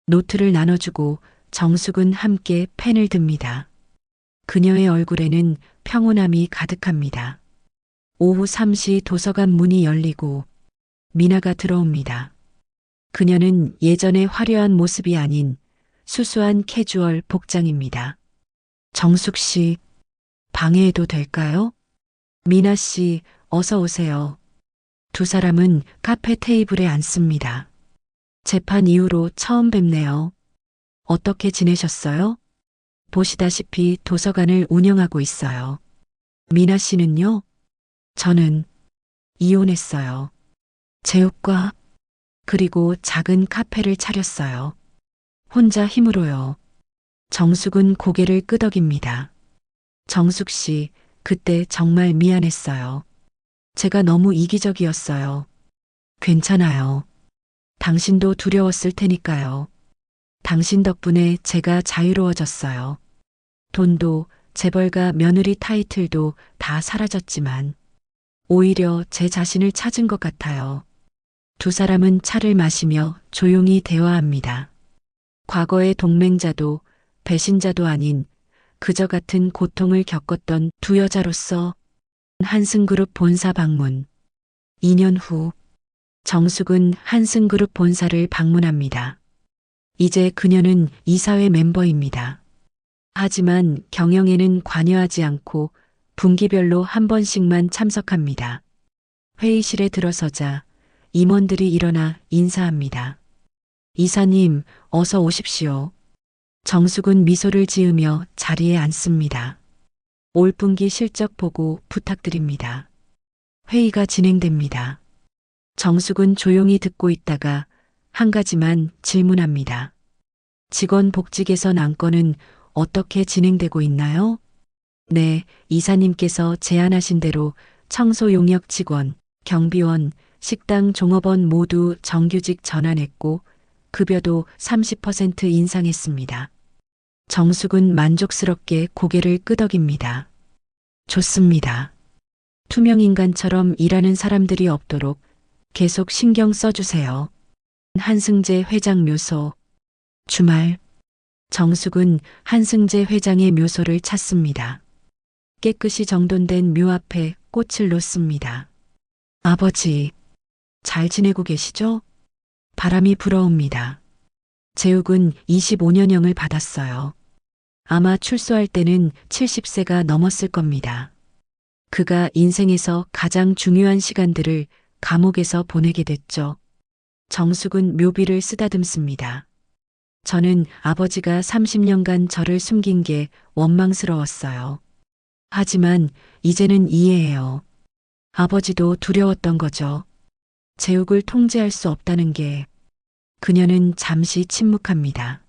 노트를 나눠주고 정숙은 함께 펜을 듭니다. 그녀의 얼굴에는 평온함이 가득합니다. 오후 3시 도서관 문이 열리고 미나가 들어옵니다. 그녀는 예전의 화려한 모습이 아닌 수수한 캐주얼 복장입니다. 정숙 씨, 방해해도 될까요? 미나 씨, 어서 오세요. 두 사람은 카페 테이블에 앉습니다. 재판 이후로 처음 뵙네요. 어떻게 지내셨어요? 보시다시피 도서관을 운영하고 있어요. 미나 씨는요? 저는 이혼했어요. 제육과 그리고 작은 카페를 차렸어요. 혼자 힘으로요. 정숙은 고개를 끄덕입니다. 정숙 씨, 그때 정말 미안했어요. 제가 너무 이기적이었어요. 괜찮아요. 당신도 두려웠을 테니까요. 당신 덕분에 제가 자유로워졌어요. 돈도 재벌가 며느리 타이틀도 다 사라졌지만 오히려 제 자신을 찾은 것 같아요. 두 사람은 차를 마시며 조용히 대화합니다. 과거의 동맹자도 배신자도 아닌 그저 같은 고통을 겪었던 두 여자로서. 한승그룹 본사 방문. 2년 후 정숙은 한승그룹 본사를 방문합니다. 이제 그녀는 이사회 멤버입니다. 하지만 경영에는 관여하지 않고 분기별로 한 번씩만 참석합니다. 회의실에 들어서자 임원들이 일어나 인사합니다. 이사님, 어서 오십시오. 정숙은 미소를 지으며 자리에 앉습니다. 올 분기 실적 보고 부탁드립니다. 회의가 진행됩니다. 정숙은 조용히 듣고 있다가 한 가지만 질문합니다. 직원 복지 개선 안건은 어떻게 진행되고 있나요? 네, 이사님께서 제안하신 대로 청소 용역 직원, 경비원, 식당 종업원 모두 정규직 전환했고 급여도 30% 인상했습니다. 정숙은 만족스럽게 고개를 끄덕입니다. 좋습니다. 투명인간처럼 일하는 사람들이 없도록 계속 신경 써주세요. 한승재 회장 묘소. 주말. 정숙은 한승재 회장의 묘소를 찾습니다. 깨끗이 정돈된 묘 앞에 꽃을 놓습니다. 아버지, 잘 지내고 계시죠? 바람이 불어옵니다. 제욱은 25년형을 받았어요. 아마 출소할 때는 70세가 넘었을 겁니다. 그가 인생에서 가장 중요한 시간들을 감옥에서 보내게 됐죠. 정숙은 묘비를 쓰다듬습니다. 저는 아버지가 30년간 저를 숨긴 게 원망스러웠어요. 하지만 이제는 이해해요. 아버지도 두려웠던 거죠. 제욱을 통제할 수 없다는 게. 그녀는 잠시 침묵합니다.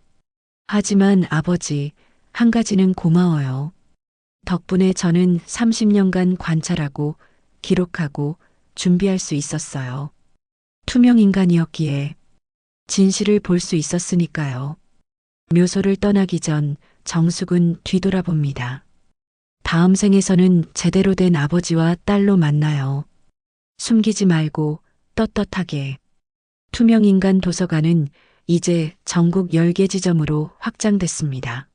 하지만 아버지, 한 가지는 고마워요. 덕분에 저는 30년간 관찰하고 기록하고 준비할 수 있었어요. 투명 인간이었기에 진실을 볼 수 있었으니까요. 묘소를 떠나기 전 정숙은 뒤돌아봅니다. 다음 생에서는 제대로 된 아버지와 딸로 만나요. 숨기지 말고 떳떳하게. 투명인간 도서관은 이제 전국 10개 지점으로 확장됐습니다.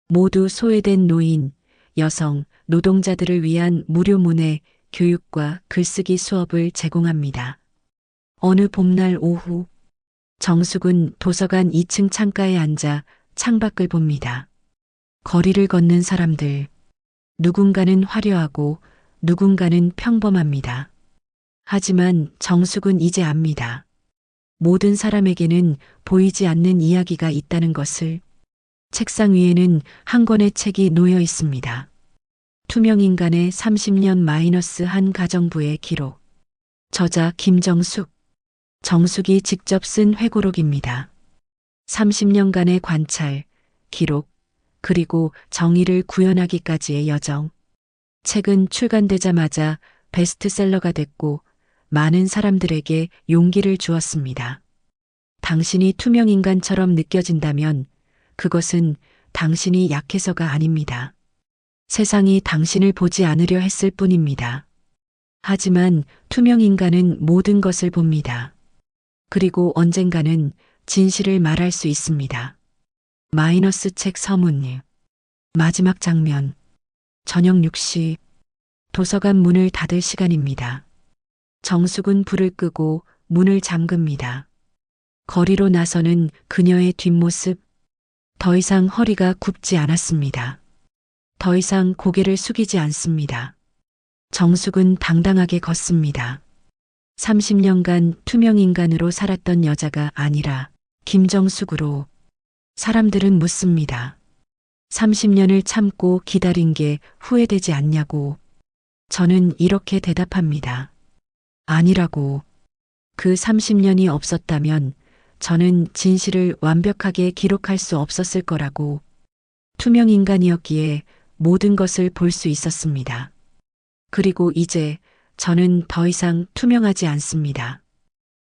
모두 소외된 노인, 여성, 노동자들을 위한 무료 문해, 교육과 글쓰기 수업을 제공합니다. 어느 봄날 오후, 정숙은 도서관 2층 창가에 앉아 창밖을 봅니다. 거리를 걷는 사람들. 누군가는 화려하고 누군가는 평범합니다. 하지만 정숙은 이제 압니다. 모든 사람에게는 보이지 않는 이야기가 있다는 것을. 책상 위에는 한 권의 책이 놓여 있습니다. 투명인간의 30년 -1 가정부의 기록. 저자 김정숙. 정숙이 직접 쓴 회고록입니다. 30년간의 관찰, 기록, 그리고 정의를 구현하기까지의 여정. 책은 출간되자마자 베스트셀러가 됐고 많은 사람들에게 용기를 주었습니다. 당신이 투명인간처럼 느껴진다면 그것은 당신이 약해서가 아닙니다. 세상이 당신을 보지 않으려 했을 뿐입니다. 하지만 투명인간은 모든 것을 봅니다. 그리고 언젠가는 진실을 말할 수 있습니다. 마이너스 책 서문. 마지막 장면. 저녁 6시. 도서관 문을 닫을 시간입니다. 정숙은 불을 끄고 문을 잠급니다. 거리로 나서는 그녀의 뒷모습. 더 이상 허리가 굽지 않았습니다. 더 이상 고개를 숙이지 않습니다. 정숙은 당당하게 걷습니다. 30년간 투명인간으로 살았던 여자가 아니라 김정숙으로. 사람들은 묻습니다. 30년을 참고 기다린 게 후회되지 않냐고. 저는 이렇게 대답합니다. 아니라고. 그 30년이 없었다면 저는 진실을 완벽하게 기록할 수 없었을 거라고. 투명인간이었기에 모든 것을 볼 수 있었습니다. 그리고 이제 저는 더 이상 투명하지 않습니다.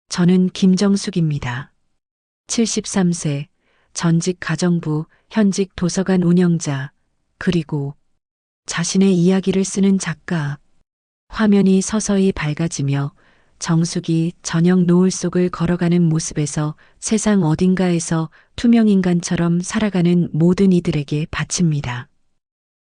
저는 김정숙입니다. 73세, 전직 가정부, 현직 도서관 운영자, 그리고 자신의 이야기를 쓰는 작가. 화면이 서서히 밝아지며 정숙이 저녁 노을 속을 걸어가는 모습에서 세상 어딘가에서 투명인간처럼 살아가는 모든 이들에게 바칩니다.